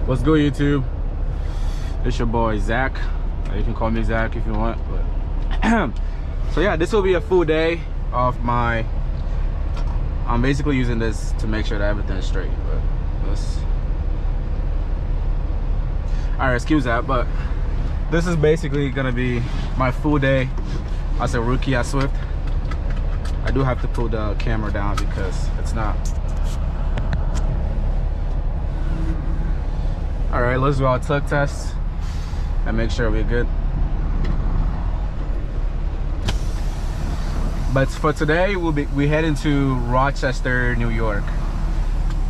What's good, YouTube? It's your boy Zach. You can call me Zach if you want, but so yeah, this will be a full day of my I'm basically using this to make sure that everything is straight, but let's alright, excuse that, but this is basically gonna be my full day as a rookie at Swift. I do have to pull the camera down because it's not. All right, let's do our tug test and make sure we're good. But for today, we heading to Rochester, New York.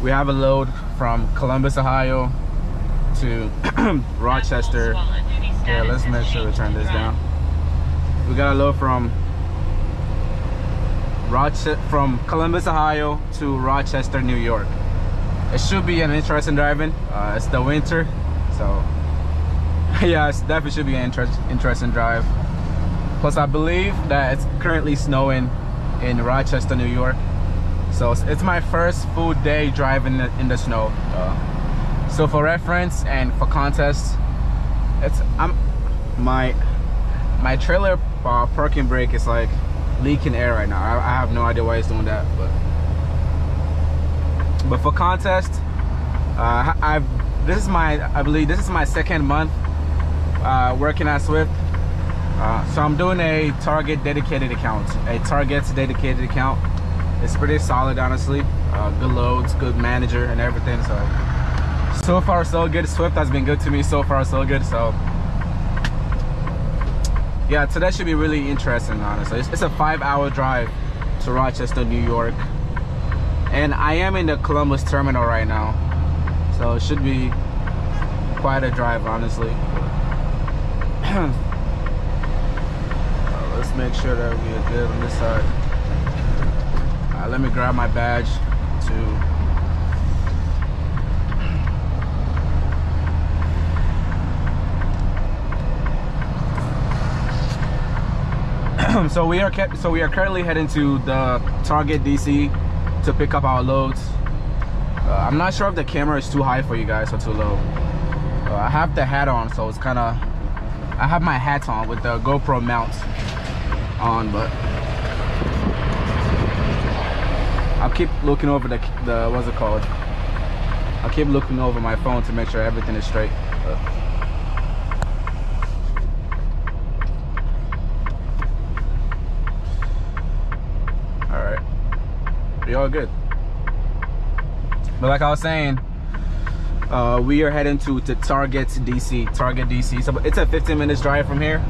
We have a load from Columbus, Ohio to Rochester. Yeah, let's make sure to turn this down. We got a load from Columbus, Ohio to Rochester, New York. It should be an interesting driving. It's the winter, so yeah, it definitely should be an interesting drive. Plus, I believe that it's currently snowing in Rochester, New York, so it's my first full day driving in the snow. So for reference and for context, my trailer parking brake is like leaking air right now. I have no idea why it's doing that, but for context, I believe this is my second month working at Swift. So I'm doing a Target dedicated account. It's pretty solid, honestly. Good loads, good manager and everything. So far so good. Swift has been good to me so far so good. So yeah, today should be really interesting, honestly. It's a 5-hour drive to Rochester, New York. And I am in the Columbus terminal right now, so it should be quite a drive, honestly. Let's make sure that we're good on this side. Let me grab my badge to so we are currently heading to the Target DC to pick up our loads. I'm not sure if the camera is too high for you guys or too low. I have the hat on, so it's kind of, I have my hat on with the GoPro mount on, but I'll keep looking over the what's it called? I'll keep looking over my phone to make sure everything is straight. We all good. But like I was saying, we are heading to Target DC. So it's a 15 minutes drive from here.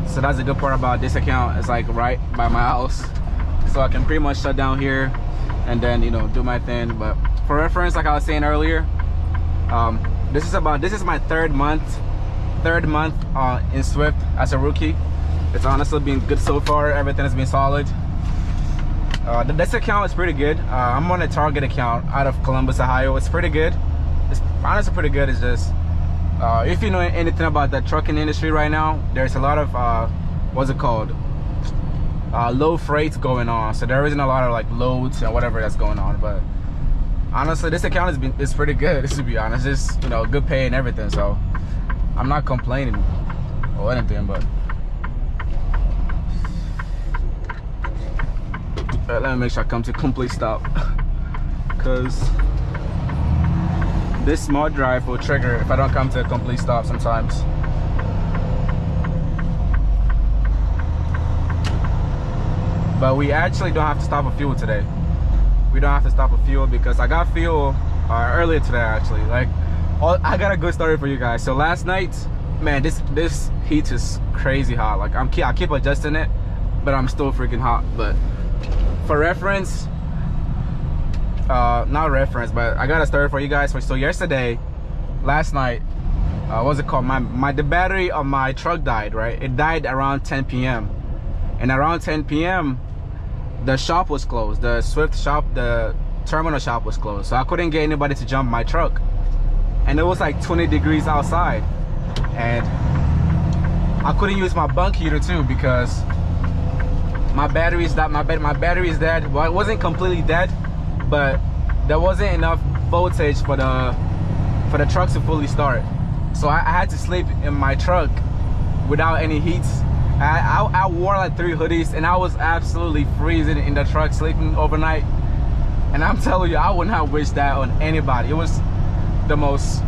So that's the good part about this account. It's like right by my house, so I can pretty much shut down here and then, you know, do my thing. But for reference, like I was saying earlier, this is my third month in Swift as a rookie. It's honestly been good so far. Everything has been solid. This account is pretty good. I'm on a Target account out of Columbus, Ohio. It's pretty good. It's honestly pretty good. It's just if you know anything about the trucking industry right now, there's a lot of what's it called, low freights going on. So there isn't a lot of like loads and whatever that's going on. But honestly, this account is pretty good, to be honest. It's, you know, good pay and everything. So I'm not complaining or anything, but let me make sure I come to a complete stop, because this small drive will trigger if I don't come to a complete stop sometimes. But we actually don't have to stop for fuel today. We don't have to stop for fuel because I got fuel earlier today, actually. Like, I got a good story for you guys. So last night, man, this heat is crazy hot. Like I keep adjusting it, but I'm still freaking hot. But for reference, not reference, but I got a story for you guys. So last night, what's it called? The battery on my truck died, right? It died around 10 p.m. And around 10 p.m. the shop was closed. The Swift shop, the terminal shop was closed. So I couldn't get anybody to jump my truck. And it was like 20 degrees outside. And I couldn't use my bunk heater too because my battery is dead. Well, it wasn't completely dead, but there wasn't enough voltage for for the truck to fully start. So I had to sleep in my truck without any heats. I wore like 3 hoodies and I was absolutely freezing in the truck sleeping overnight. And I'm telling you, I would not wish that on anybody. It was the most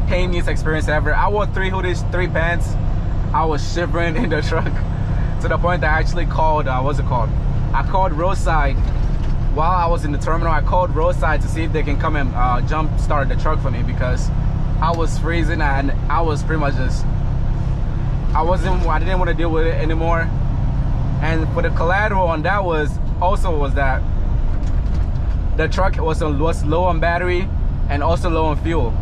painless experience ever. I wore 3 hoodies, 3 pants. I was shivering in the truck to the point that I actually called, what's it called? I called roadside while I was in the terminal. I called roadside to see if they can come and jump start the truck for me, because I was freezing and I was pretty much just, I didn't want to deal with it anymore. And for the collateral on that was that the truck was low on battery and also low on fuel.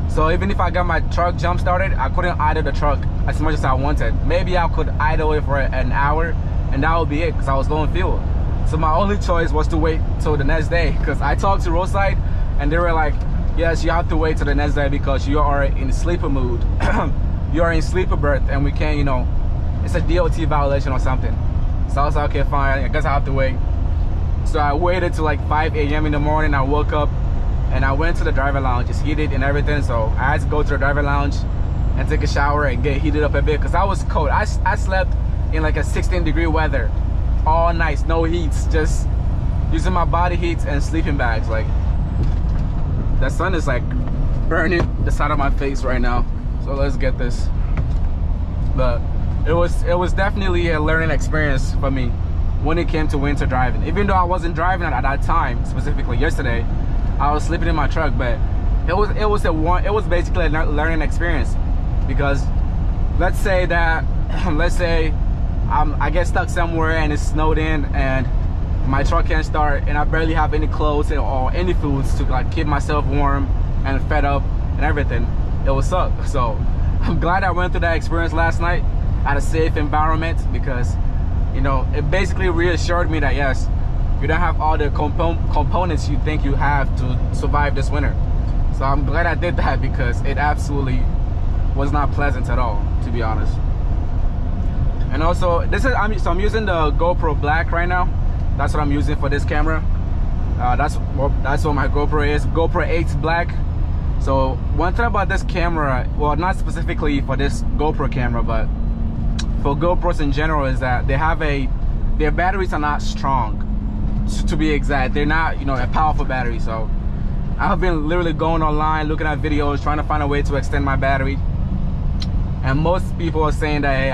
So even if I got my truck jump started, I couldn't idle the truck as much as I wanted. Maybe I could idle it for an hour and that would be it, because I was low on fuel. So my only choice was to wait till the next day, because I talked to roadside and they were like, yes, you have to wait till the next day because you are in sleeper mood. You are in sleeper berth and we can't, you know, it's a DOT violation or something. So I was like, okay, fine, I guess I have to wait. So I waited till like 5 a.m. in the morning. I woke up and I went to the driver lounge. It's heated and everything, so I had to go to the driver lounge and take a shower and get heated up a bit because I was cold. I slept in like a 16-degree weather all night, no heats, just using my body heats and sleeping bags. Like, the sun is like burning the side of my face right now. So let's get this. But it was definitely a learning experience for me when it came to winter driving. Even though I wasn't driving at that time, specifically yesterday, I was sleeping in my truck, but it was basically a learning experience. Because let's say I get stuck somewhere and it's snowed in and my truck can't start and I barely have any clothes or any foods to like keep myself warm and fed up and everything, it would suck. So I'm glad I went through that experience last night at a safe environment, because you know, it basically reassured me that yes, you don't have all the components you think you have to survive this winter. So I'm glad I did that, because it absolutely was not pleasant at all, to be honest. And also, I'm using the GoPro Black right now. That's what I'm using for this camera. That's what my GoPro is, GoPro 8 Black. So one thing about this camera, well, not specifically for this GoPro camera, but for GoPros in general, is that their batteries are not strong. To be exact, they're not, you know, a powerful battery. So I've been literally going online, looking at videos, trying to find a way to extend my battery. And most people are saying that, hey,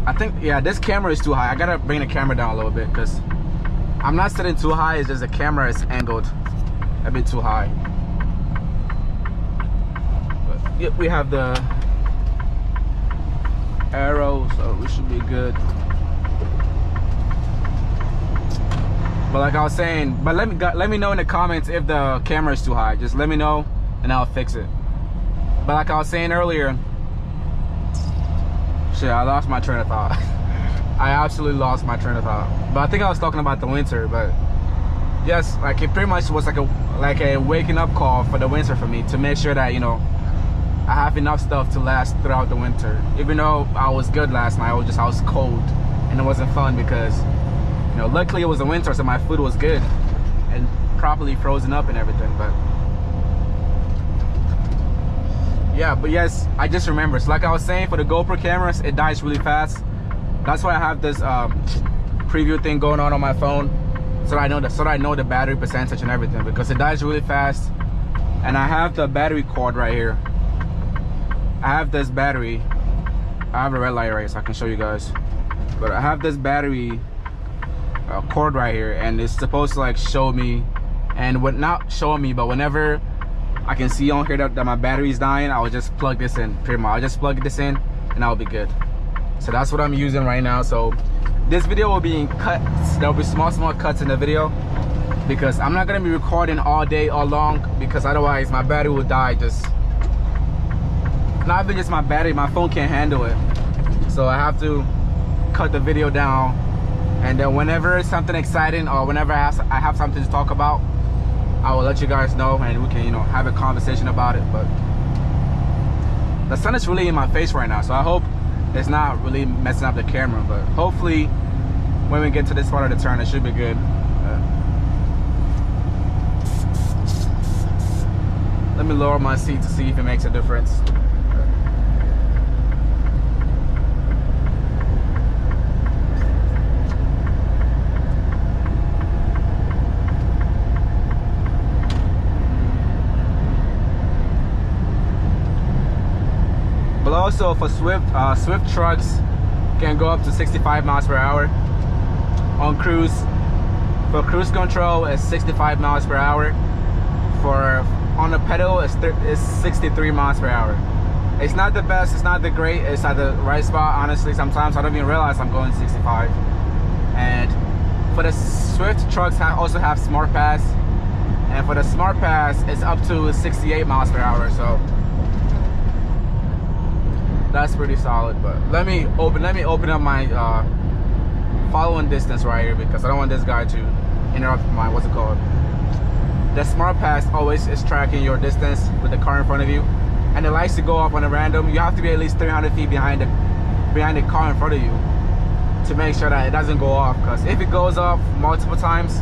I think, yeah, this camera is too high. I gotta bring the camera down a little bit, because I'm not sitting too high, it's just the camera is angled a bit too high. But yep, we have the arrow, so we should be good. But like I was saying, but let me know in the comments if the camera is too high. Just let me know and I'll fix it. But like I was saying earlier, shit, I lost my train of thought. I absolutely lost my train of thought. But I think I was talking about the winter. But yes, like it pretty much was like a waking up call for the winter for me, to make sure that, you know, I have enough stuff to last throughout the winter. Even though I was good last night, I was cold and it wasn't fun, because you know, luckily it was the winter, so my food was good and properly frozen up and everything. But yeah, but yes, I just remember. So like I was saying, for the GoPro cameras, it dies really fast. That's why I have this preview thing going on my phone, so that I know the battery percentage and everything, because it dies really fast. And I have the battery cord right here. I have this battery. I have a red light right here, so I can show you guys. But I have this battery cord right here, and it's supposed to like show me, and not show me, but whenever I can see on here that my battery is dying, I will just plug this in. Pretty much, I'll just plug this in, and I'll be good. So that's what I'm using right now. So this video will be in cuts. There will be small cuts in the video, because I'm not gonna be recording all day, all long, because otherwise my battery will die. Just not even just my battery, my phone can't handle it. So I have to cut the video down, and then whenever it's something exciting or whenever I have something to talk about, I will let you guys know, and we can, you know, have a conversation about it. But the sun is really in my face right now, so I hope it's not really messing up the camera. But hopefully when we get to this part of the turn, it should be good. me lower my seat to see if it makes a difference. But also for Swift trucks can go up to 65 miles per hour. On cruise, for cruise control it's 65 miles per hour. On the pedal it's 63 miles per hour. It's not the best, it's not the great, it's at the right spot. Honestly, sometimes I don't even realize I'm going 65. And for the Swift trucks also have Smart Pass, and for the Smart Pass it's up to 68 miles per hour. So that's pretty solid. But let me open up my following distance right here, because I don't want this guy to interrupt my the Smart Pass always is tracking your distance with the car in front of you, and it likes to go off on a random. You have to be at least 300 feet behind the car in front of you to make sure that it doesn't go off, because if it goes off multiple times,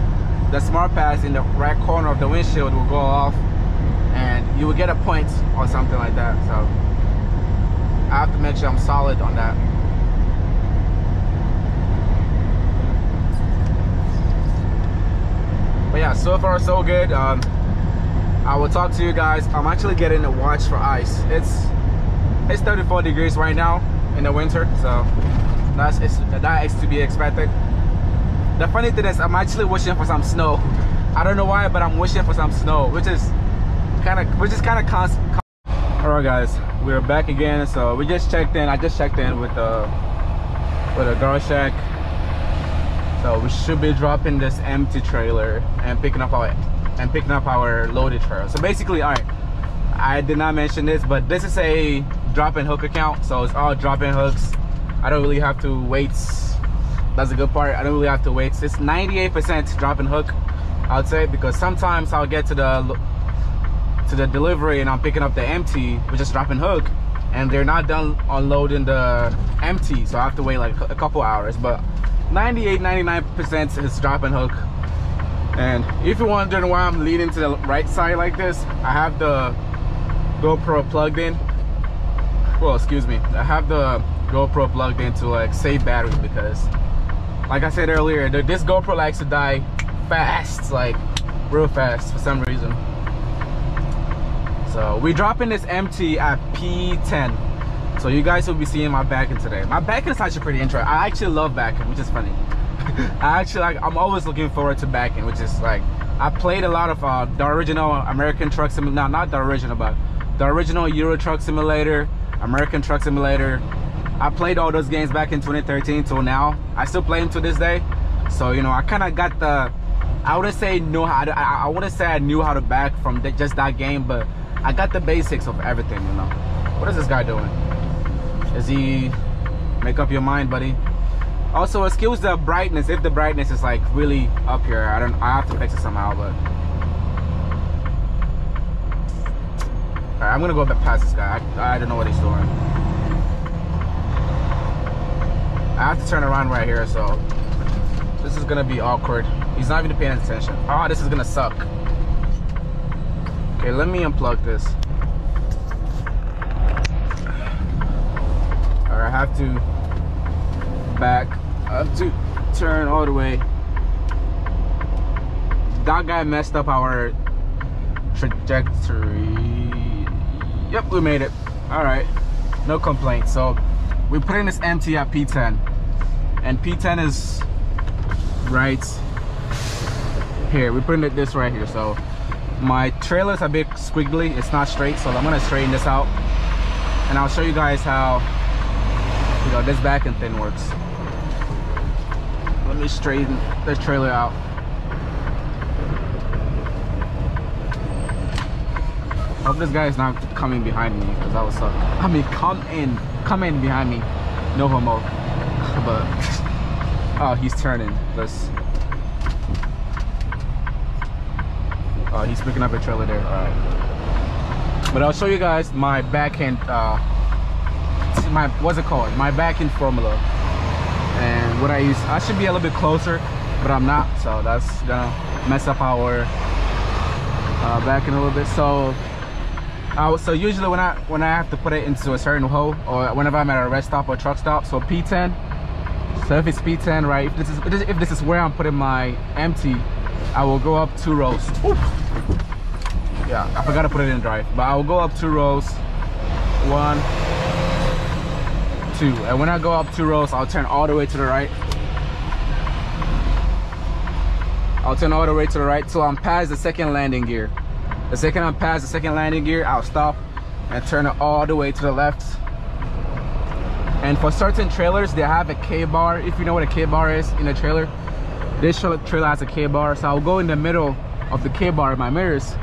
the Smart Pass in the right corner of the windshield will go off and you will get a point or something like that. So I have to make sure I'm solid on that. But yeah, so far so good. I will talk to you guys. I'm actually getting a watch for ice. It's 34 degrees right now in the winter, so that is to be expected. The funny thing is, I'm actually wishing for some snow. I don't know why, but I'm wishing for some snow, which is kind of constant. All right, guys, we're back again. So we just checked in. I just checked in with a girl shack. So we should be dropping this empty trailer and picking up our loaded trailer. So basically, all right, I did not mention this, but this is a drop-in hook account. So it's all drop-in hooks. I don't really have to wait. That's a good part. I don't really have to wait. It's 98% drop-in hook, I would say, because sometimes I'll get to the delivery and I'm picking up the empty, which is drop-in hook, and they're not done unloading the empty, so I have to wait like a couple hours. But 98-99% is drop-in hook. And if you're wondering why I'm leaning to the right side like this, I have the GoPro plugged in. Well, excuse me, I have the GoPro plugged in to like save battery, because like I said earlier, this GoPro likes to die fast, like real fast for some reason. So we're dropping this empty at P10. So you guys will be seeing my backing today. My backing is actually pretty interesting. I actually love backing, which is funny. I'm always looking forward to backing, which is like, I played a lot of the original American Truck Simulator. No, not the original, but the original Euro Truck Simulator, American Truck Simulator. I played all those games back in 2013 till now. I still play them to this day. So, you know, I kind of got the, I wouldn't say know how to, I wouldn't say I knew how to back from just that game, but I got the basics of everything, you know. What is this guy doing? Is he, make up your mind, buddy. Also, excuse the brightness. If the brightness is like really up here, I have to fix it somehow, but. All right, I'm gonna go back past this guy. I don't know what he's doing. I have to turn around right here, so this is gonna be awkward. He's not even paying attention. Oh, this is gonna suck. Okay, let me unplug this. All right, I have to back. I have to turn all the way. That guy messed up our trajectory. Yep, we made it. All right, no complaints. So we're putting this empty at P10, and P10 is right here. We're putting it this right here. So my trailer's a bit squiggly, it's not straight, so I'm gonna straighten this out, and I'll show you guys how, you know, this backing thing works. Let me straighten the trailer out. I hope this guy is not coming behind me, because that would suck. I mean, come in behind me, no homo. But oh, he's turning. Oh, he's picking up a trailer there. All right, but I'll show you guys my backhand, my, what's it called, my backhand formula, and what I use. I should be a little bit closer, but I'm not, so that's gonna mess up our backing a little bit. So So usually when I have to put it into a certain hole, or whenever I'm at a rest stop or truck stop, so P10. So if it's P10, right? If this is where I'm putting my empty, I will go up 2 rows. Oof. Yeah, I forgot to put it in drive, but I will go up 2 rows. 1, 2, and when I go up 2 rows, I'll turn all the way to the right. I'll turn all the way to the right till I'm past the second landing gear. The second I'm past the second landing gear, I'll stop and turn it all the way to the left. And for certain trailers, they have a K-bar. If you know what a K-bar is in a trailer, this trailer has a K-bar. So I'll go in the middle of the K-bar in my mirrors,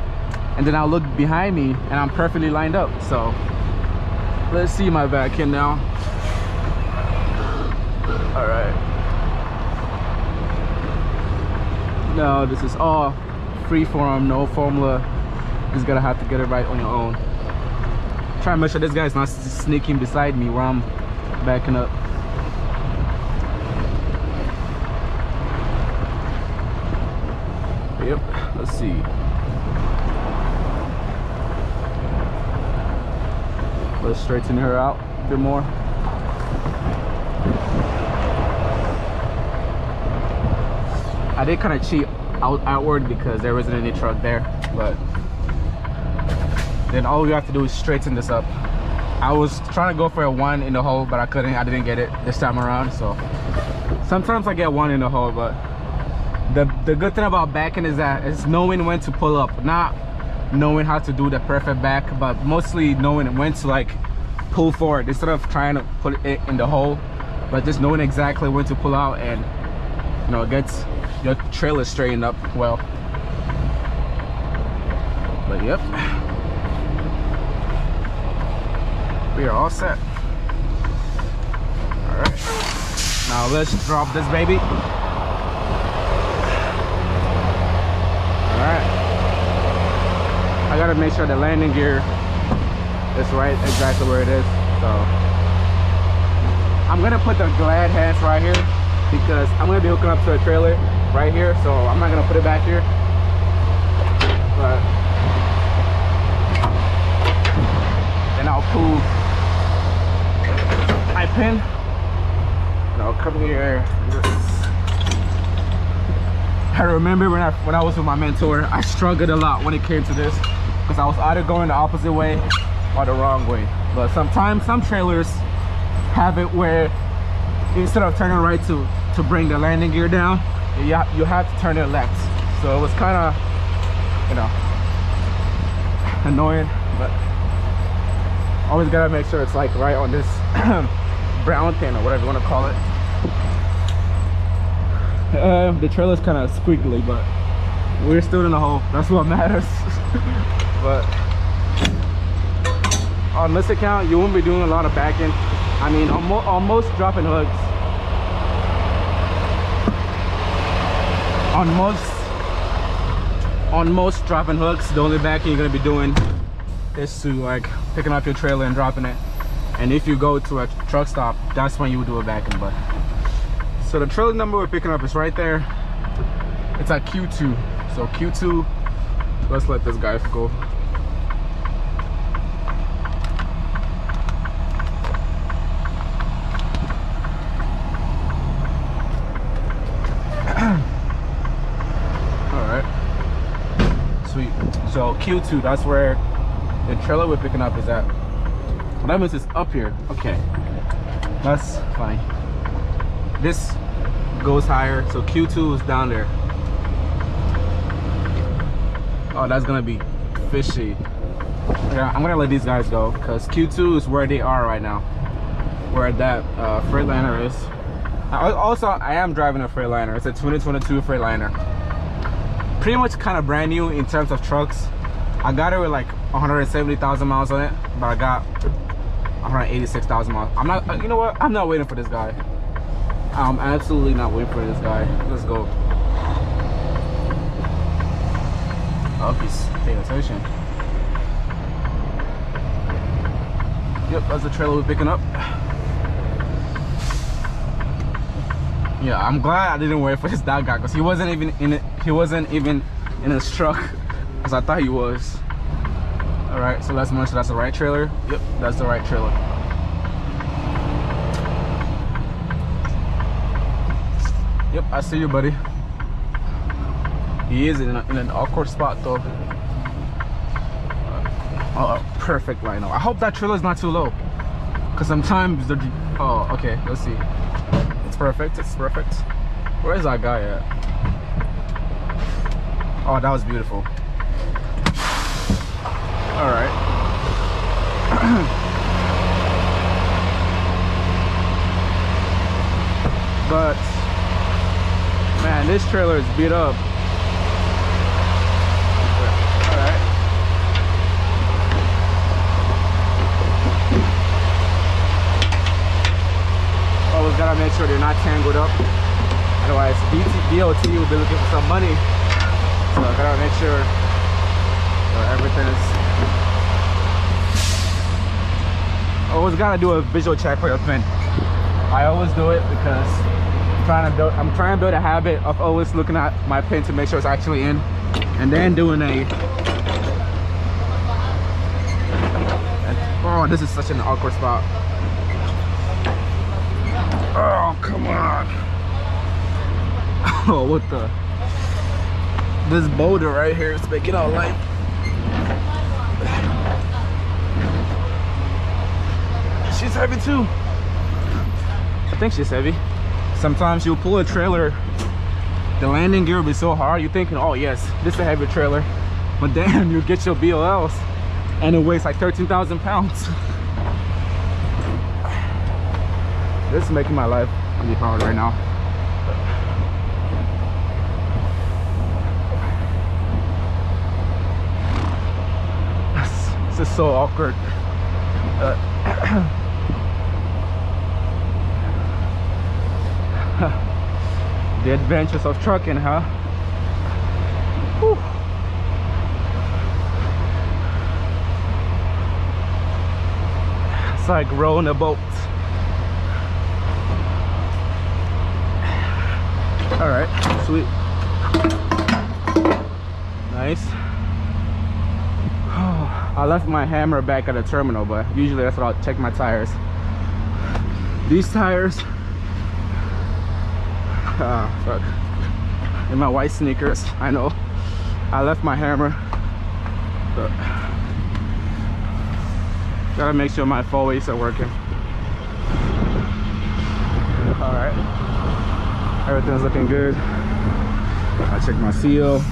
and then I'll look behind me and I'm perfectly lined up. So let's see my back end now. All right. No, this is all freeform, no formula. You just gotta have to get it right on your own. Try to make sure this guy's not sneaking beside me while I'm backing up. Yep, let's see. Let's straighten her out a bit more. I did kind of cheat outward because there wasn't any truck there, but then all we have to do is straighten this up. I was trying to go for a 1 in the hole, but I didn't get it this time around. So sometimes I get 1 in the hole, but the good thing about backing is that it's knowing when to pull up, not knowing how to do the perfect back, but mostly knowing when to like pull forward instead of trying to put it in the hole, but just knowing exactly when to pull out, and you know, it gets your trailer straightened up well. But yep, we are all set. All right, now let's drop this baby. All right, I gotta make sure the landing gear is right exactly where it is. So I'm gonna put the glad hands right here because I'm gonna be hooking up to a trailer right here, so I'm not gonna put it back here. But then I'll pull my pin and I'll come here. I remember when I was with my mentor, I struggled a lot when it came to this because I was either going the opposite way or the wrong way. But sometimes some trailers have it where instead of turning right to bring the landing gear down, you have to turn it left. So it was kind of, you know, annoying, but always gotta make sure it's like right on this brown thing or whatever you want to call it. The trailer's kind of squiggly, but we're still in the hole. That's what matters. But on this account, you won't be doing a lot of backing. I mean, on most dropping hooks, on most dropping hooks, the only backing you're gonna be doing is to like picking up your trailer and dropping it. And if you go to a truck stop, that's when you would do a backing. But so the trailer number we're picking up is right there. It's at Q2. So Q2, let's let this guy go. Sweet. So Q2, that's where the trailer we're picking up is at. So that means it's up here. Okay, that's fine. This goes higher, so Q2 is down there. Oh, that's gonna be fishy. Okay, I'm gonna let these guys go because Q2 is where they are right now, where that Freightliner is. I am driving a Freightliner. It's a 2022 Freightliner. Pretty much kind of brand new in terms of trucks. I got it with like 170,000 miles on it, but I got 186,000 miles. I'm not, you know what? I'm not waiting for this guy. I'm absolutely not waiting for this guy. Let's go. Oh, he's paying attention. Yep, that's the trailer we're picking up. Yeah, I'm glad I didn't wait for that guy because he wasn't even in it. He wasn't even in his truck as I thought he was. All right, so let's make sure that's the right trailer. Yep, that's the right trailer. Yep, I see you, buddy. He is in an awkward spot though. Perfect right now. I hope that trailer is not too low, because sometimes the oh, okay, let's see. It's perfect. It's perfect. Where is that guy at? Oh, that was beautiful. All right. But man, this trailer is beat up. Always gotta make sure they're not tangled up, otherwise DOT will be looking for some money. So I gotta make sure everything is. Always gotta do a visual check for your pin. I always do it because I'm trying to build a habit of always looking at my pin to make sure it's actually in, and then doing a. Oh, this is such an awkward spot. Oh, come on. Oh, what the? This boulder right here is making out light. She's heavy too. I think she's heavy. Sometimes you'll pull a trailer, the landing gear will be so hard, you're thinking, oh yes, this is a heavy trailer. But then you get your BOLs and it weighs like 13,000 pounds. This is making my life really hard right now. This is so awkward. The adventures of trucking, huh? Whew. It's like rowing a boat. All right, sweet. Nice. I left my hammer back at the terminal, but usually that's what I'll check my tires. These tires, fuck. In my white sneakers, I know. I left my hammer, but gotta make sure my four weights are working. All right, everything's looking good. I checked my seal.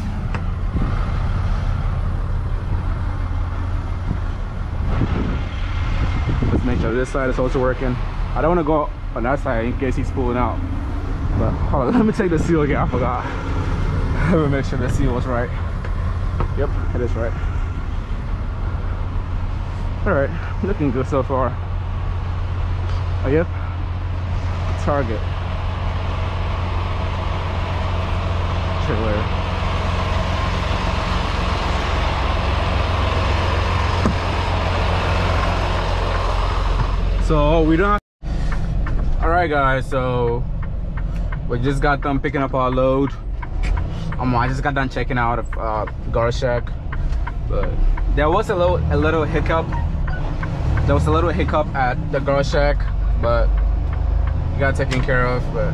Let's make sure this side is also working. I don't want to go on that side in case he's pulling out. But hold on, let me check the seal again. I forgot. Let me make sure the seal was right. Yep, it is right. All right, looking good so far. Oh, yep. Target. Trailer. So we don't have. All right guys, so we just got done picking up our load. I just got done checking out of Gar Shack, but there was a little hiccup. There was a little hiccup at the Gar Shack, but we got taken care of. But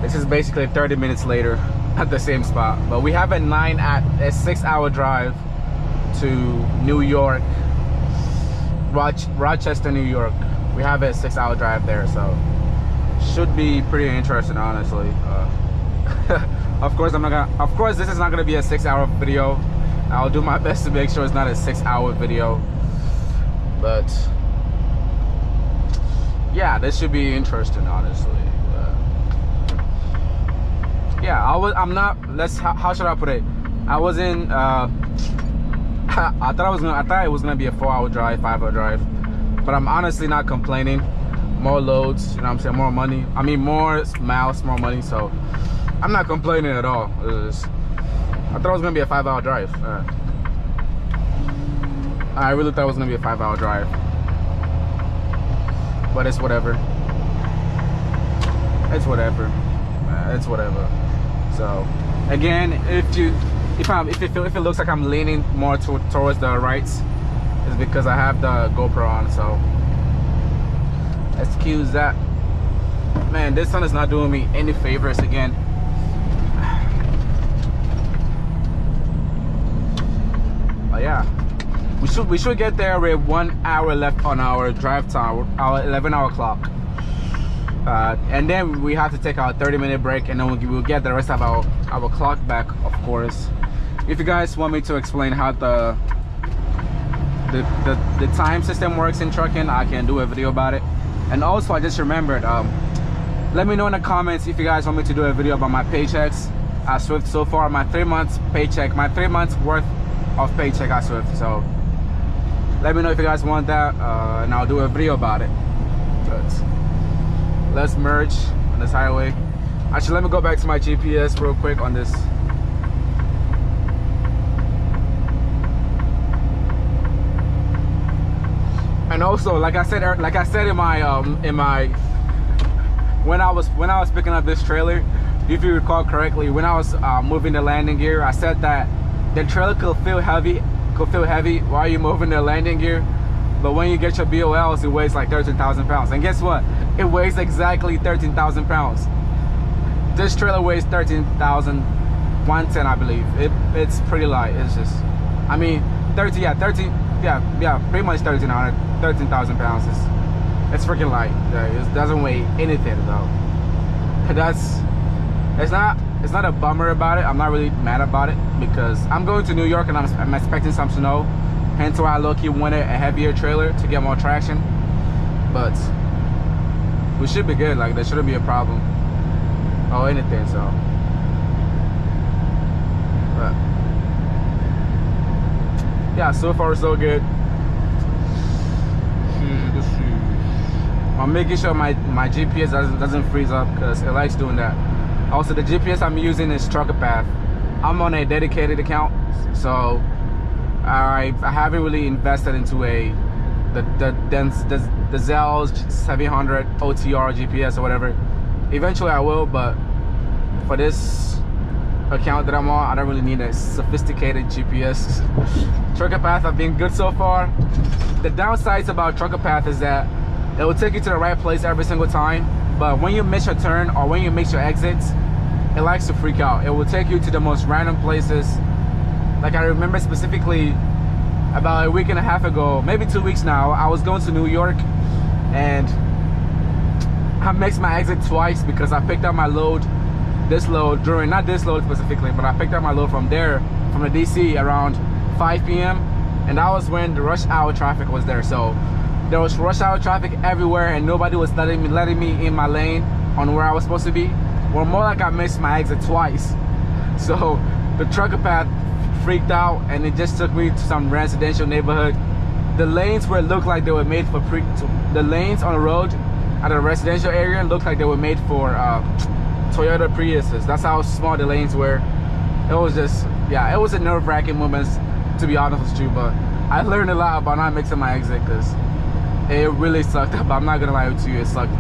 this is basically 30 minutes later at the same spot. But we have a 6-hour drive to New York. Rochester, New York. We have a 6-hour drive there, so should be pretty interesting, honestly. Of course, this is not gonna be a 6-hour video. I'll do my best to make sure it's not a 6-hour video, but yeah, this should be interesting, honestly. Yeah, how should I put it? I wasn't. I thought it was gonna be a 4-hour drive, 5-hour drive, but I'm honestly not complaining. More loads, you know what I'm saying, more money. I mean, more miles, more money. So I'm not complaining at all. I thought it was gonna be a 5-hour drive. I really thought it was gonna be a 5-hour drive, but it's whatever. It's whatever. It's whatever. So again, if it looks like I'm leaning more towards the rights, it's because I have the GoPro on. So excuse that. Man, this sun is not doing me any favors again. But yeah, we should get there with 1 hour left on our drive time, our 11-hour clock. And then we have to take our 30-minute break, and then we'll get the rest of our clock back, of course. If you guys want me to explain how the time system works in trucking, I can do a video about it. And also, I just remembered, let me know in the comments if you guys want me to do a video about my paychecks at Swift so far. My 3 months paycheck, my 3 months worth of paycheck at Swift. So let me know if you guys want that, and I'll do a video about it. But let's merge on this highway. Actually, let me go back to my GPS real quick on this. And also, like I said in my when I was picking up this trailer, if you recall correctly, when I was moving the landing gear, I said that the trailer could feel heavy while you're moving the landing gear, but when you get your BOLs, it weighs like 13,000 pounds. And guess what? It weighs exactly 13,000 pounds. This trailer weighs 13,110, I believe. It's pretty light. It's just, I mean, pretty much 13,000 pounds. It's freaking light. It doesn't weigh anything though. It's not a bummer about it. I'm not really mad about it because I'm going to New York and I'm expecting some snow. Hence why I low-key wanted a heavier trailer to get more traction. But we should be good. Like, there shouldn't be a problem or anything. So, but yeah, so far so good. I'm making sure my GPS doesn't freeze up because it likes doing that. Also, the GPS I'm using is Trucker Path. I'm on a dedicated account, so I haven't really invested into the Zell's 700 OTR GPS or whatever. Eventually I will, but for this account that I'm on, I don't really need a sophisticated GPS. Trucker Path have been good so far. The downsides about Trucker Path is that it will take you to the right place every single time, but when you miss your turn or when you miss your exits, it likes to freak out. It will take you to the most random places. Like, I remember specifically about a week and a half ago, maybe 2 weeks now, I was going to New York and I missed my exit twice because I picked up my load, not this load specifically, but I picked up my load from the DC around 5 p.m. and that was when the rush hour traffic was there. So there was rush hour traffic everywhere and nobody was letting me in my lane on where I was supposed to be. Or more like I missed my exit twice. So the Trucker Path freaked out and it just took me to some residential neighborhood. The lanes where it looked like they were made for the lanes on the road at a residential area looked like they were made for Toyota Priuses. That's how small the lanes were. It was just, yeah, it was a nerve-wracking moment, to be honest with you, but I learned a lot about not mixing my exit because it really sucked up. I'm not gonna lie to you, it sucked.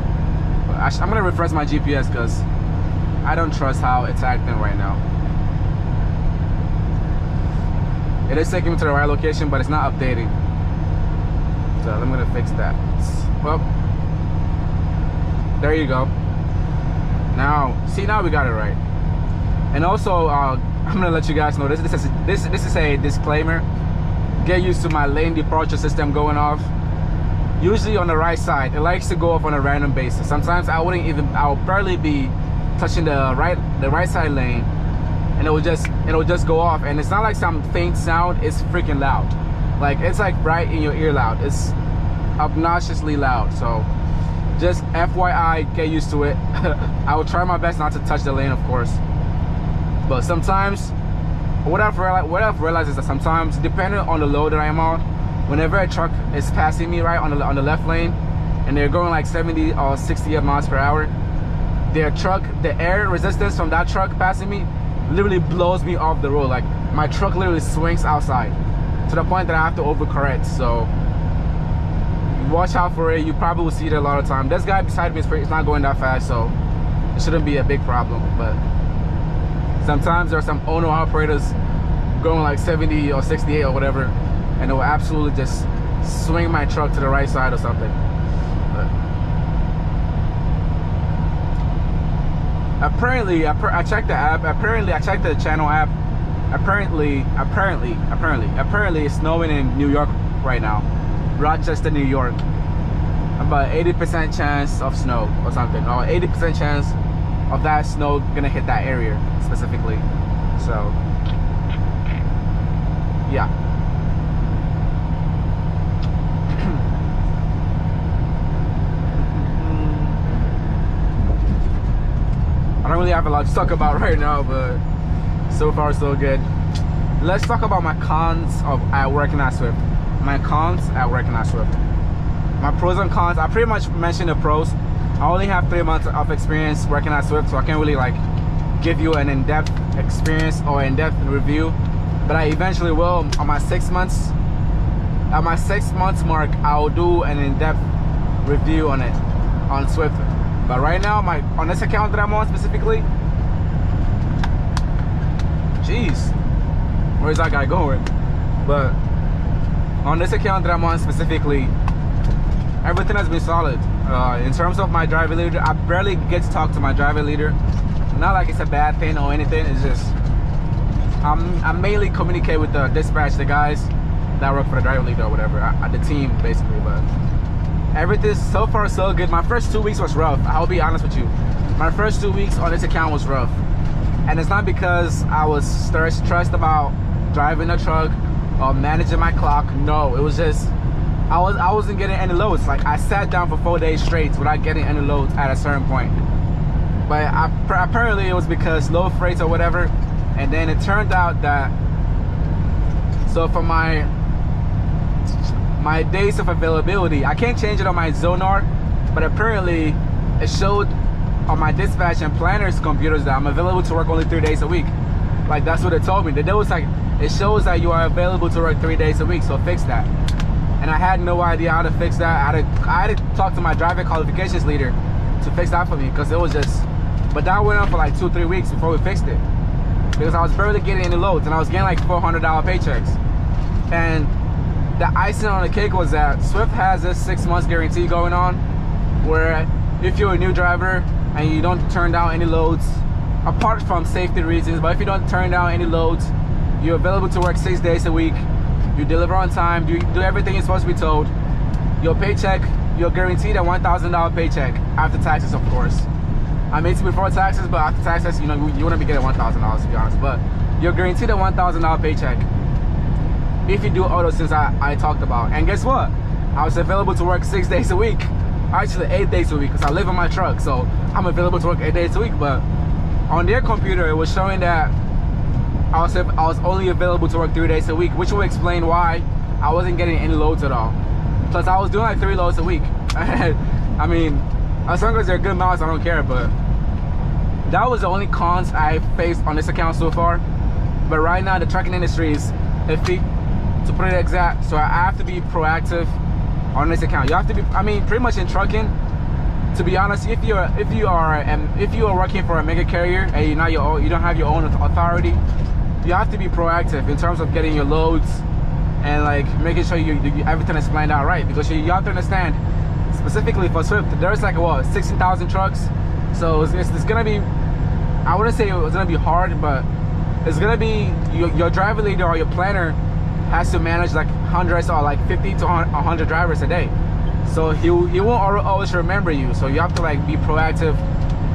But I'm gonna refresh my GPS because I don't trust how it's acting right now. It is taking me to the right location, but it's not updating. So I'm gonna fix that. Well, there you go. Now, see, now we got it right. And also, I'm gonna let you guys know this is a disclaimer. Get used to my lane departure system going off. Usually on the right side, it likes to go off on a random basis. Sometimes I'll barely be touching the right side lane, and it'll just go off. And it's not like some faint sound, it's freaking loud. Like, it's like right in your ear loud. It's obnoxiously loud. So just FYI, get used to it. I will try my best not to touch the lane, of course, but sometimes what I've realized is that sometimes, depending on the load that I am on, whenever a truck is passing me right on the left lane and they're going like 70 or 60 miles per hour, the air resistance from that truck passing me literally blows me off the road. Like, my truck literally swings outside to the point that I have to overcorrect. So watch out for it. You probably will see it a lot of time. This guy beside me is not going that fast, so it shouldn't be a big problem. But sometimes there are some owner operators going like 70 or 68 or whatever, and it will absolutely just swing my truck to the right side or something. But apparently, I checked the app. Apparently, I checked the channel app. Apparently, it's snowing in New York right now, Rochester, New York. About 80% chance of snow or something, or 80% chance of that snow gonna hit that area specifically. So yeah. I don't really have a lot to talk about right now, but so far so good. Let's talk about my cons at working at Swift. My cons at working at Swift. My pros and cons. I pretty much mentioned the pros. I only have 3 months of experience working at Swift, so I can't really like give you an in-depth experience or in-depth review. But I eventually will on my 6 months. At my 6 months mark, I'll do an in-depth review on it on Swift. But right now, on this account that I'm on specifically, jeez, where's that guy going? But on this account that I'm on specifically, everything has been solid. In terms of my driver leader, I barely get to talk to my driver leader. Not like it's a bad thing or anything. It's just I mainly communicate with the dispatch, the guys that work for the driver leader or whatever, the team basically. But everything's so far so good. My first 2 weeks was rough. I'll be honest with you. My first 2 weeks on this account was rough. And it's not because I was stressed about driving a truck or managing my clock. No, it was just I wasn't getting any loads. Like I sat down for 4 days straight without getting any loads at a certain point. But apparently it was because low freights or whatever. And then it turned out that, so for my days of availability, I can't change it on my Zonar, but apparently it showed on my dispatch and planners computers that I'm available to work only 3 days a week. Like that's what it told me. That was like, it shows that you are available to work 3 days a week, so fix that. And I had no idea how to fix that. I had to talk to my driver qualifications leader to fix that for me, because it was just, but that went on for like 2-3 weeks before we fixed it. Because I was barely getting any loads and I was getting like $400 paychecks. And the icing on the cake was that Swift has this 6 months guarantee going on, where if you're a new driver and you don't turn down any loads, apart from safety reasons, but if you don't turn down any loads, you're available to work 6 days a week, you deliver on time, you do everything you're supposed to be told, your paycheck, you're guaranteed a $1,000 paycheck after taxes, of course. I mean, it's before taxes, but after taxes, you know, you wouldn't be getting $1,000 to be honest, but you're guaranteed a $1,000 paycheck if you do all those things I talked about. And guess what? I was available to work 6 days a week. Actually 8 days a week, because I live in my truck, so I'm available to work 8 days a week. But on their computer, it was showing that I was only available to work 3 days a week, which will explain why I wasn't getting any loads at all. Plus, I was doing like 3 loads a week. I mean, as long as they're good miles, I don't care. But that was the only cons I faced on this account so far. But right now, the trucking industry is iffy, to put it exact. So I have to be proactive on this account. You have to be, I mean, pretty much in trucking, to be honest, if you are working for a mega carrier and you don't have your own authority, you have to be proactive in terms of getting your loads and like making sure everything is planned out right. Because you have to understand, specifically for Swift, there's like what, 16,000 trucks. So it's gonna be, I wouldn't say it's gonna be hard, but it's gonna be your driver leader or your planner has to manage like hundreds or like 50 to 100 drivers a day. So he won't always remember you. So you have to like be proactive.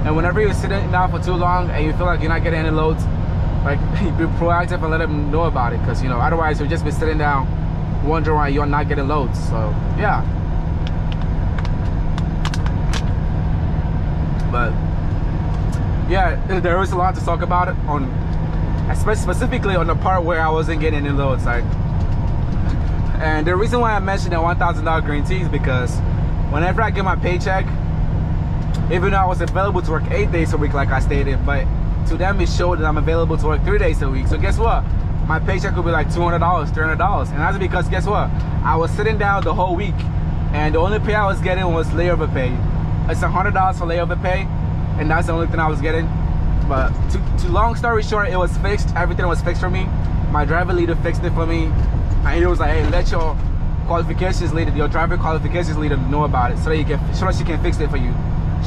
And whenever you're sitting down for too long and you feel like you're not getting any loads, like be proactive and let them know about it. Because, you know, otherwise you'll just be sitting down wondering why you're not getting loads. So yeah. But yeah, there was a lot to talk about it on, specifically on the part where I wasn't getting any loads. Like, and the reason why I mentioned that $1,000 guarantee is because whenever I get my paycheck, even though I was available to work 8 days a week like I stated, but to them it showed that I'm available to work 3 days a week. So guess what? My paycheck would be like $200, $300. And that's because guess what? I was sitting down the whole week and the only pay I was getting was layover pay. It's $100 for layover pay, and that's the only thing I was getting. But to long story short, it was fixed. Everything was fixed for me. my driver leader fixed it for me, and he was like, hey, let your qualifications leader, your driver qualifications leader know about it so that she can fix it for you.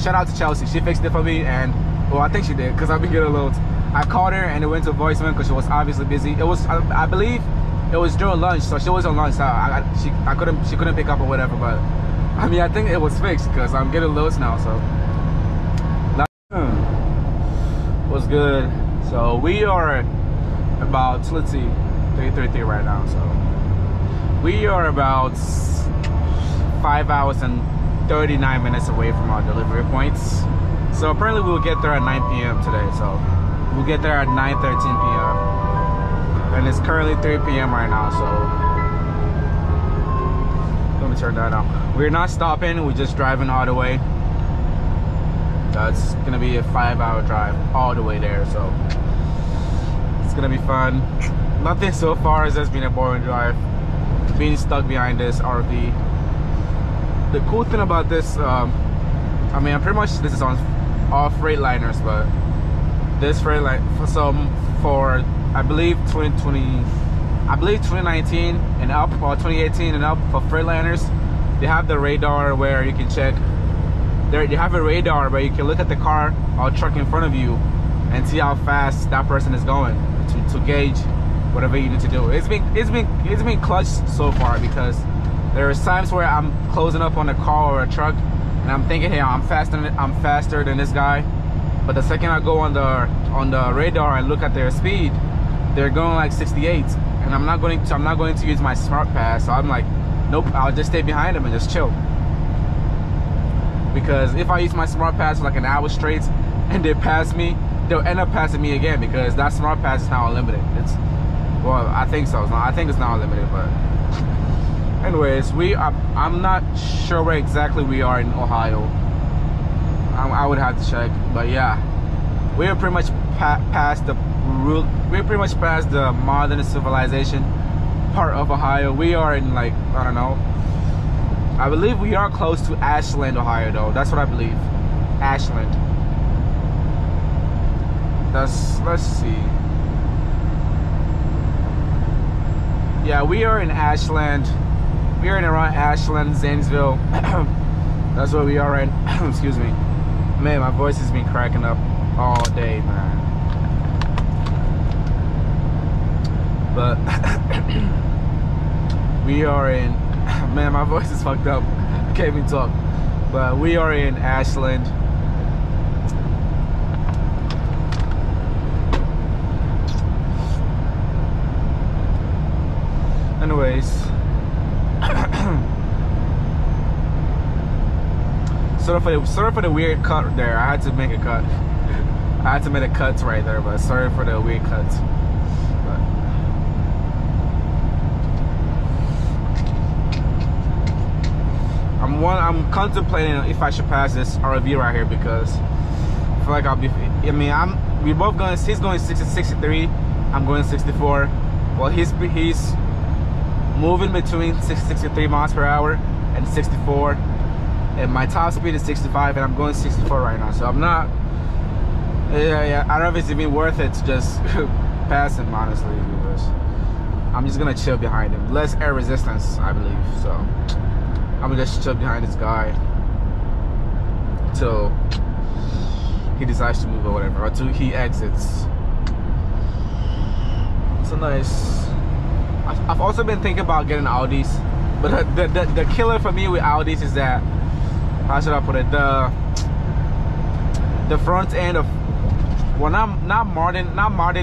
Shout out to Chelsea, she fixed it for me, and well, I think she did, because I've been getting loads. I called her and it went to voicemail because she was obviously busy. It was, I believe it was during lunch, so she was on lunch, so she couldn't pick up or whatever. But I mean, I think it was fixed because I'm getting loads now. So what's good? So we are about, let's see, 3:33 right now. So we are about 5 hours and 39 minutes away from our delivery points. So apparently we'll get there at 9 p.m. today. So we'll get there at 9:13 p.m. and it's currently 3 p.m. right now. So let me turn that on. We're not stopping. We're just driving all the way. It's gonna be a 5-hour drive all the way there. So it's gonna be fun. Nothing so far has just been a boring drive. Being stuck behind this RV. The cool thing about this, I mean, pretty much this is on all Freightliners, but this Freightliner for I believe 2019 and up, or 2018 and up for Freightliners, they have the radar where you can check. They have a radar where you can look at the car or truck in front of you and see how fast that person is going to gauge whatever you need to do. It's been clutch so far, because there are times where I'm closing up on a car or a truck and I'm thinking, hey, I'm faster than this guy, but the second I go on the radar and look at their speed, they're going like 68, and I'm not going to use my smart pass. So I'm like, nope, I'll just stay behind them and just chill. Because if I use my smart pass for like an hour straight and they pass me, they'll end up passing me again, because that smart pass is now unlimited. Well, I think so. I think it's now unlimited, but anyways, I'm not sure where exactly we are in Ohio. I would have to check, but yeah, we're pretty much past the modern civilization part of Ohio. We are in, like, I don't know, I believe we are close to Ashland, Ohio, though. That's what I believe. Ashland. Let's see. Yeah, we are in Ashland. We are in around Ashland, Zanesville. That's where we are right now. Excuse me. Man, my voice has been cracking up all day, man. But we are in, man, my voice is fucked up. I can't even talk. But we are in Ashland. Anyways, sorry for the weird cut there. I had to make a cut. I had to make a cut right there, but sorry for the weird cuts. I'm contemplating if I should pass this RV right here, because I feel like I'll be. I mean, we're both going. He's going 63. I'm going 64. Well, he's moving between 63 miles per hour and 64, and my top speed is 65, and I'm going 64 right now. So I'm not. Yeah. I don't know if it's even worth it to just pass him, honestly, because I'm just gonna chill behind him. Less air resistance, I believe. So I'm gonna just chill behind this guy till he decides to move or whatever, or till he exits. So nice. I've also been thinking about getting Audis, but the killer for me with Audis is that, how should I put it, the front end of, well, not modern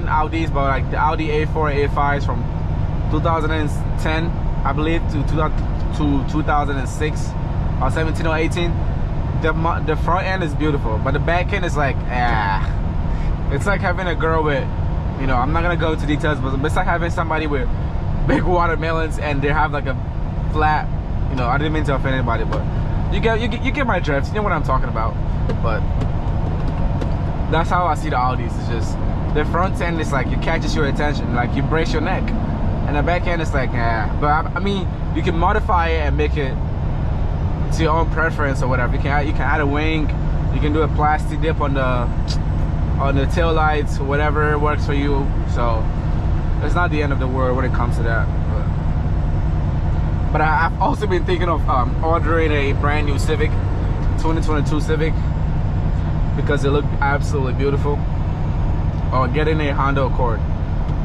Audis, but like the Audi A4, A5s from 2010, I believe, to 2006 or 17 or 18. The front end is beautiful, but the back end is like, it's like having a girl with, you know, I'm not gonna go into details, but it's like having somebody with big watermelons and they have like a flat, you know, I didn't mean to offend anybody, but you get my drift. You know what I'm talking about. But that's how I see the Audis. It's just the front end is like, it catches your attention, like you brace your neck, and the back end is like, but I mean, you can modify it and make it to your own preference or whatever. You can add a wing, you can do a plastic dip on the tail lights, whatever works for you. So it's not the end of the world when it comes to that. But I've also been thinking of ordering a brand new Civic, 2022 Civic, because it looked absolutely beautiful, or getting a Honda Accord.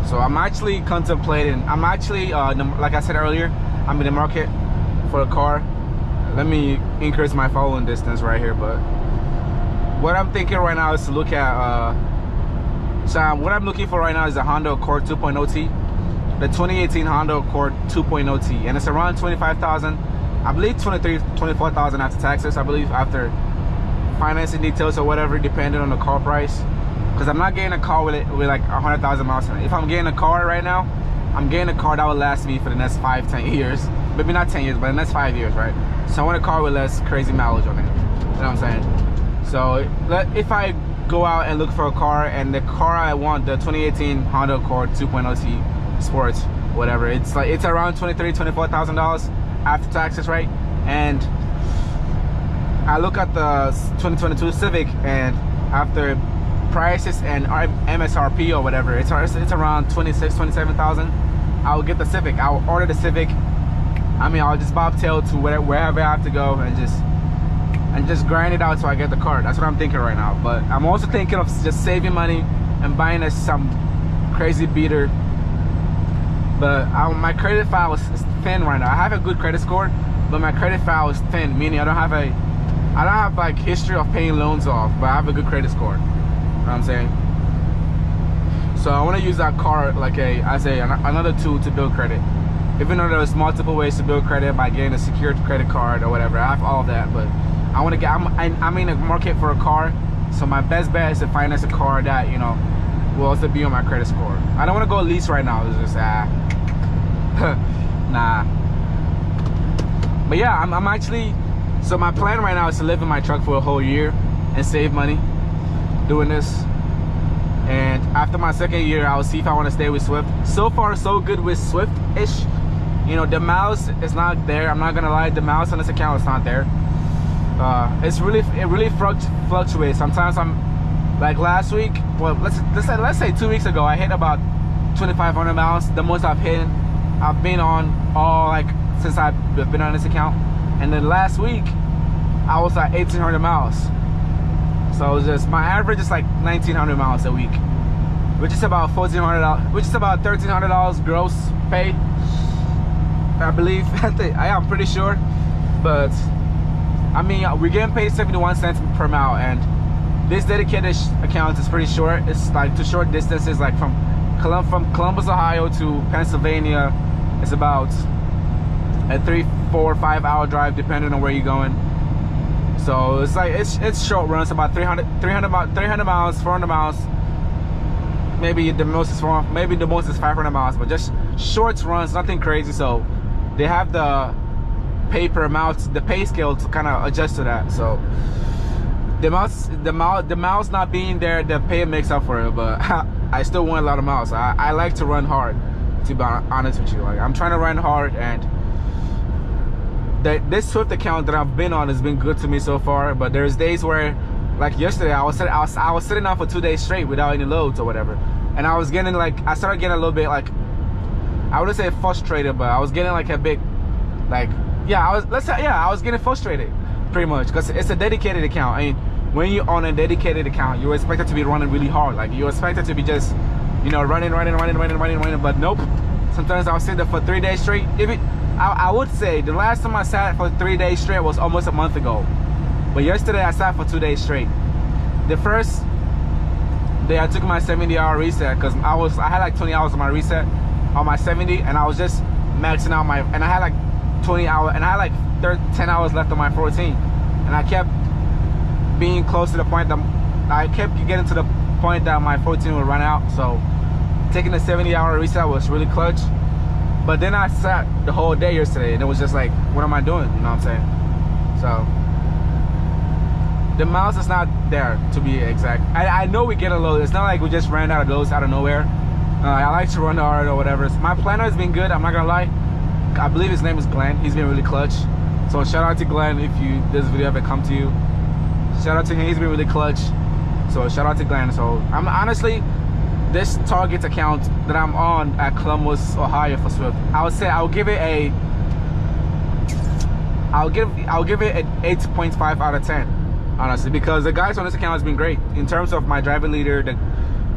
So I'm actually contemplating, like I said earlier, I'm in the market for a car. Let me increase my following distance right here. But what I'm thinking right now is to look at what I'm looking for right now is a Honda Accord 2.0T, the 2018 Honda Accord 2.0T, and it's around 25,000, I believe 24,000 after taxes, I believe, after financing details or whatever, depending on the car price. Because I'm not getting a car with like 100,000 miles on it. If I'm getting a car right now, I'm getting a car that will last me for the next 5-10 years. Maybe not 10 years, but the next 5 years, right? So I want a car with less crazy mileage on it. You know what I'm saying? So if I go out and look for a car, and the car I want, the 2018 Honda Accord 2.0T Sports, whatever, it's around $24,000 after taxes, right? And I look at the 2022 Civic, and after prices and MSRP or whatever, it's around 27,000. I'll get the Civic. I'll order the Civic. I mean, I'll just bobtail to wherever I have to go and just grind it out so I get the car. That's what I'm thinking right now. But I'm also thinking of just saving money and buying some crazy beater. But my credit file is thin right now. I have a good credit score, but my credit file is thin, meaning I don't have like history of paying loans off, but I have a good credit score. You know what I'm saying? So I want to use that car like another tool to build credit. Even though there's multiple ways to build credit by getting a secured credit card or whatever, I have all of that. But I want to get. I'm in the market for a car, so my best bet is to finance a car that, you know, will also be on my credit score. I don't want to go lease right now. It's just nah. But yeah, I'm actually. So my plan right now is to live in my truck for a whole year and save money doing this. And after my second year, I'll see if I want to stay with Swift. So far, so good with Swift-ish. You know, the miles is not there. I'm not gonna lie, the miles on this account is not there. It really fluctuates. Sometimes I'm like last week. Well, let's say 2 weeks ago, I hit about 2,500 miles. The most I've been on all like since I've been on this account. And then last week, I was at 1,800 miles. So it's just, my average is like 1,900 miles a week, which is about $1,400, which is about $1,300 gross pay, I believe. I'm pretty sure. But I mean, we're getting paid 71 cents per mile, and this dedicated account is pretty short. It's like to short distances, like from Columbus, Ohio to Pennsylvania. It's about a 3, 4, 5 hour drive depending on where you're going. So it's like it's short runs, about 300 miles, 400 miles. Maybe the most is 500 miles, but just short runs, nothing crazy. So they have the pay per mile, the pay scale to kind of adjust to that. So the miles not being there, the pay makes up for it. But I still want a lot of miles. I like to run hard, to be honest with you. Like, I'm trying to run hard, and this Swift account that I've been on has been good to me so far. But there's days where, like yesterday, I was sitting out for 2 days straight without any loads or whatever, and I was getting like, I started getting a little bit like, I wouldn't say frustrated, but I was getting like a bit like, I was getting frustrated pretty much, because it's a dedicated account. I mean, when you're on a dedicated account, you're expected to be running really hard. Like, you're expected to be just, you know, running. But nope. Sometimes I'll sit there for 3 days straight. I would say the last time I sat for 3 days straight was almost a month ago. But yesterday I sat for 2 days straight. The first day I took my 70-hour reset, because I had like 20 hours on my reset on my 70, and I was just maxing out and I had like 20 hours, and I had like 10 hours left on my 14, and I kept being close to the point that I kept getting to the point that my 14 would run out. So taking the 70-hour reset was really clutch. But then I sat the whole day yesterday, and it was just like, what am I doing? You know what I'm saying? So the miles is not there, to be exact. I know we get a load. It's not like we just ran out of loads out of nowhere. I like to run hard or whatever. My planner has been good, I'm not gonna lie. I believe his name is Glenn. He's been really clutch. So shout out to Glenn if this video ever come to you. Shout out to him, he's been really clutch. So shout out to Glenn. So I'm honestly, this Target account that I'm on at Columbus, Ohio for Swift, I would say I'll give it an 8.5 out of 10, honestly, because the guys on this account has been great in terms of my driving leader.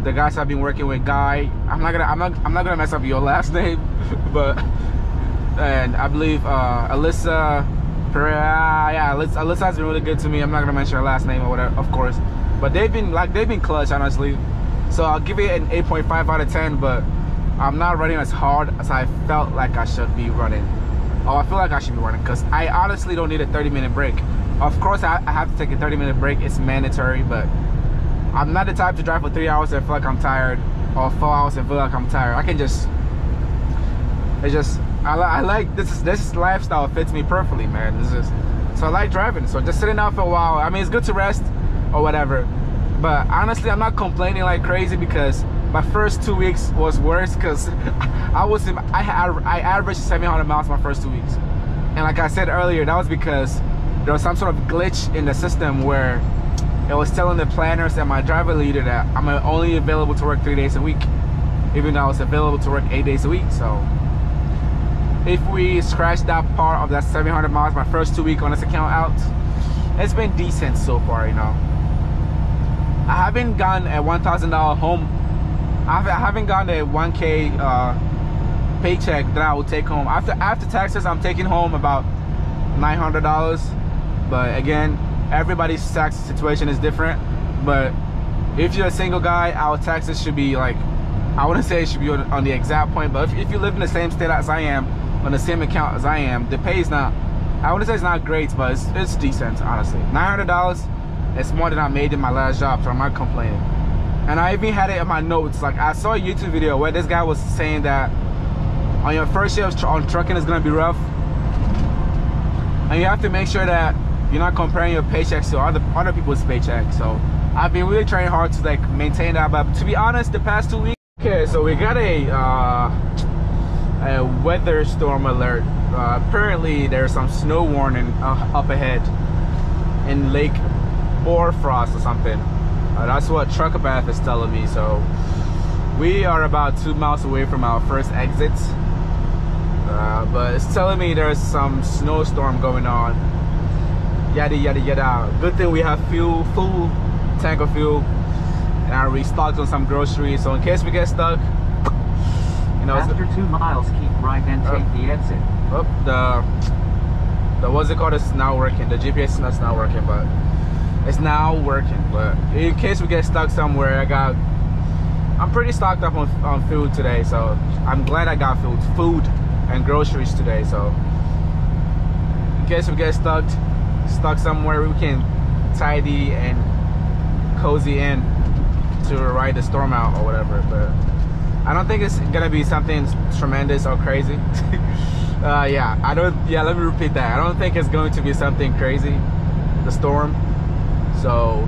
The guys I've been working with, Guy. I'm not gonna mess up your last name, but and I believe Alyssa. Yeah, Alyssa's been really good to me. I'm not gonna mention her last name or whatever, of course, but they've been clutch, honestly. So I'll give it an 8.5 out of 10, but I'm not running as hard as I felt like I should be running. Oh, I feel like I should be running, because I honestly don't need a 30-minute break. Of course, I have to take a 30-minute break. It's mandatory, but I'm not the type to drive for 3 hours and feel like I'm tired, or 4 hours and feel like I'm tired. I can just, I like this lifestyle fits me perfectly, man. So I like driving. So just sitting out for a while. I mean, it's good to rest or whatever, but honestly, I'm not complaining like crazy, because my first 2 weeks was worse, because I averaged 700 miles my first 2 weeks, and like I said earlier, that was because there was some sort of glitch in the system where it was telling the planners and my driver leader that I'm only available to work 3 days a week, even though I was available to work 8 days a week. So if we scratch that part of that 700 miles my first 2 weeks on this account out, it's been decent so far, you know. I haven't gotten a $1,000 home. I haven't gotten a 1K paycheck that I will take home. After taxes, I'm taking home about $900. But again, everybody's tax situation is different. But if you're a single guy, our taxes should be like, I wouldn't say it should be on the exact point, but if you live in the same state as I am, on the same account as I am, the pay is not, I wouldn't say it's not great, but it's decent, honestly. $900, it's more than I made in my last job, so I'm not complaining. And I even had it in my notes. Like, I saw a YouTube video where this guy was saying that on your first year on trucking is gonna be rough, and you have to make sure that you're not comparing your paychecks to other people's paychecks. So I've been really trying hard to like maintain that. But to be honest, the past 2 weeks, okay, so we got a weather storm alert. Apparently there's some snow warning up ahead in Lake Frost or something. That's what Truckabath is telling me. So we are about 2 miles away from our first exit, but it's telling me there's some snowstorm going on, yada yada yada. Good thing we have full tank of fuel, and I restocked on some groceries, so in case we get stuck, you know. After 2 miles, keep right and take the exit. Oh, the what's it called is not working. The GPS is not working, but it's now working. But in case we get stuck somewhere, I'm pretty stocked up on food today, so I'm glad I got food and groceries today. So in case we get stuck somewhere, we can tidy and cozy in to ride the storm out or whatever. But I don't think it's gonna be something tremendous or crazy. Let me repeat that. I don't think it's going to be something crazy, the storm. So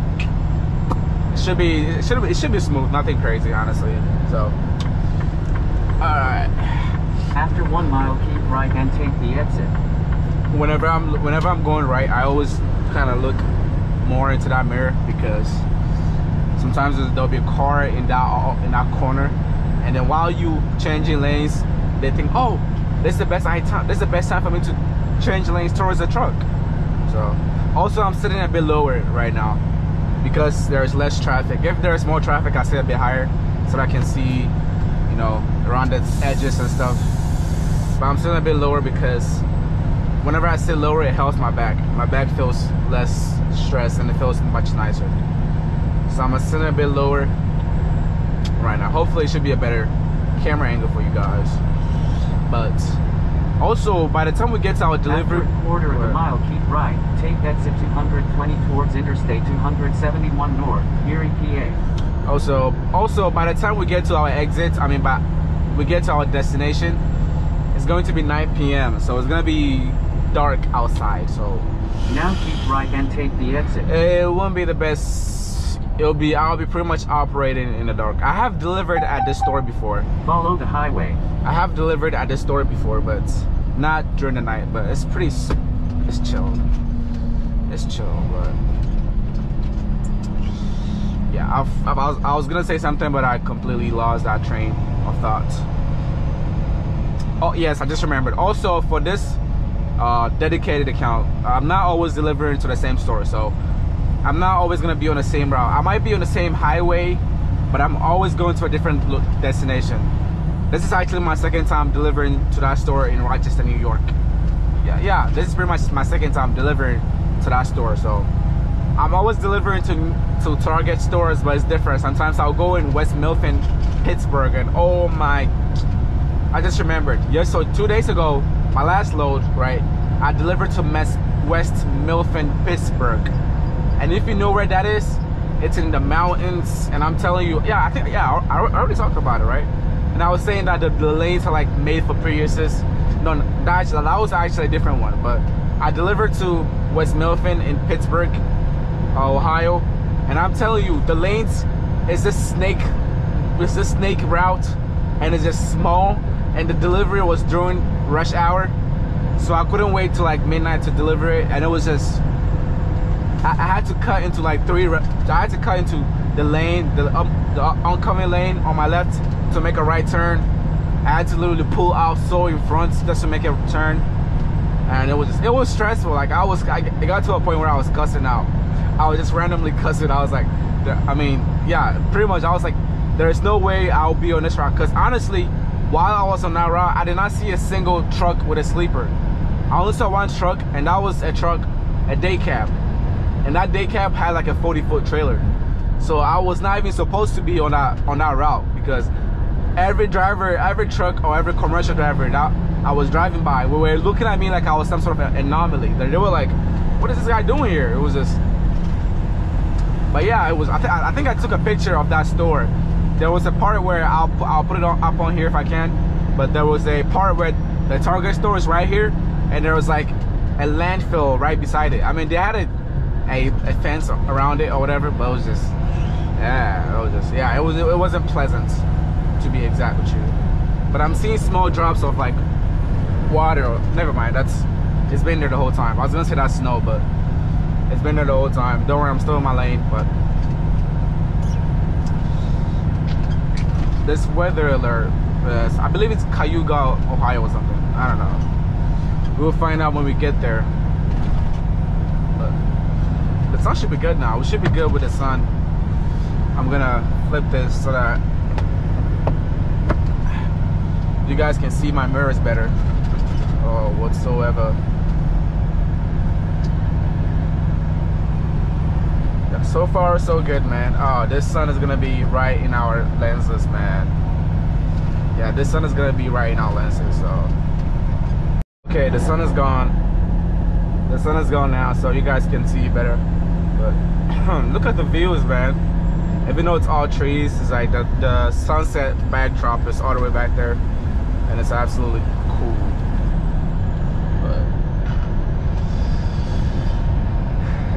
it should be smooth, nothing crazy, honestly. So alright. After 1 mile, keep right and take the exit. Whenever I'm going right, I always kind of look more into that mirror, because sometimes there'll be a car in that corner, and then while you changing lanes, they think, oh, this is the best time for me to change lanes towards the truck. So also, I'm sitting a bit lower right now because there's less traffic. If there's more traffic, I sit a bit higher so that I can see, you know, around the edges and stuff. But I'm sitting a bit lower because whenever I sit lower, it helps my back. My back feels less stressed and it feels much nicer. So I'm sitting a bit lower right now. Hopefully, it should be a better camera angle for you guys. But also, by the time we get to our delivery, after a quarter of a mile, keep right. Take exit 220 towards Interstate 271 North, Erie, PA. Also, by the time we get to our exit, we get to our destination, it's going to be 9 p.m. So it's going to be dark outside. So now keep right and take the exit. It won't be the best. I'll be pretty much operating in the dark. I have delivered at this store before. Follow the highway. I have delivered at this store before, but not during the night. But it's chill. It's chill, but yeah. yeah, I was gonna say something, but I completely lost that train of thought. Oh yes, I just remembered. Also, for this dedicated account, I'm not always delivering to the same store, so I'm not always gonna be on the same route. I might be on the same highway, but I'm always going to a different destination. This is actually my second time delivering to that store in Rochester, New York. Yeah, this is pretty much my second time delivering to that store. So I'm always delivering to Target stores, but it's different. Sometimes I'll go in West Milton, Pittsburgh, and oh my, I just remembered. Yeah, so 2 days ago, my last load, right, I delivered to West Milton, Pittsburgh. And if you know where that is, it's in the mountains. And I'm telling you, yeah, I already talked about it, right? And I was saying that the lanes are like made for Priuses. No, that was actually a different one. But I delivered to West Milton in Pittsburgh, Ohio. And I'm telling you, the lanes is this snake route, and it's just small. And the delivery was during rush hour, so I couldn't wait till like midnight to deliver it. And it was just, I had to cut into like I had to cut into the lane, the oncoming lane on my left to make a right turn. I had to literally pull out so in front just to make a turn, and it was stressful. Like it got to a point where I was cussing out. I was just randomly cussing. I was like, I mean, yeah, pretty much. I was like, there's no way I'll be on this route, because honestly, while I was on that route, I did not see a single truck with a sleeper. I only saw one truck, and that was a day cab. And that day cab had like a 40-foot trailer. So I was not even supposed to be on that route, because every truck or every commercial driver that I was driving by were looking at me like I was some sort of an anomaly. They were like, what is this guy doing here? It was just, but yeah, it was, I think I took a picture of that store. There was a part where I'll put it up on here if I can, but there was a part where the Target store is right here, and there was like a landfill right beside it. I mean, they had a fence around it or whatever, but it was just, yeah, it wasn't pleasant, to be exact with you. But I'm seeing small drops of like water. Never mind, it's been there the whole time. I was gonna say that's snow, but it's been there the whole time. Don't worry, I'm still in my lane. But this weather alert, I believe it's Cayuga, Ohio or something. I don't know. We'll find out when we get there. But the sun should be good now. We should be good with the sun. I'm gonna flip this so that you guys can see my mirrors better, or whatsoever. Yeah, so far so good, man. Oh, this sun is gonna be right in our lenses, man. Yeah, this sun is gonna be right in our lenses. So okay, the sun is gone. The sun is gone now, so you guys can see better. But look at the views, man. Even though it's all trees, it's like the sunset backdrop is all the way back there, and it's absolutely cool. But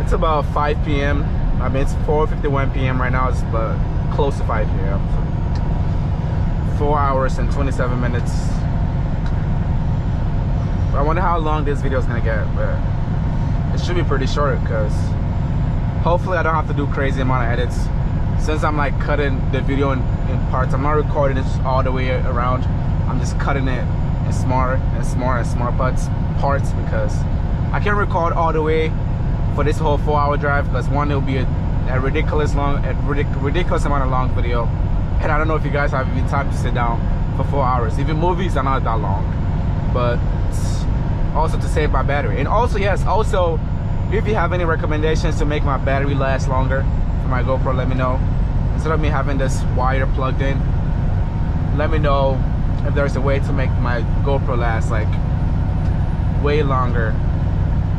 it's about 5 p.m. I mean, it's 4:51 p.m. right now, but close to 5 p.m. So 4 hours and 27 minutes. I wonder how long this video is gonna get, but it should be pretty short, because hopefully I don't have to do crazy amount of edits. Since I'm like cutting the video in parts, I'm not recording this all the way around. I'm just cutting it in smaller parts, because I can't record all the way for this whole 4-hour drive, because one, it'll be a ridiculous amount of long video, and I don't know if you guys have even time to sit down for 4 hours. Even movies are not that long. But also to save my battery. And also, yes, also if you have any recommendations to make my battery last longer for my GoPro, let me know. Instead of me having this wire plugged in, let me know if there's a way to make my GoPro last like way longer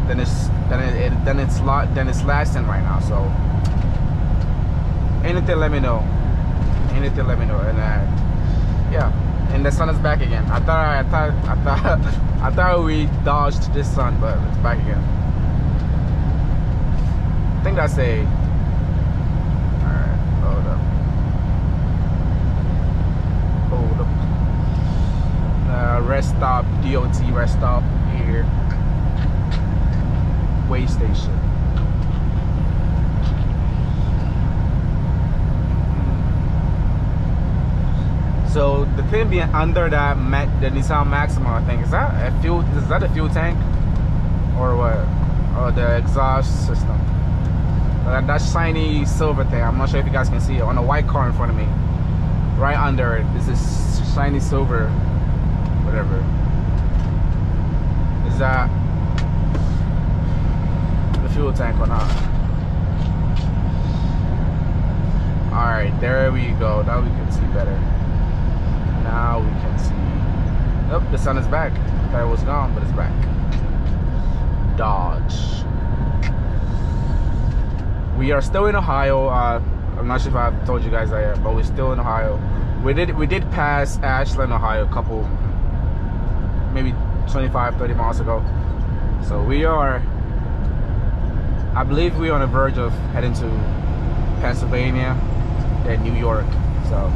than it's lasting right now. So anything, let me know. Anything, let me know. And yeah, and the sun is back again. I thought we dodged this sun, but it's back again. I think that's a, alright, hold up. Rest stop, DOT rest stop here. Way station. So the thing being under that the Nissan Maxima, I think, is that a fuel tank or what? Or the exhaust system? That shiny silver thing. I'm not sure if you guys can see it on the white car in front of me. Right under it is this shiny silver, whatever. Is that the fuel tank or not? All right, there we go. Now we can see better. Now we can see. Oh, the sun is back. I thought it was gone, but it's back. Dodge. We are still in Ohio. I'm not sure if I've told you guys that yet, but we're still in Ohio. We did pass Ashland, Ohio a couple, maybe 25, 30 miles ago. So we are, I believe we're on the verge of heading to Pennsylvania and New York. So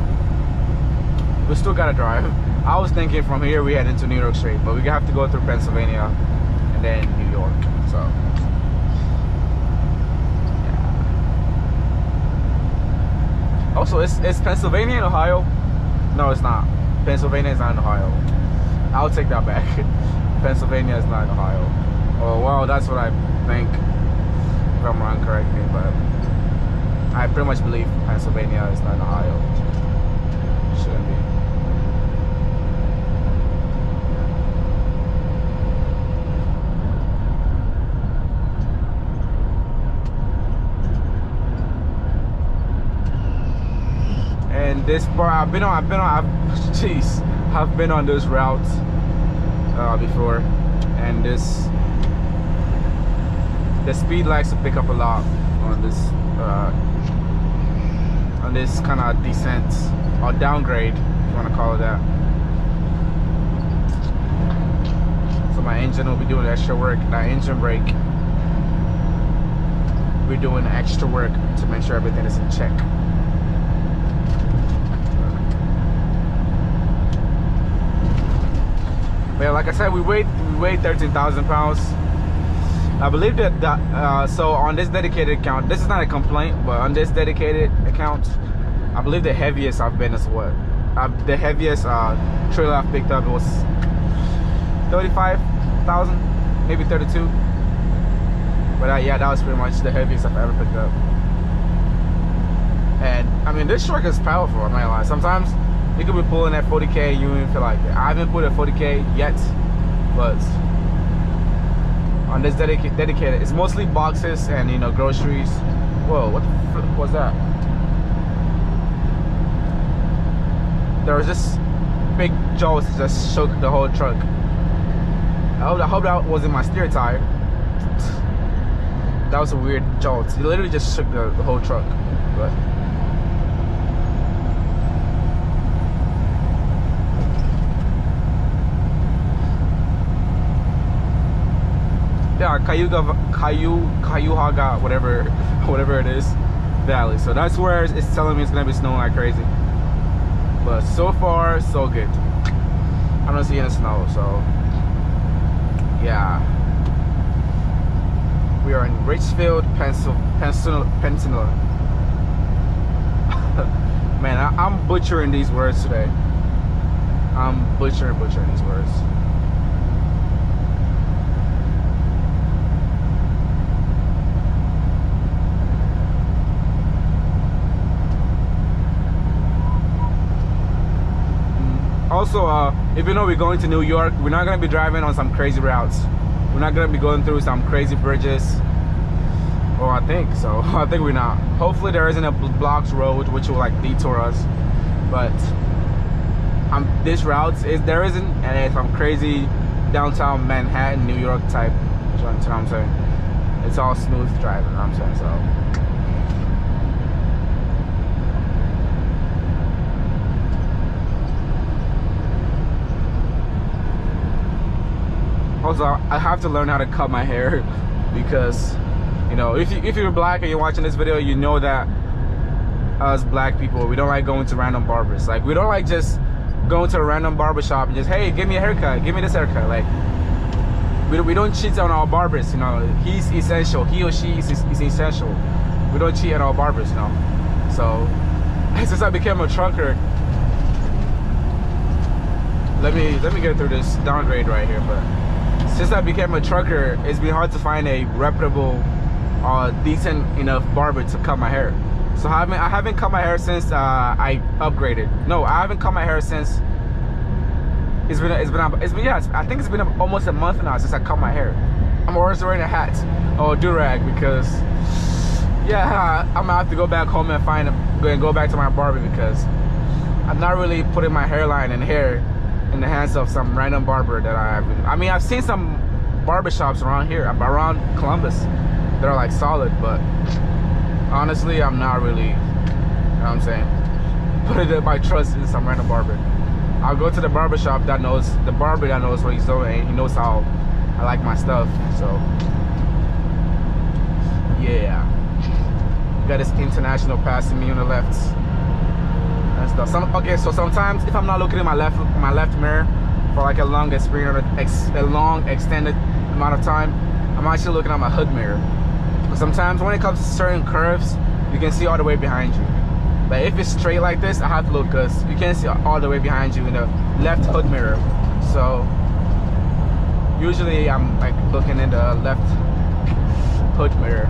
we still gotta drive. I was thinking from here we head into New York straight, but we have to go through Pennsylvania and then New York. So yeah. Also, is Pennsylvania in Ohio? No, it's not. Pennsylvania is not in Ohio. I'll take that back. Pennsylvania is not in Ohio. Oh well, that's what I think. If I'm wrong, correct me, but I pretty much believe Pennsylvania is not in Ohio. Shouldn't be. And this part, I've been on this route before, and the speed likes to pick up a lot on this kind of descent or downgrade, if you want to call it that. So my engine will be doing extra work. That engine brake, we're doing extra work to make sure everything is in check. But yeah, like I said, we weigh 13,000 pounds. I believe that so on this dedicated account, this is not a complaint, but on this dedicated account, I believe the heaviest I've been is what? The heaviest trailer I've picked up, it was 35,000, maybe 32. But yeah, that was pretty much the heaviest I've ever picked up. And I mean, this truck is powerful, I'm not gonna lie. Sometimes you could be pulling at 40K and you wouldn't feel like it. I haven't put at 40K yet, but on this dedicated, it's mostly boxes and, you know, groceries. Whoa, what the frick was that? There was this big jolt that just shook the whole truck. I hope that wasn't my steer tire. That was a weird jolt. It literally just shook the whole truck. But yeah, Cuyahoga, whatever it is, valley. So that's where it's telling me it's gonna be snowing like crazy. But so far, so good. I'm not seeing the snow, so yeah. We are in Richfield, Pennsylvania. Man, I'm butchering these words today. I'm butchering these words. Also, if you know we're going to New York, we're not going to be driving on some crazy routes. We're not going to be going through some crazy bridges. Or I think so. I think we're not. Hopefully there isn't a blocked road which will like detour us. But this route, there isn't, and it's some crazy downtown Manhattan, New York type. You know what I'm saying? It's all smooth driving, you know what I'm saying? So also, I have to learn how to cut my hair because, you know, if you're black and you're watching this video, you know that us black people, we don't like going to random barbers. Like, we don't like just going to a random barber shop and just, hey, give me a haircut, give me this haircut. Like, we don't cheat on our barbers, you know. He's essential, he or she is essential. We don't cheat on our barbers, you know. So since I became a trucker, let me get through this downgrade right here. But since I became a trucker, it's been hard to find a reputable, decent enough barber to cut my hair. So I haven't cut my hair since I upgraded. No, I haven't cut my hair since it's been yeah, I think it's been almost a month now since I cut my hair. I'm always wearing a hat or a do-rag because yeah, I'm gonna have to go back home and go back to my barber because I'm not really putting my hairline and hair in the hands of some random barber that I mean, I've seen some barbershops around here, around Columbus, that are like solid, but honestly, I'm not really, you know what I'm saying, putting my trust in some random barber. I'll go to the barbershop that knows, the barber that knows what he's doing, and he knows how I like my stuff. So yeah, got this international passing me on the left. And stuff. Okay, so sometimes if I'm not looking at my left mirror for like a long extended amount of time, I'm actually looking at my hood mirror. But sometimes when it comes to certain curves, you can see all the way behind you. But if it's straight like this, I have to look because you can't see all the way behind you in the left hood mirror. So usually I'm like looking in the left hood mirror.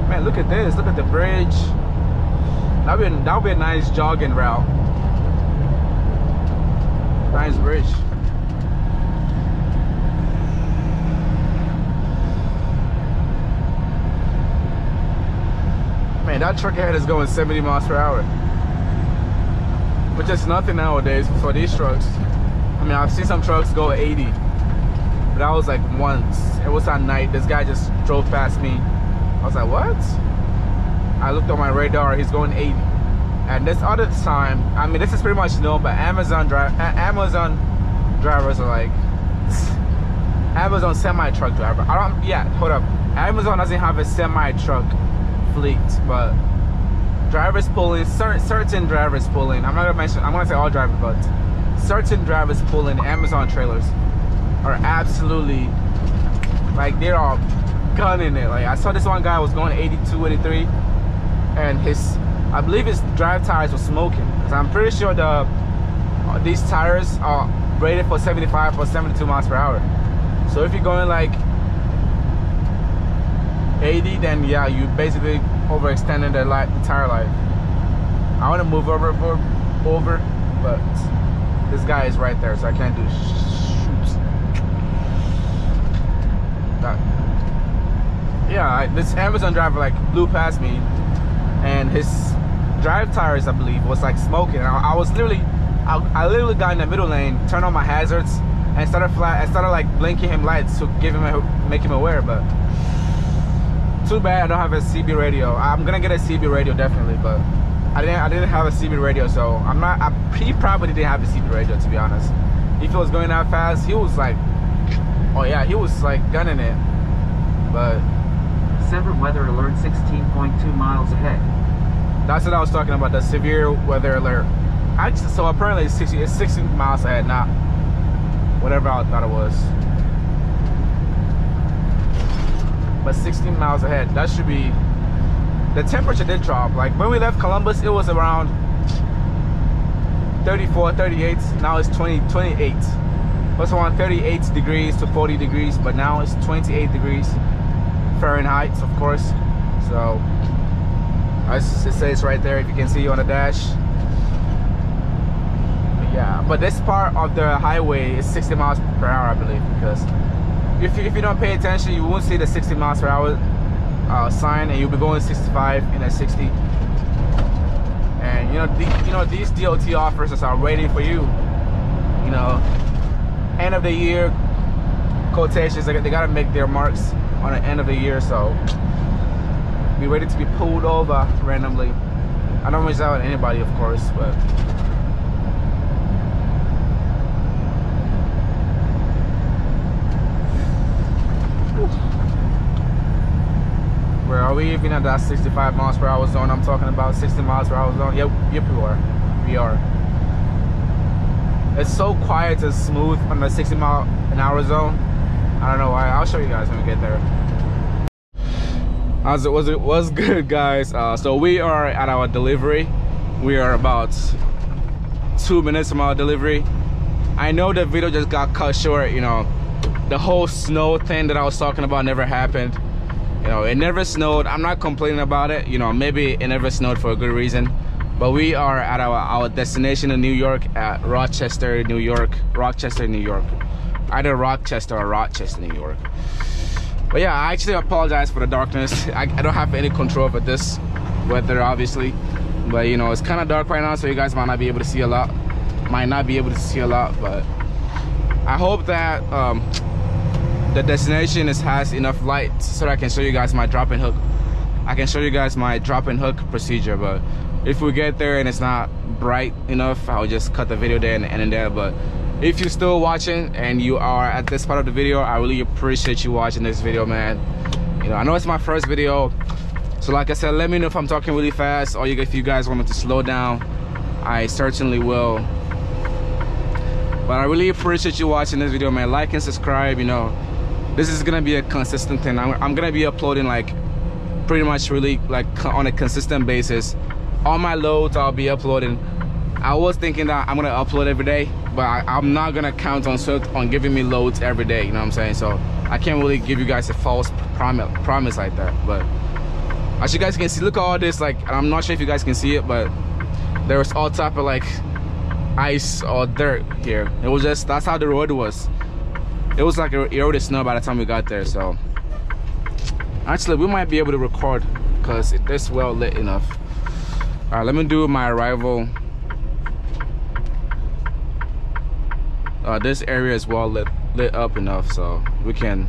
Man, look at this. Look at the bridge. That would be a nice jogging route. Nice bridge. Man, that truck ahead is going 70 miles per hour, which is nothing nowadays for these trucks. I mean, I've seen some trucks go 80, but that was like once. It was at night. This guy just drove past me. I was like, what? I looked on my radar, he's going 80. And this other time, I mean, this is pretty much known, but Amazon drivers are like, Amazon semi-truck driver. Hold up. Amazon doesn't have a semi-truck fleet, but drivers pulling, certain drivers pulling, I'm gonna say all drivers, but certain drivers pulling Amazon trailers are absolutely, like, they're all gunning it. Like, I saw this one guy was going 82, 83, and I believe his drive tires were smoking. Cause I'm pretty sure these tires are rated for 75 or 72 miles per hour. So if you're going like 80, then yeah, you basically overextended the tire life. I want to move over, but this guy is right there, so I can't do shoots. Yeah, this Amazon driver like blew past me, and his drive tires, I believe, was like smoking. I literally got in the middle lane, turned on my hazards, and started like blinking him lights to make him aware. But too bad I don't have a CB radio. I'm gonna get a CB radio definitely, but I didn't have a CB radio, so he probably didn't have a CB radio, to be honest. If he was going that fast, he was like, oh yeah, he was like gunning it. But severe weather alert 16.2 miles ahead. That's what I was talking about, the severe weather alert. So apparently it's 16 miles ahead, not whatever I thought it was. But 16 miles ahead, that should be, the temperature did drop. Like when we left Columbus, it was around 34, 38. Now it's 28. It was around 38 degrees to 40 degrees, but now it's 28 degrees Fahrenheit, of course. So it says right there, if you can see on the dash. Yeah, but this part of the highway is 60 miles per hour, I believe, because if you don't pay attention, you won't see the 60 miles per hour sign, and you'll be going 65 in a 60. And these DOT officers are waiting for you. You know, end of the year quotations, they gotta make their marks on the end of the year, so be ready to be pulled over randomly. I don't wish that on anybody, of course, but where are we even at that 65 miles per hour zone I'm talking about? 60 miles per hour zone? Yep, we are. It's so quiet and smooth on the 60 mile an hour zone. I don't know why. I'll show you guys when we get there. What's good, guys? So we are at our delivery. We are about 2 minutes from our delivery. I know the video just got cut short. You know, the whole snow thing that I was talking about never happened. You know, it never snowed. I'm not complaining about it. You know, maybe it never snowed for a good reason. But we are at our destination in New York, at Rochester, New York. Rochester, New York. Either Rochester or Rochester, New York. But yeah, I actually apologize for the darkness. I don't have any control over this weather, obviously. But you know, it's kind of dark right now, so you guys might not be able to see a lot. But I hope that the destination has enough light so that I can show you guys my drop and hook. I can show you guys my drop and hook procedure. But if we get there and it's not bright enough, I'll just cut the video there and end it there. But if you're still watching and you are at this part of the video, I really appreciate you watching this video, man. You know, I know it's my first video, so like I said, let me know if I'm talking really fast, or if you guys want me to slow down, I certainly will. But I really appreciate you watching this video, man. Like and subscribe. You know, this is gonna be a consistent thing. I'm gonna be uploading like pretty much really like on a consistent basis. All my loads I'll be uploading. I was thinking that I'm gonna upload every day, but I'm not gonna count on giving me loads every day, you know what I'm saying? So I can't really give you guys a false promise like that. But as you guys can see, look at all this, like, I'm not sure if you guys can see it, but there was all type of like ice or dirt here. It was just, that's how the road was. It was like eroded snow by the time we got there. So actually we might be able to record because it's well lit enough. All right, let me do my arrival. This area is well lit up enough, so I can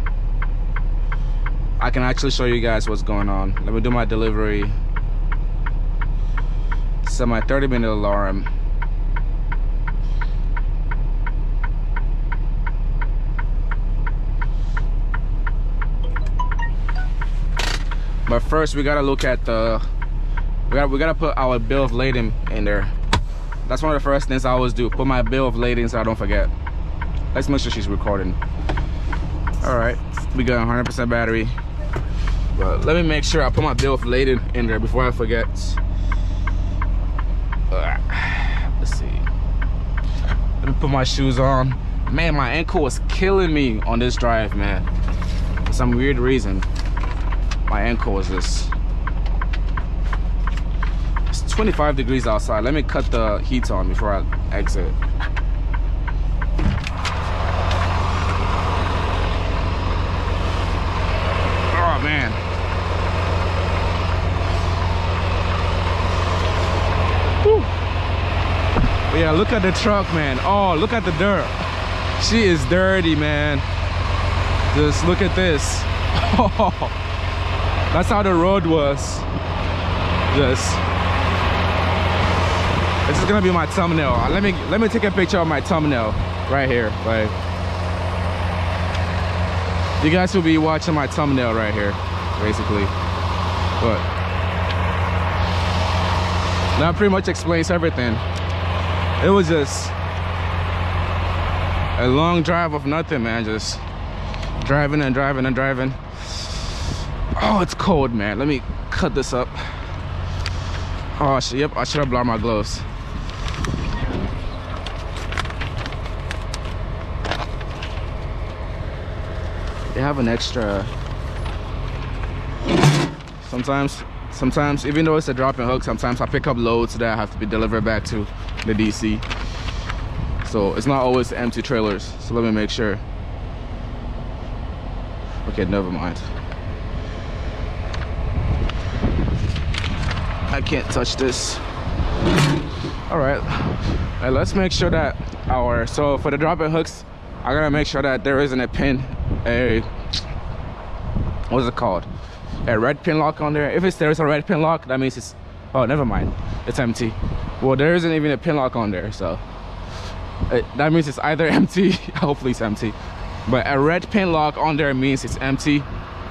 actually show you guys what's going on. Let me do my delivery. Set my 30-minute alarm. But first we gotta look at the we gotta put our bill of lading in there. That's one of the first things I always do, put my bill of lading so I don't forget. Let's make sure she's recording. All right, we got 100% battery. But let me make sure I put my bill of lading in there before I forget. Let's see. Let me put my shoes on. Man, my ankle was killing me on this drive, man. For some weird reason, my ankle was just... It's 25 degrees outside. Let me cut the heat on before I exit. Oh man. Whew. But yeah, look at the truck, man. Oh, look at the dirt. She is dirty, man. Just look at this. Oh, that's how the road was. Just, this is gonna be my thumbnail. Let me take a picture of my thumbnail right here. Like, you guys will be watching my thumbnail right here, basically. But that pretty much explains everything. It was just a long drive of nothing, man. Just driving and driving and driving. Oh, it's cold, man. Let me cut this up. Oh shit, yep, I should have blown my gloves. They have an extra. Sometimes even though it's a drop and hook, sometimes I pick up loads that I have to be delivered back to the DC. So it's not always empty trailers. So let me make sure. Okay, never mind. I can't touch this. All right, let's make sure that so for the drop and hooks, I gotta make sure that there isn't a pin, what's it called? A red pin lock on there. If there is a red pin lock, that means it's, oh, never mind, it's empty. Well, there isn't even a pin lock on there, so that means it's either empty, hopefully it's empty, but a red pin lock on there means it's empty,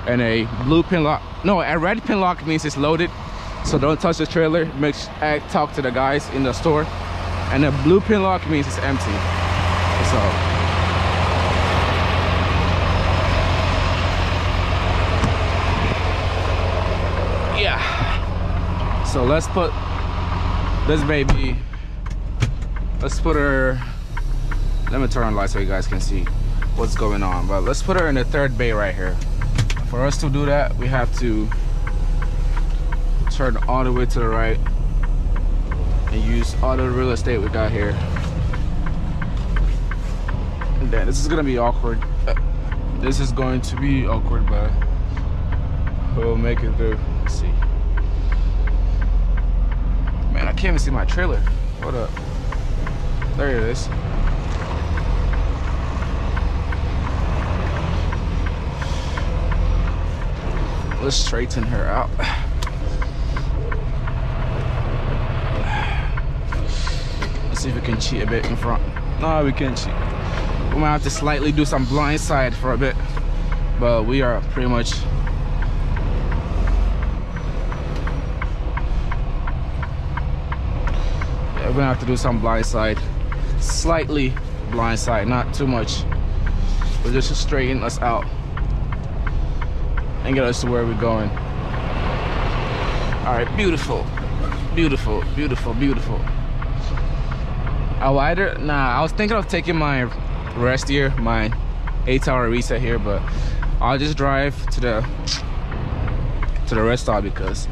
and a blue pin lock, no, a red pin lock means it's loaded, so don't touch the trailer. Talk to the guys in the store. And a blue pin lock means it's empty. So yeah, so let's put this baby, let's put her Let me turn on the light so you guys can see what's going on. But let's put her in the third bay right here. For us to do that, we have to turn all the way to the right and use all the real estate we got here. And then this is gonna be awkward. This is going to be awkward, but we'll make it through. Let's see. Man, I can't even see my trailer. Hold up. There it is. Let's straighten her out. Let's see if we can cheat a bit in front. No, we can't cheat. We might have to slightly do some blind side for a bit, but we are pretty much we're gonna have to do some blind side, slightly blind side, not too much, but just to straighten us out and get us to where we're going. All right, beautiful, beautiful, beautiful, beautiful. I was thinking of taking my rest here, my 8-hour reset here, but I'll just drive to the rest stop because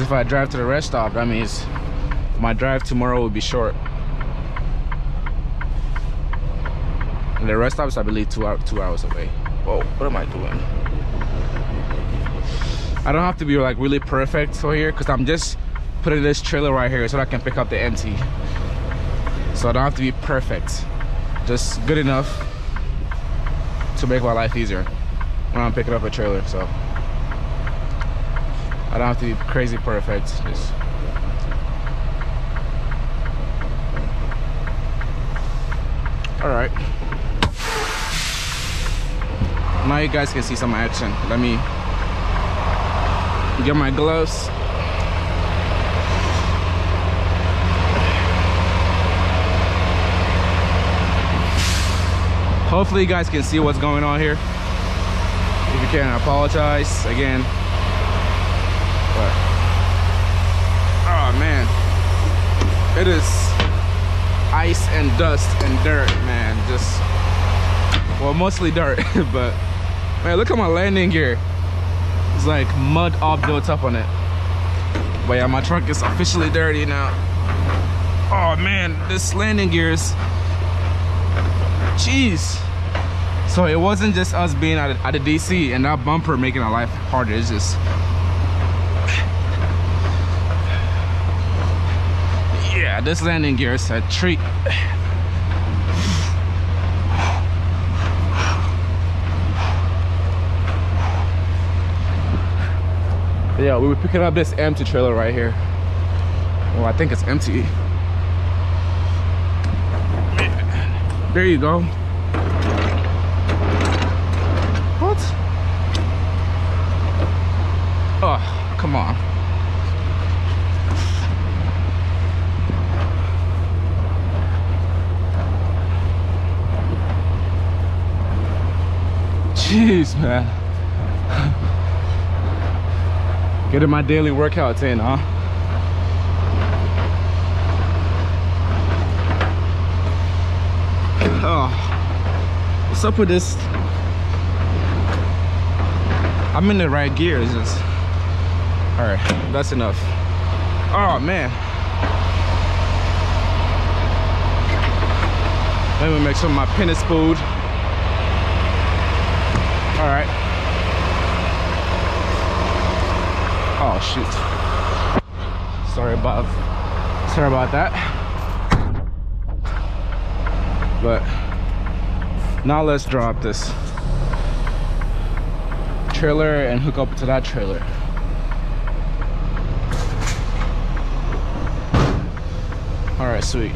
if I drive to the rest stop, that means my drive tomorrow will be short. And the rest stop is, I believe, 2 hours away. Whoa, what am I doing? I don't have to be like really perfect for here because I'm just putting this trailer right here so that I can pick up the empty. So I don't have to be perfect, just good enough to make my life easier when I'm picking up a trailer. So I don't have to be crazy perfect. Just all right. Now you guys can see some action. Let me get my gloves. Hopefully you guys can see what's going on here. If you can, I apologize again. But, oh man, it is ice and dust and dirt, man. Just, well, mostly dirt, but man, look at my landing gear. It's like mud all built up on it. But yeah, my truck is officially dirty now. Oh man, this landing gear is, jeez. So it wasn't just us being at the DC and that bumper making our life harder. It's just, yeah, this landing gear is a treat. Yeah, we were picking up this empty trailer right here. Well, I think it's empty. There you go. What? Oh, come on. Jeez, man. Getting my daily workouts in, huh? Oh, what's up with this? I'm in the right gear. It's just, all right, that's enough. Oh man, let me make sure my pin is spooled. All right. Oh shoot. Sorry about that. But now let's drop this trailer and hook up to that trailer. All right, sweet.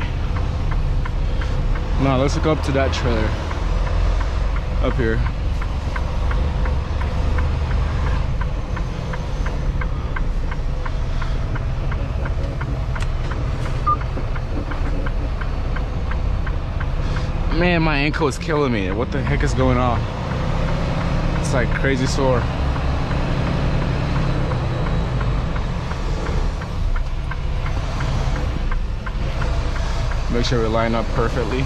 Now let's hook up to that trailer up here. Man, my ankle is killing me. What the heck is going on? It's like crazy sore. Make sure we line up perfectly.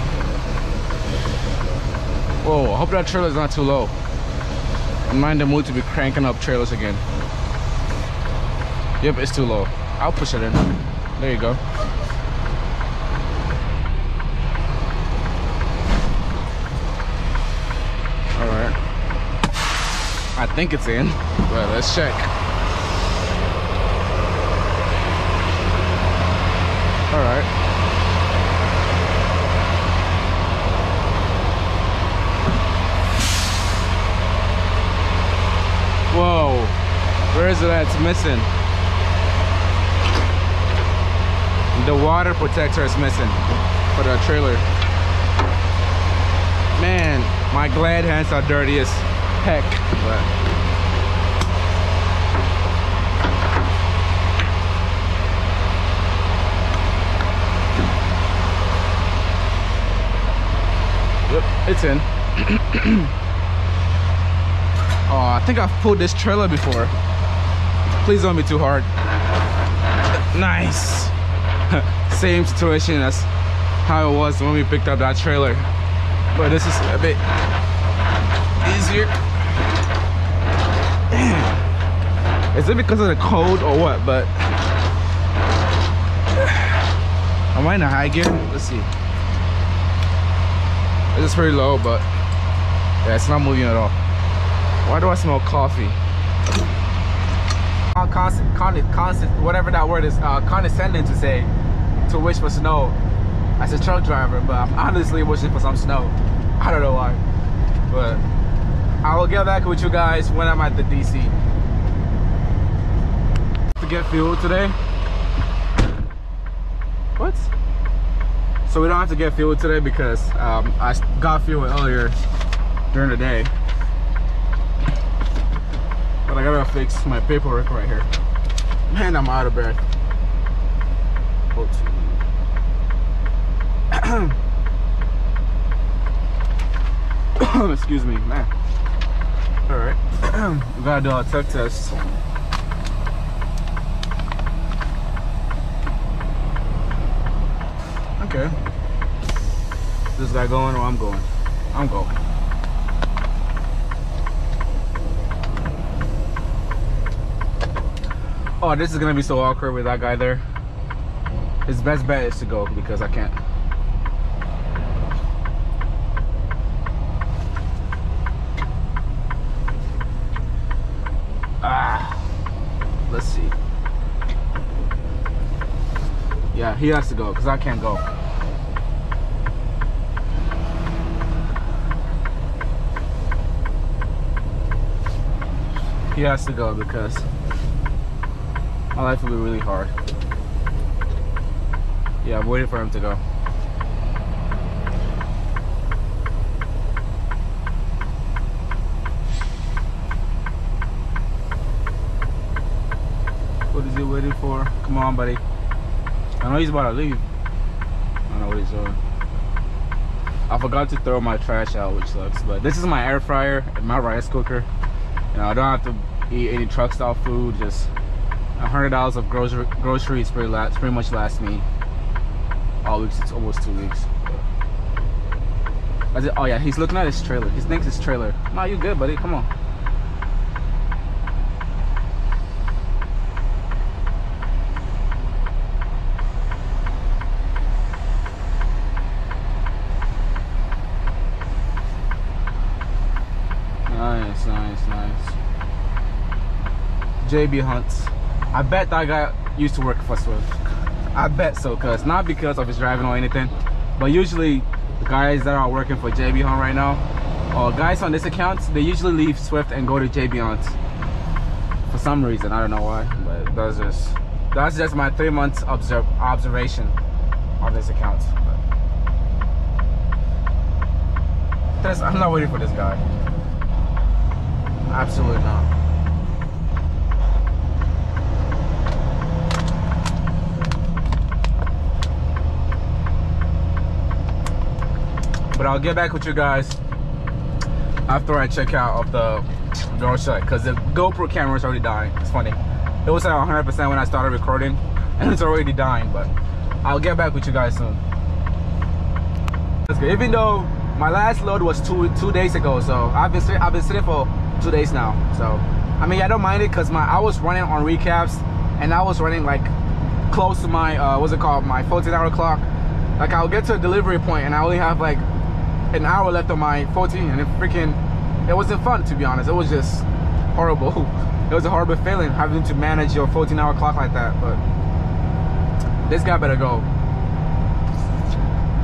Whoa, I hope that trailer is not too low. I'm not in the mood to be cranking up trailers again. Yep, it's too low. I'll push it in. There you go. Alright. I think it's in, but let's check. Alright. Whoa. Where is it at? It's missing. The water protector is missing for the trailer. Man, my glad hands are dirty as heck. But yep, it's in. Oh, I think I've pulled this trailer before. Please don't be too hard. Nice. Same situation as how it was when we picked up that trailer, but this is a bit easier. Is it because of the cold or what? But am I in a high gear? Let's see. It's pretty low, but yeah, it's not moving at all. Why do I smell coffee? Constant, whatever that word is, condescending to say, to wish for snow as a truck driver, but I'm honestly wishing for some snow. I don't know why, but I will get back with you guys when I'm at the DC. To get fuel today. What? So we don't have to get fuel today because I got fuel earlier during the day. But I gotta fix my paperwork right here. Man, I'm out of breath. Excuse me, man. Alright. We gotta do our tech test. Okay. This guy going or I'm going? I'm going. Oh, this is gonna be so awkward with that guy there. His best bet is to go because I can't. Let's see. Yeah, he has to go because I can't go. He has to go because my life will be really hard. Yeah, I'm waiting for him to go. What is he waiting for? Come on, buddy. I know he's about to leave. I don't know what he's doing. I forgot to throw my trash out, which sucks. But this is my air fryer and my rice cooker. You know, I don't have to eat any truck style food. Just $100 of groceries pretty much last me all weeks. It's almost 2 weeks. Oh yeah, he's looking at his trailer. He thinks it's trailer. No, you good, buddy? Come on. Nice, nice, nice. JB Hunts. I bet that guy used to work for Swift. I bet so, not because of his driving or anything, but usually the guys that are working for JB Hunt right now, or guys on this account, they usually leave Swift and go to JB Hunt for some reason. I don't know why, but that's just my 3 months observation on this account. But I'm not waiting for this guy. Absolutely not. But I'll get back with you guys after I check out of the door shut, because the GoPro camera is already dying. It's funny. It was at 100% when I started recording, and it's already dying. But I'll get back with you guys soon. That's good. Even though my last load was two days ago, so I've been sitting for 2 days now. So I mean, I don't mind it because I was running on recaps, and I was running like close to my what's it called, my 14-hour clock. Like I'll get to a delivery point and I only have like an hour left on my 14, and it wasn't fun, to be honest. It was just horrible. It was a horrible feeling having to manage your 14-hour clock like that. But this guy better go.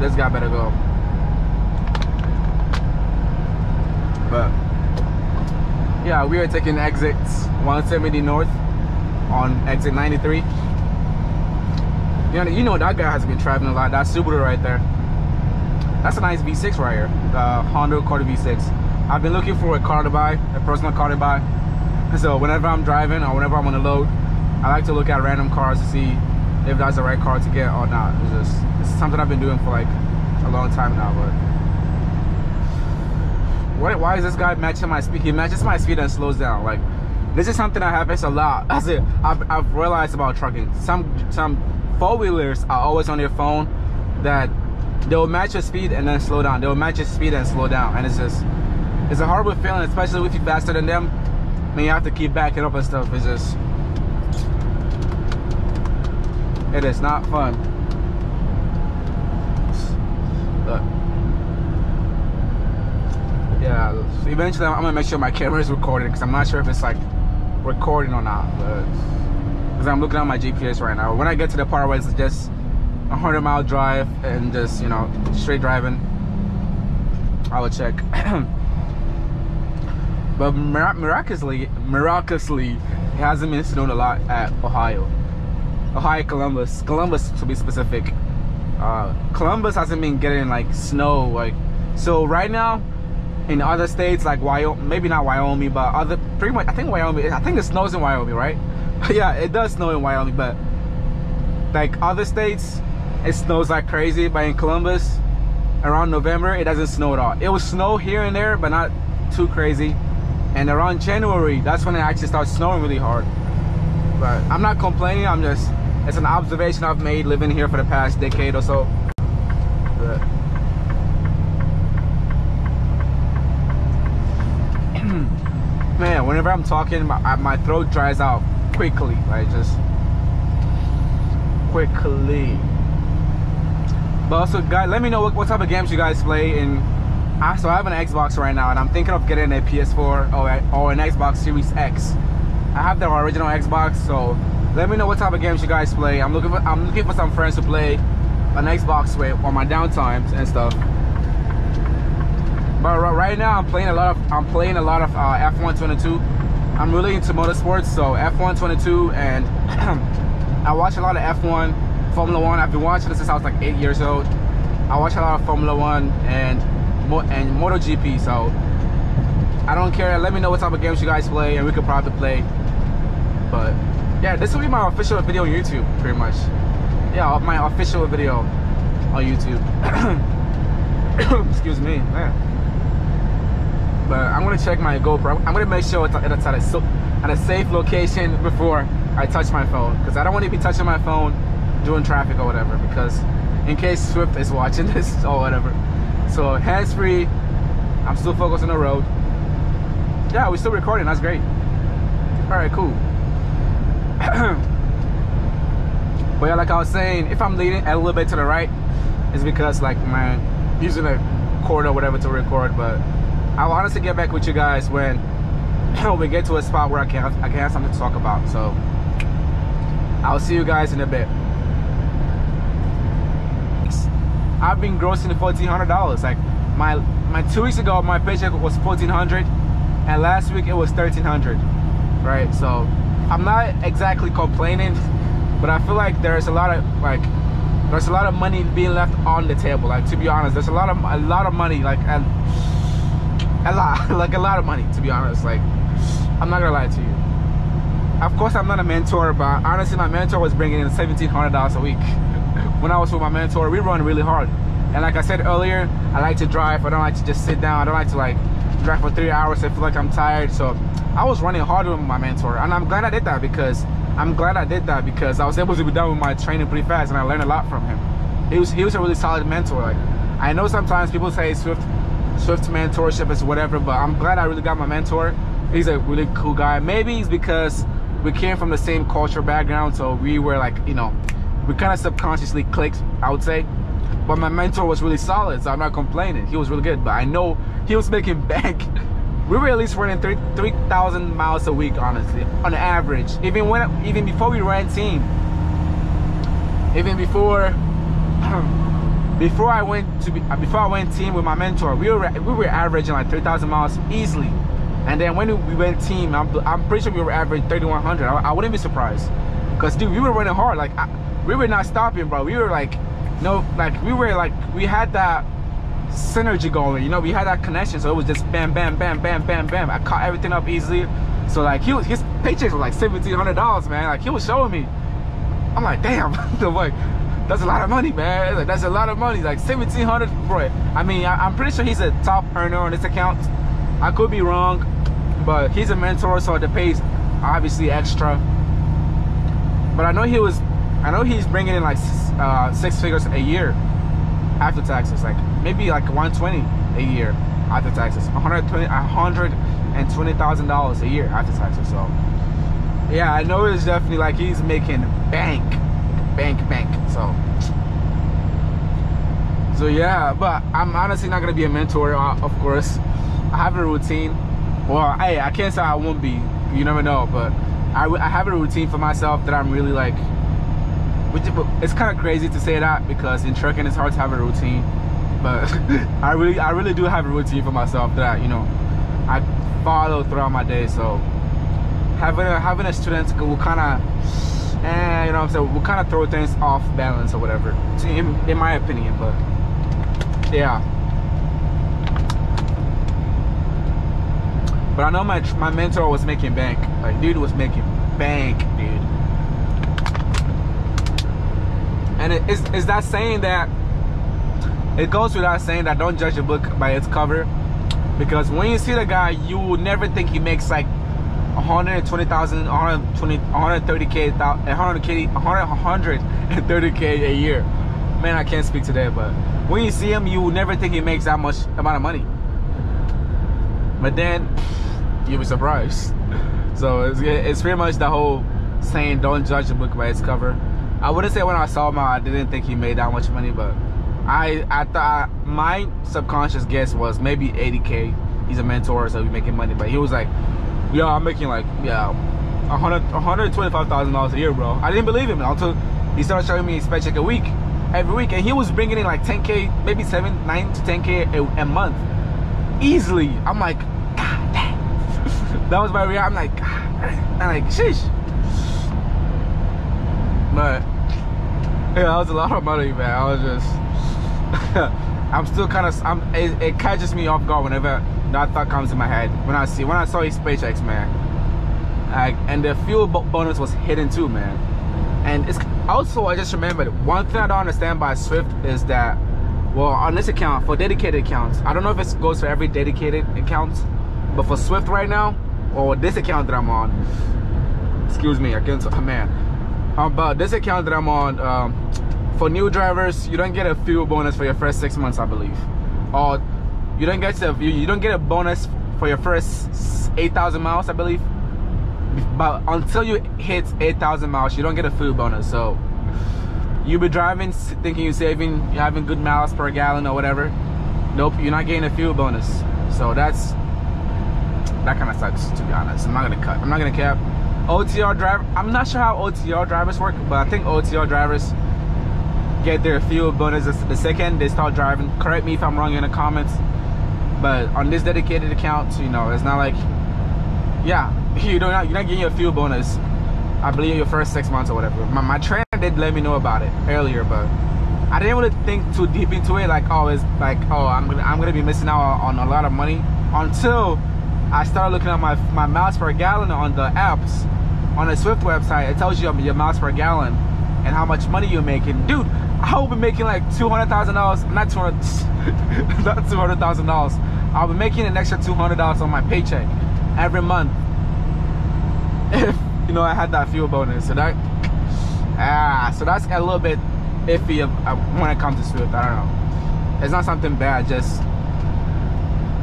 This guy better go. But yeah, we are taking exit 170 north on exit 93. You know that guy has been traveling a lot. That Subaru right there. That's a nice V6 right here. The Honda Accord V6. I've been looking for a car to buy, a personal car to buy. So whenever I'm driving or whenever I'm on the load, I like to look at random cars to see if that's the right car to get or not. It's something I've been doing for like a long time now. But why is this guy matching my speed? He matches my speed and slows down. Like, this is something that happens a lot. I've realized about trucking. Some four-wheelers are always on their phone that they'll match your speed and then slow down. They'll match your speed and slow down, and it's a horrible feeling, especially if you're faster than them. I mean, you have to keep backing up and stuff. It is not fun. But yeah, so eventually I'm gonna make sure my camera is recording, because I'm not sure if it's like recording or not. Because I'm looking at my GPS right now. When I get to the part where it's just 100-mile drive and just, you know, straight driving, I will check. But miraculously, it hasn't been snowed a lot at Ohio, Columbus to be specific. Columbus hasn't been getting like snow, like, so right now in other states like Wyoming, maybe not Wyoming, but other, pretty much, I think it snows in Wyoming, right? Yeah, it does snow in Wyoming, but like other states, it snows like crazy. But in Columbus, around November, it doesn't snow at all. It will snow here and there, but not too crazy. And around January, that's when it actually starts snowing really hard. But I'm not complaining. It's an observation I've made living here for the past decade or so. But man, whenever I'm talking, my throat dries out quickly, like just quickly. But also, guys, let me know what type of games you guys play. And so I have an Xbox right now, and I'm thinking of getting a PS4 or an Xbox Series X. I have the original Xbox, so let me know what type of games you guys play. I'm looking for some friends to play an Xbox with on my downtimes and stuff. But right now I'm playing a lot of F122. I'm really into motorsports, so F122, and I watch a lot of F1, Formula 1. I've been watching this since I was like 8 years old. I watch a lot of Formula 1 and MotoGP, so I don't care. Let me know what type of games you guys play, and we could probably play. But yeah, this will be my official video on YouTube, pretty much. Yeah, my official video on YouTube. Excuse me, man. But I'm gonna check my GoPro. I'm gonna make sure it's at a safe location before I touch my phone, because I don't want to be touching my phone during traffic or whatever, because in case Swift is watching this or whatever. So hands-free, I'm still focused on the road. Yeah, we're still recording, that's great. All right, cool. But yeah, like I was saying, if I'm leaning a little bit to the right, it's because like man, using a cord or whatever to record. But I'll honestly get back with you guys when we get to a spot where I can have something to talk about. So I'll see you guys in a bit. I've been grossing $1,400. Like my 2 weeks ago, my paycheck was $1,400, and last week it was $1,300. Right, so I'm not exactly complaining, but I feel like there's a lot of money being left on the table. Like, to be honest, there's a lot of money, like a lot of money, to be honest. Like, I'm not gonna lie to you. Of course, I'm not a mentor, but honestly, my mentor was bringing in $1,700 a week. When I was with my mentor, we run really hard. And like I said earlier, I like to drive. I don't like to just sit down. I don't like to like drive for 3 hours. I feel like I'm tired. So I was running hard with my mentor, and I'm glad I did that because I was able to be done with my training pretty fast, and I learned a lot from him. He was a really solid mentor. Like, I know sometimes people say Swift mentorship is whatever, but I'm glad I really got my mentor. He's a really cool guy. Maybe it's because we came from the same culture background, so we were like, you know, we kind of subconsciously clicked, I would say. But my mentor was really solid, so I'm not complaining. He was really good, but I know he was making bank. We were at least running 3,000 miles a week, honestly, on average. Even before we ran team, even before I went team with my mentor, we were averaging like 3,000 miles easily. And then when we went team, I'm pretty sure we were averaging 3,100. I wouldn't be surprised, cause dude, we were running hard. Like we were not stopping, bro. We were like, we had that synergy going, you know, we had that connection, so it was just bam, bam, bam, bam, bam, bam. I caught everything up easily. So like his paychecks were like $1,700, man. Like he was showing me. I'm like, damn, like, that's a lot of money, man. Like, that's a lot of money, like $1,700, bro. I mean, I'm pretty sure he's a top earner on this account. I could be wrong, but he's a mentor, so the pay's obviously extra. But I know he's bringing in like 6 figures a year after taxes, like maybe like 120 a year after taxes, $120,000 a year after taxes. So yeah, I know it's definitely like he's making bank. So yeah, but I'm honestly not gonna be a mentor, of course. I have a routine. Well, hey, I can't say I won't be, you never know, but I have a routine for myself that I'm really like, it's kind of crazy to say that, because in trucking it's hard to have a routine, but I really do have a routine for myself that, you know, I follow throughout my day. So having a student will kind of, you know what I'm saying, will kind of throw things off balance or whatever, in my opinion. But yeah, but I know my mentor was making bank. Like, dude was making bank, dude. And it's that saying that, it goes without saying that don't judge a book by its cover, because when you see the guy, you will never think he makes like 120,000, 130K, 130K a year. Man, I can't speak today, but when you see him, you will never think he makes that much amount of money. But then you'll be surprised. So it's pretty much the whole saying, don't judge a book by its cover. I wouldn't say when I saw him, I didn't think he made that much money, but I thought, my subconscious guess was maybe 80K. He's a mentor, so he's making money. But he was like, yo, I'm making like, yeah, $125,000 a year, bro. I didn't believe him until he started showing me his paycheck every week, and he was bringing in like 10K, maybe 9 to 10K a month, easily. I'm like, God damn. That was my reaction. I'm like, sheesh. But yeah, that was a lot of money, man. I was just, I'm still kind of, it catches me off guard whenever that thought comes in my head. When I saw his paychecks, man. And the fuel bonus was hidden too, man. And it's also, I just remembered, one thing I don't understand by Swift is that, well, on this account, for dedicated accounts, I don't know if it goes for every dedicated account, but for Swift right now, or this account that I'm on, excuse me, but this account that I'm on, for new drivers, you don't get a fuel bonus for your first 6 months, I believe. Or you don't get a bonus for your first 8,000 miles, I believe. But until you hit 8,000 miles, you don't get a fuel bonus. So you'll be driving thinking you're having good miles per gallon or whatever. Nope, you're not getting a fuel bonus. So that kind of sucks, to be honest. I'm not gonna cap. OTR driver, I'm not sure how OTR drivers work, but I think OTR drivers get their fuel bonus the second they start driving. Correct me if I'm wrong in the comments. But on this dedicated account, you know, it's not like, yeah, you're not getting your fuel bonus, I believe, your first 6 months or whatever. My trainer did let me know about it earlier, but I didn't really think too deep into it. Like, oh, it's like, oh, I'm gonna be missing out on a lot of money, until I started looking at my miles per gallon on the apps. On the Swift website, it tells you your miles per gallon and how much money you're making. Dude, I will be making like $200,000, not $200,000. I'll be making an extra $200 on my paycheck every month if, you know, I had that fuel bonus. So that's a little bit iffy when it comes to Swift. I don't know. It's not something bad, just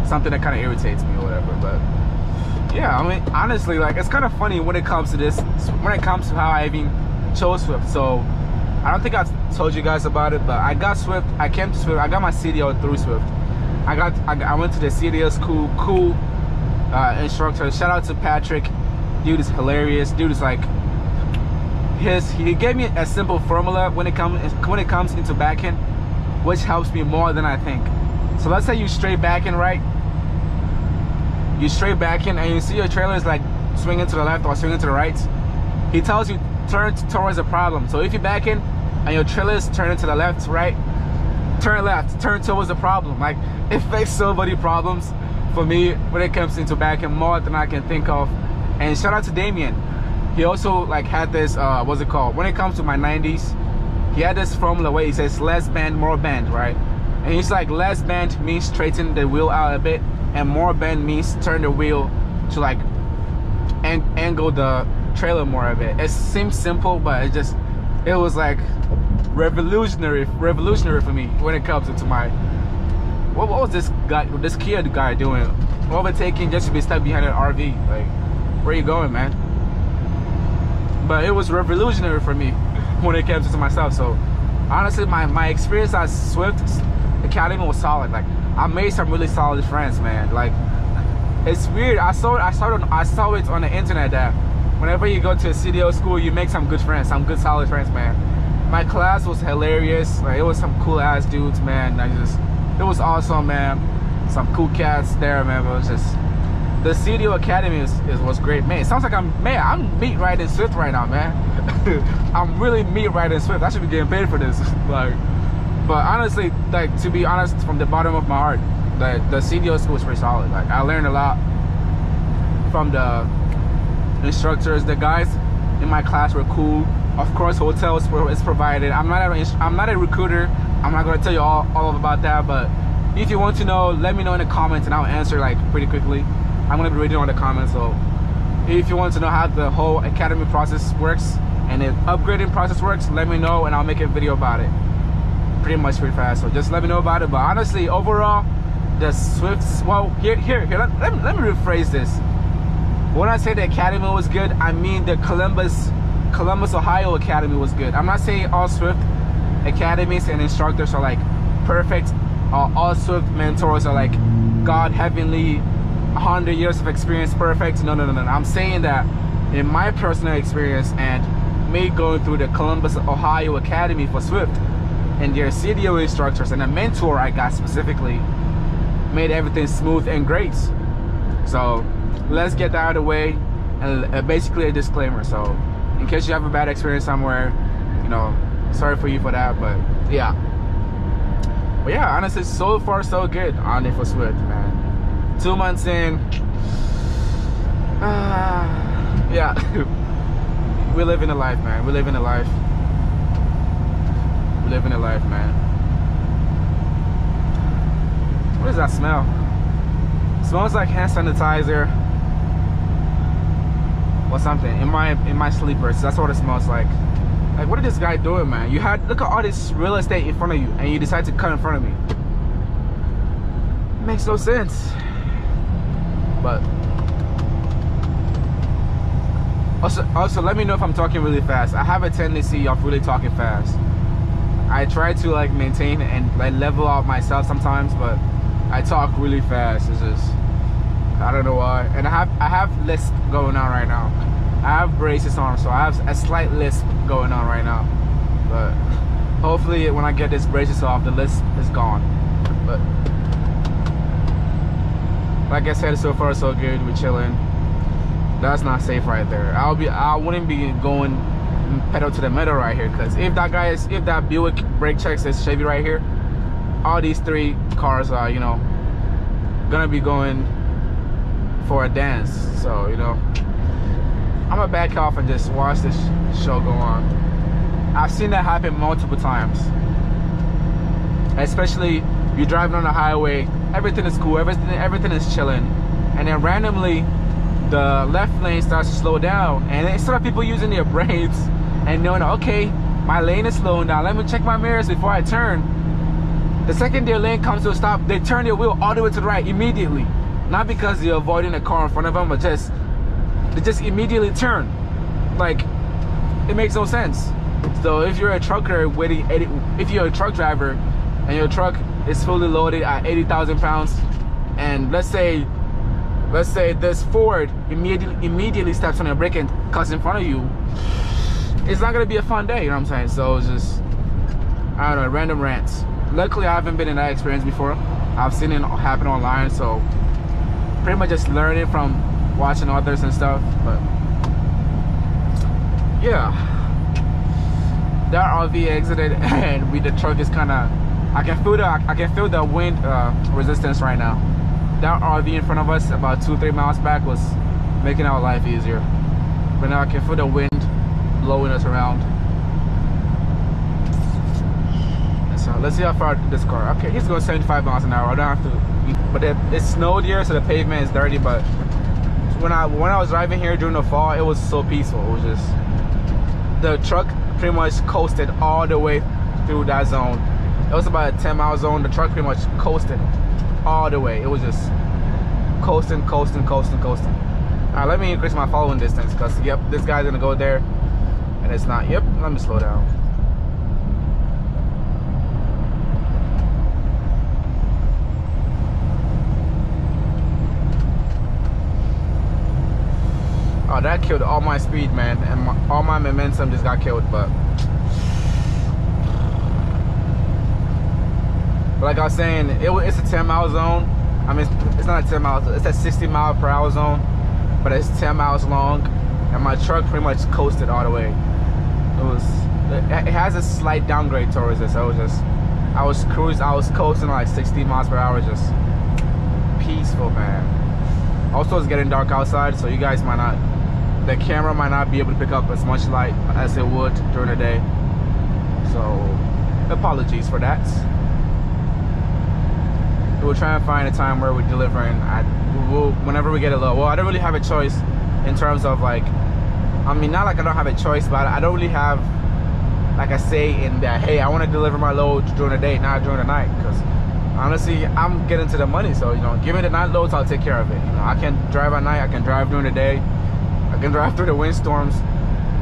something that kind of irritates me or whatever. But yeah, I mean, honestly, like, it's kind of funny when it comes to this, when it comes to how I even chose Swift. So I don't think I told you guys about it, but I got Swift. I came to Swift. I got my CDL through Swift. I went to the CDL school. Cool instructor. Shout out to Patrick. Dude is hilarious. Dude is like, he gave me a simple formula when it comes into backhand, which helps me more than I think. So let's say you straight backhand, right? You straight backhand and you see your trailer is like swinging to the left or swinging to the right. He tells you turn towards the problem. So if you backhand and your trailer is turning to the left, right? Turn left, turn towards the problem. Like, it fixed so many problems for me when it comes into backhand, more than I can think of. And shout out to Damien. He also like had this, what's it called? When it comes to my 90s, he had this formula where he says less bend, more bend, right? And he's like, less bend means straighten the wheel out a bit, and more bend means turn the wheel to like angle the trailer more a bit. It seems simple, but it was like revolutionary for me when it comes into my, what was this kid guy doing? Overtaking just to be stuck behind an RV. Like, where you going, man? But it was revolutionary for me when it came to myself. So honestly, my experience at Swift Academy was solid. Like, I made some really solid friends, man. Like, it's weird. I saw it on the internet that whenever you go to a CDO school, you make some good friends, some good solid friends, man. My class was hilarious. Like, it was some cool ass dudes, man. It was awesome, man. Some cool cats there, man. But it was just, the CDO Academy was great, man. It sounds like I'm meat riding Swift right now, man. I'm really meat riding Swift. I should be getting paid for this. Like, but honestly, like, to be honest, from the bottom of my heart, the CDO school was pretty solid. Like, I learned a lot from the instructors. The guys in my class were cool. Of course, hotels is provided. I'm not a recruiter. I'm not gonna tell you all about that. But if you want to know, let me know in the comments, and I'll answer like pretty quickly. I'm gonna be reading all the comments. So if you want to know how the whole academy process works and the upgrading process works, let me know, and I'll make a video about it. Pretty fast. So just let me know about it. But honestly, overall, the Swifts, well, here, let me rephrase this. When I say the academy was good, I mean the Columbus, Ohio Academy was good. I'm not saying all Swift academies and instructors are like perfect, or all Swift mentors are like God heavenly, 100 years of experience perfect. No. I'm saying that in my personal experience and me going through the Columbus, Ohio Academy for Swift, and their CDO instructors and a mentor I got specifically made everything smooth and great. So let's get that out of the way, and basically a disclaimer. So in case you have a bad experience somewhere, you know, sorry for you for that. But yeah, honestly, so far so good on it for Swift, man. 2 months in, yeah. We're living a life, man. We're living a life. Living a life, man. What does that smell? It smells like hand sanitizer or something in my sleepers. That's what it smells like. Like, what is this guy doing, man? Look at all this real estate in front of you, and you decide to cut in front of me. It makes no sense. But also let me know if I'm talking really fast. I have a tendency of really talking fast. I try to like maintain and like level out myself sometimes, but I talk really fast. It's just, I don't know why. And I have lisp going on right now. I have braces on, so I have a slight lisp going on right now. But hopefully when I get this braces off, the lisp is gone. But like I said, so far so good. We're chilling. That's not safe right there. I wouldn't be going pedal to the metal right here, because if that Buick brake check says Chevy right here, all these 3 cars are, you know, gonna be going for a dance. So, you know, I'm gonna back off and just watch this show go on. I've seen that happen multiple times, especially you're driving on the highway, everything is cool, everything is chilling, and then randomly the left lane starts to slow down, and instead of people using their brains and knowing, okay, my lane is slowing down, let me check my mirrors before I turn, The second their lane comes to a stop, they turn their wheel all the way to the right immediately. Not because they're avoiding a car in front of them, but they just immediately turn. Like, it makes no sense. So if you're a trucker if you're a truck driver and your truck is fully loaded at 80,000 pounds, and let's say this Ford immediately steps on your brake and cuts in front of you, it's not gonna be a fun day, you know what I'm saying? So it's just, I don't know, random rants. Luckily, I haven't been in that experience before. I've seen it happen online, so pretty much just learning from watching others and stuff. But yeah, that RV exited, and the truck is kind of, I can feel the wind resistance right now. That RV in front of us about 2-3 miles back was making our life easier, but now I can feel the wind blowing us around. So let's see how far this car. Okay, he's going 75 miles an hour. I don't have to, but it snowed here, so the pavement is dirty. But when I was driving here during the fall, it was so peaceful. It was just, the truck pretty much coasted all the way through that zone. It was about a 10-mile zone. The truck pretty much coasted all the way. It was just coasting. All right, let me increase my following distance, because yep, this guy's gonna go there, and it's not. Yep, let me slow down. Oh, that killed all my speed, man, and all my momentum just got killed. But like I was saying, it's a 10-mile zone. I mean, it's not a 10 miles, it's a 60-mile-per-hour zone, but it's 10 miles long, and my truck pretty much coasted all the way. It has a slight downgrade towards it, so I was coasting like 60 miles per hour, just peaceful, man. Also, it's getting dark outside, so you guys might not, the camera might not be able to pick up as much light as it would during the day. So, apologies for that. We'll try and find a time where we're delivering whenever we get a load. Well, I don't really have a choice in terms of, like, I mean, not like I don't have a choice, but I don't really have like a say in that, hey, I want to deliver my load during the day, not during the night, because honestly, I'm getting to the money. So, you know, give me the night loads, I'll take care of it. You know, I can drive at night, I can drive during the day, I can drive through the windstorms,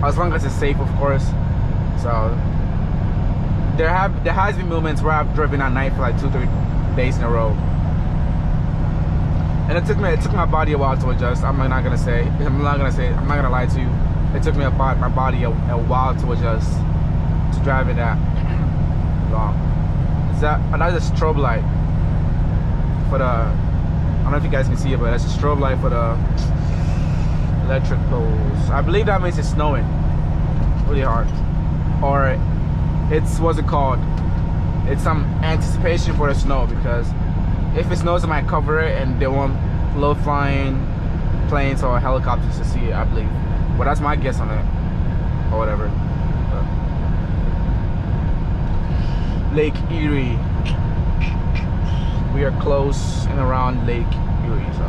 as long as it's safe, of course. So there has been moments where I've driven at night for like 2-3 days in a row, and it took my body a while to adjust. I'm not gonna lie to you. It took my body a while to adjust to driving that long. That's a strobe light for the, I don't know if you guys can see it, but that's a strobe light for the electric poles. I believe that means it's snowing really hard, or it's, what's it called, it's some anticipation for the snow, because if it snows, it might cover it and they want low flying planes or helicopters to see it, I believe. Well, that's my guess on it, or whatever. Lake Erie. We are close and around Lake Erie, so.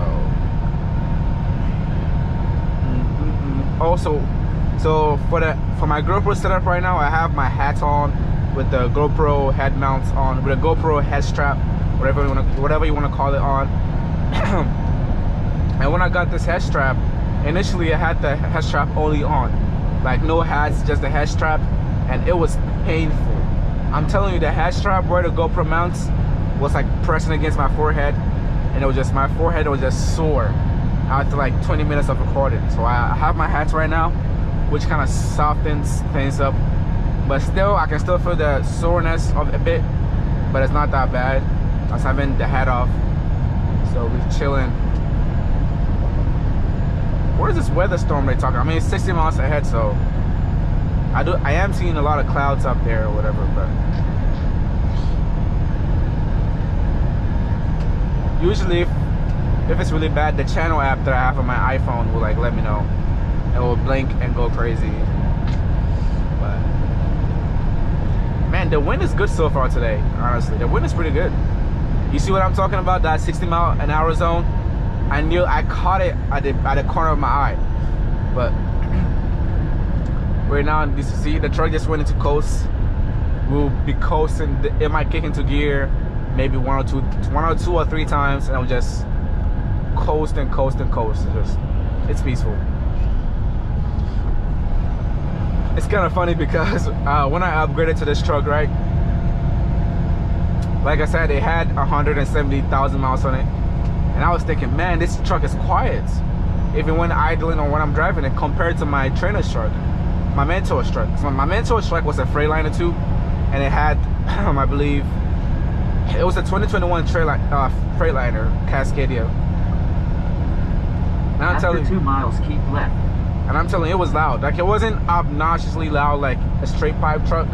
Also, so for my GoPro setup right now, I have my hat on with the GoPro head mounts on, with a GoPro head strap, whatever you want to call it, on. And when I got this head strap, initially I had the head strap only on, like no hats, just the head strap, and it was painful. I'm telling you, the head strap where the GoPro mounts was like pressing against my forehead, and it was just, my forehead was just sore after like 20 minutes of recording. So I have my hats right now, which kind of softens things up, but still I can still feel the soreness of a bit, but it's not that bad. I was having the hat off, so we're chilling. Where's this weather storm they talking? I mean, it's 60 miles ahead, so I am seeing a lot of clouds up there or whatever, but usually if it's really bad, the channel app that I have on my iPhone will like let me know. It will blink and go crazy. But man, the wind is good so far today, honestly. The wind is pretty good. You see what I'm talking about? That 60-mile-an-hour zone? I caught it at the corner of my eye. But right now, you see the truck just went into coast. we'll be coasting. It might kick into gear maybe one or two or three times, and we'll just coast and coast and coast. It's peaceful. It's kind of funny because when I upgraded to this truck, right, like I said, it had 170,000 miles on it, and I was thinking, man, this truck is quiet even when idling or when I'm driving it, compared to my trainer's truck, my mentor's truck. So my mentor's truck was a Freightliner too, and it had I believe it was a 2021 Freightliner Cascadia. And I'm After telling 2 miles, keep left. And I'm telling you, it was loud. Like, it wasn't obnoxiously loud like a straight pipe truck,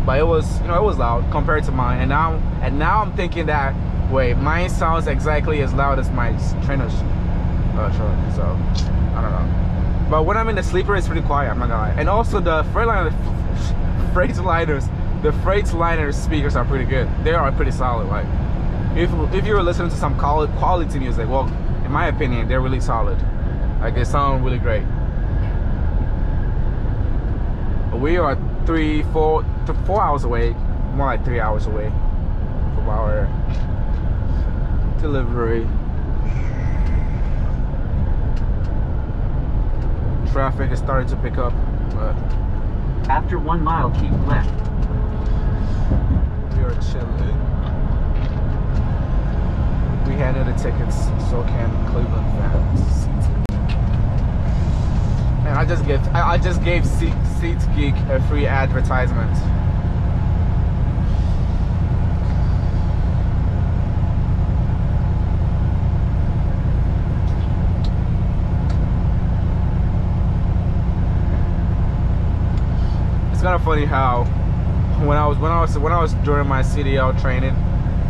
but it was, you know, it was loud compared to mine. And now I'm thinking that, wait, mine sounds exactly as loud as my trainer's truck. So I don't know. But when I'm in the sleeper, it's pretty quiet. I'm not gonna lie. And also the Freightliner speakers are pretty good. They are pretty solid. Like, if you were listening to some quality music, well, in my opinion, they're really solid. Like, they sound really great. We are 4 hours away, more like 3 hours away from our delivery. Traffic is starting to pick up, but after 1 mile, keep left. We are chilling. We handed the tickets, so can Cleveland fans. And I just gave SeatGeek a free advertisement. It's kind of funny how when I was during my CDL training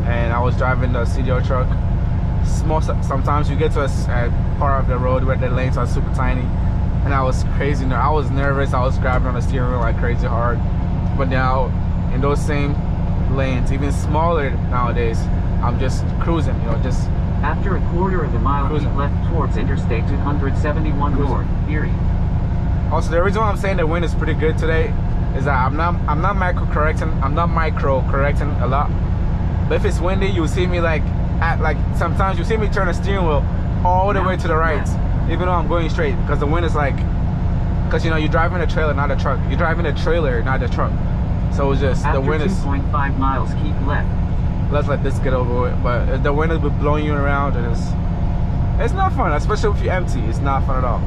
and I was driving the CDL truck, sometimes you get to a part of the road where the lanes are super tiny, and I was crazy. I was nervous. I was grabbing on the steering wheel like crazy hard. But now in those same lanes, even smaller nowadays, I'm just cruising. You know, just after a quarter of a mile, keep left towards Interstate 271 North, Erie. Also, the reason why I'm saying the wind is pretty good today is that I'm not micro correcting a lot. But if it's windy, you'll see me sometimes you see me turn the steering wheel all the way to the right, even though I'm going straight, because the wind is because you know, you're driving a trailer, not a truck. You're driving a trailer, not a truck. So it's just after the wind is 2.5 miles, keep left. Let's let this get over with. But the wind is blowing you around, and it's not fun, especially if you're empty. It's not fun at all.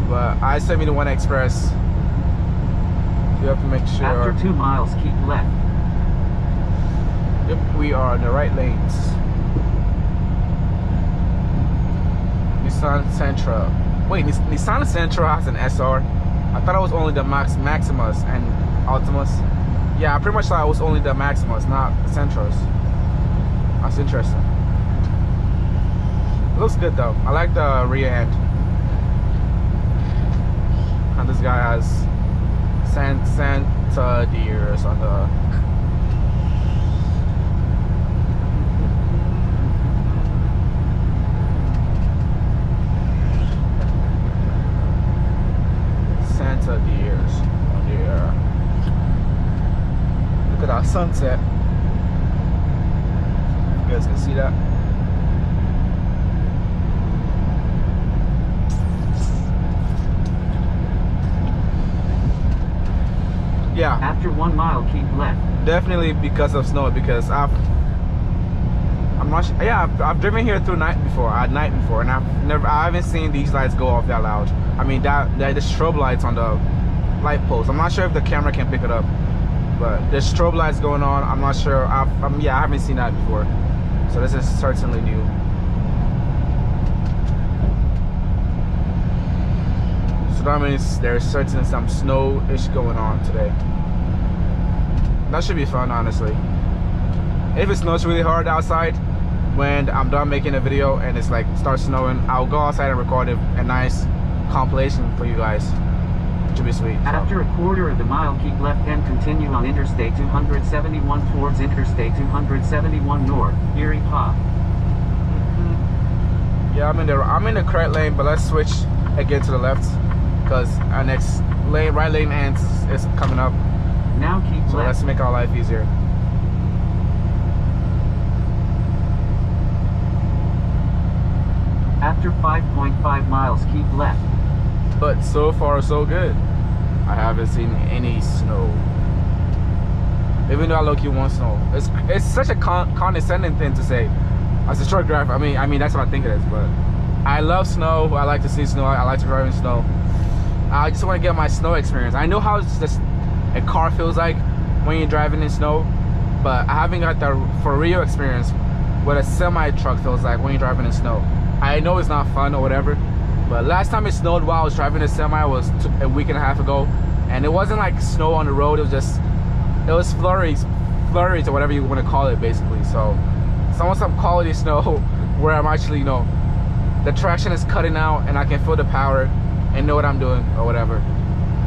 But I-71 Express, you have to make sure. After 2 miles, keep left. Yep, we are in the right lanes. Nissan Sentra. Wait, Nissan Sentra has an SR? I thought it was only the Maximus and Altimas. Yeah, I pretty much thought it was only the Maximus, not the Sentras. That's interesting. It looks good though. I like the rear end. And this guy has Santa deers on the Santa deers on there. Look at our sunset. You guys can see that. Yeah. After 1 mile, keep left. Definitely because of snow. Because I'm not. Yeah, I've driven here at night before, and I haven't seen these lights go off that loud. I mean, the strobe lights on the light post. I'm not sure if the camera can pick it up, but there's strobe lights going on. I'm not sure. I haven't seen that before, so this is certainly new. So that means there's certainly some snow-ish going on today. That should be fun, honestly. If it snows really hard outside, when I'm done making a video and it's like starts snowing, I'll go outside and record a nice compilation for you guys. It should be sweet. After a quarter of the mile, keep left and continue on Interstate 271 towards Interstate 271 North, Erie POV. Yeah, I'm in the correct lane, but let's switch again to the left, because our next lane, right lane ends is coming up. Now keep So left. let's make our life easier. After 5.5 miles, keep left. But so far so good. I haven't seen any snow. Even though I low-key want snow. It's such a condescending thing to say as a truck driver. I mean that's what I think it is, but I love snow. I like to see snow. I like to drive in snow. I just want to get my snow experience. I know how just a car feels like when you're driving in snow, but I haven't got the for real experience what a semi truck feels like when you're driving in snow. I know it's not fun or whatever, but last time it snowed while I was driving a semi was a week and a half ago, and it wasn't like snow on the road. It was flurries or whatever you want to call it, basically. So I want some quality snow where I'm actually, you know, the traction is cutting out and I can feel the power and know what I'm doing or whatever.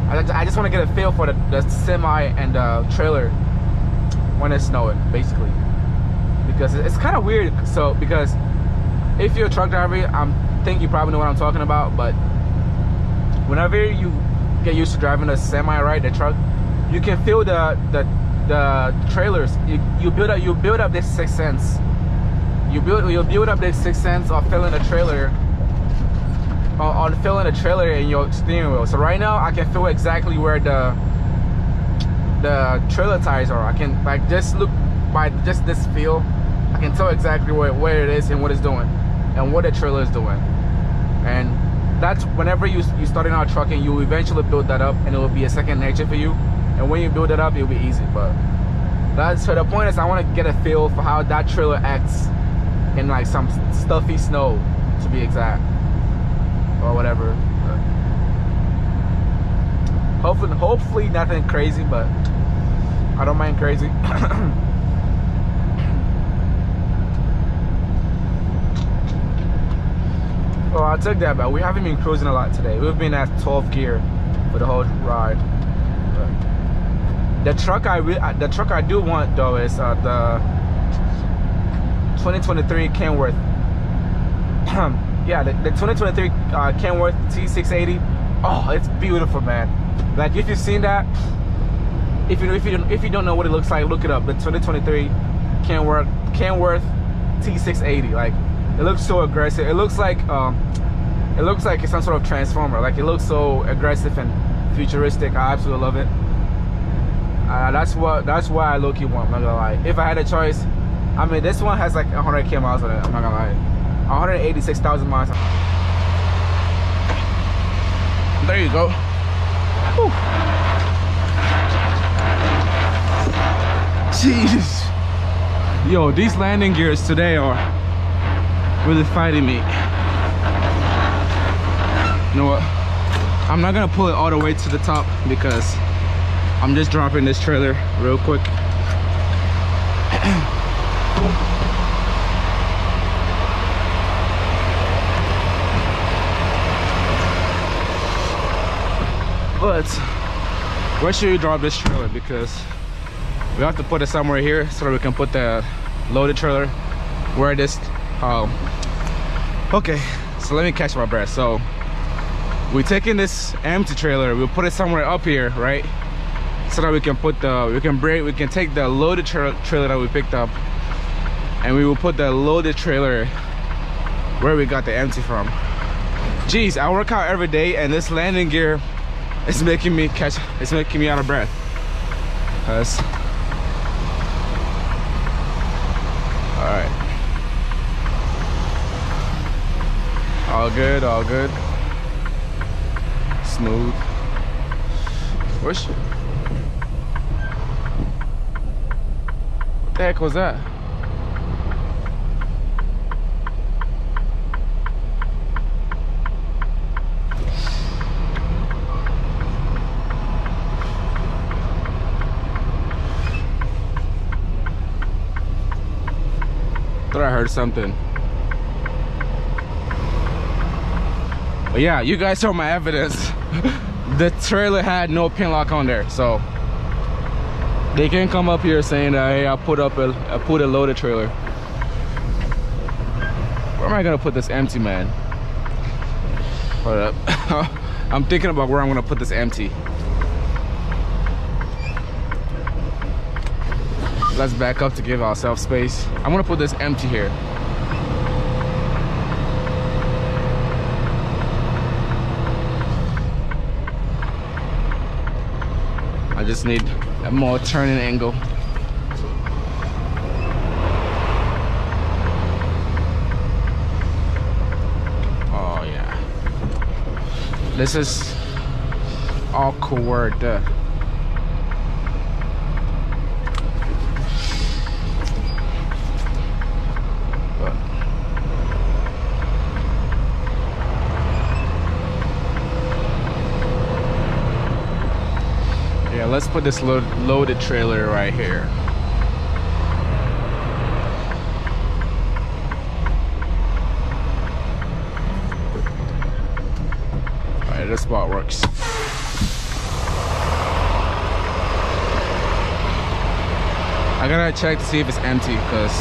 I just want to get a feel for the semi and the trailer when it's snowing, basically, because it's kind of weird. So because if you're a truck driver, I think you probably know what I'm talking about, but whenever you get used to driving a semi, right, the truck, you can feel the trailers. You build up this sixth sense. You build up this sixth sense of feeling the trailer, on feeling the trailer in your steering wheel. So right now I can feel exactly where the trailer tires are. I can like just look by just this feel. I can tell exactly where it is and what it's doing and what the trailer is doing. And that's whenever you starting out trucking, you eventually build that up and it will be a second nature for you. And when you build it up, it'll be easy. But that's, so the point is I want to get a feel for how that trailer acts in like some stuffy snow, to be exact, or whatever. Hopefully nothing crazy, but I don't mind crazy. Oh, I took that back. We haven't been cruising a lot today. We've been at 12th gear for the whole ride. The truck I do want though is the 2023 Kenworth. Yeah, the 2023 Kenworth T680. Oh, it's beautiful, man. Like if you've seen that, if you don't know what it looks like, look it up. The 2023 Kenworth T680. Like it looks so aggressive. It looks like it's some sort of transformer. Like it looks so aggressive and futuristic. I absolutely love it. That's why I low-key want, I'm not gonna lie. If I had a choice, I mean this one has like 100k miles on it, I'm not gonna lie. 186,000 miles. There you go. Whew. Jeez. Yo, these landing gears today are really fighting me. You know what? I'm not gonna pull it all the way to the top because I'm just dropping this trailer real quick. But where should we drop this trailer? Because we have to put it somewhere here so that we can put the loaded trailer where this okay, so let me catch my breath. So we're taking this empty trailer, we'll put it somewhere up here, right? So that we can put we can take the loaded trailer that we picked up and we will put the loaded trailer where we got the empty from. Jeez, I work out every day and this landing gear is making me out of breath. Alright. All good, all good. Smooth. What the heck was that? Thought I heard something. But yeah, you guys saw my evidence. The trailer had no pin lock on there, so they can't come up here saying that, hey, I put a loaded trailer. Where am I gonna put this empty, man? Hold up. I'm thinking about where I'm gonna put this empty. Let's back up to give ourselves space. I'm gonna put this empty here. I just need a more turning angle. Oh yeah. This is awkward. Let's put this loaded trailer right here. Alright, this spot works. I gotta check to see if it's empty because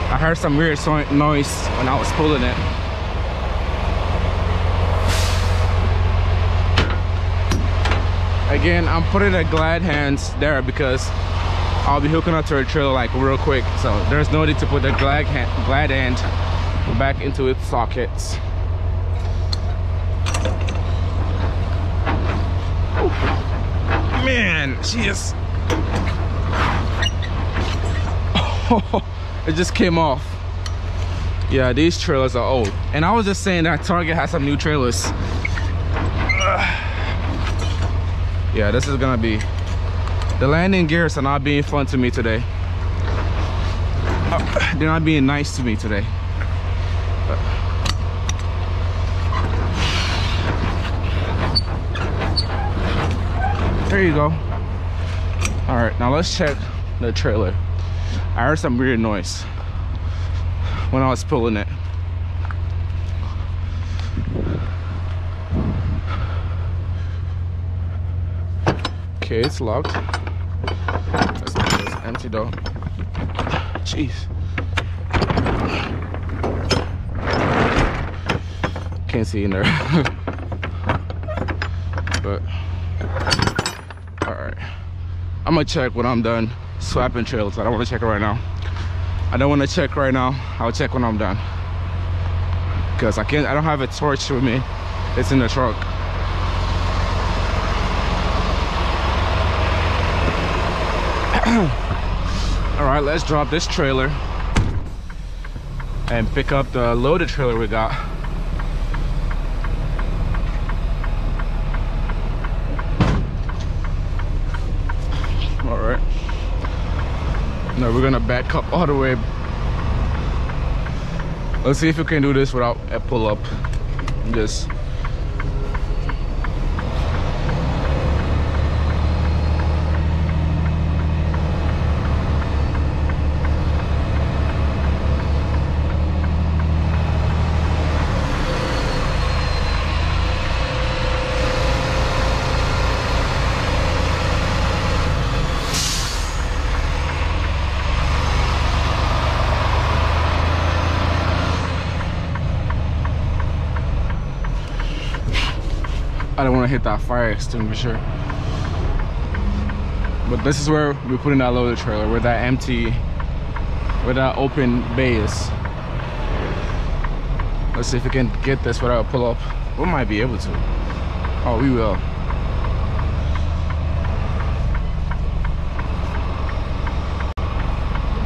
I heard some weird noise when I was pulling it. Again, I'm putting the glad hands there because I'll be hooking up to a trailer like real quick, so there's no need to put the glad hand back into its sockets. Ooh. Man, she is. Oh, it just came off. Yeah, these trailers are old, and I was just saying that Target has some new trailers. Yeah, this is gonna be, the landing gears are not being fun to me today. They're not being nice to me today. There you go. All right, now let's check the trailer. I heard some weird noise when I was pulling it. Okay, it's locked. It's empty though. Jeez. Can't see in there. But alright. I'm gonna check when I'm done swapping trailers. I don't want to check it right now. I don't want to check right now. I'll check when I'm done. Because I don't have a torch with me. It's in the truck. All right, let's drop this trailer and pick up the loaded trailer we got. All right, now we're gonna back up all the way. Let's see if we can do this without a pull-up. Just I don't want to hit that fire extinguisher. But this is where we're putting that loaded trailer, where that empty, where that open bay is. Let's see if we can get this without a pull up. We might be able to. Oh, we will.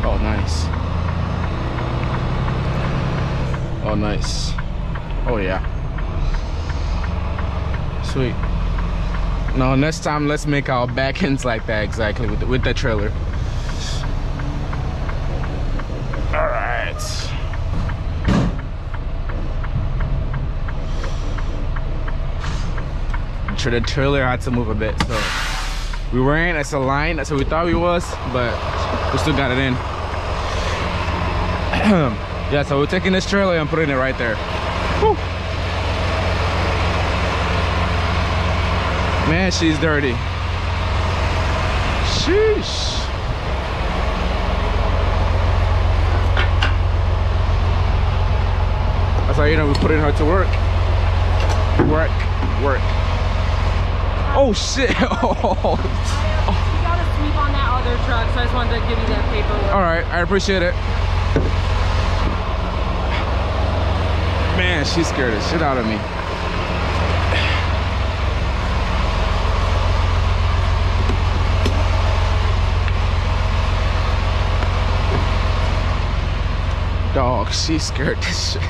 Oh, nice. Oh, nice. Oh, yeah. Sweet. Now next time let's make our back ends like that exactly with the trailer. All right. The trailer had to move a bit, so we weren't as aligned as we thought we was, but we still got it in. Yeah, so we're taking this trailer and putting it right there. Whew. Man, she's dirty. Sheesh. That's how you know we're putting her to work. Work, work. Oh shit! Oh. sweep on that other truck, so I just wanted to give you that paperwork. All right, I appreciate it. Man, she scared the shit out of me. Dog, she scared the shit.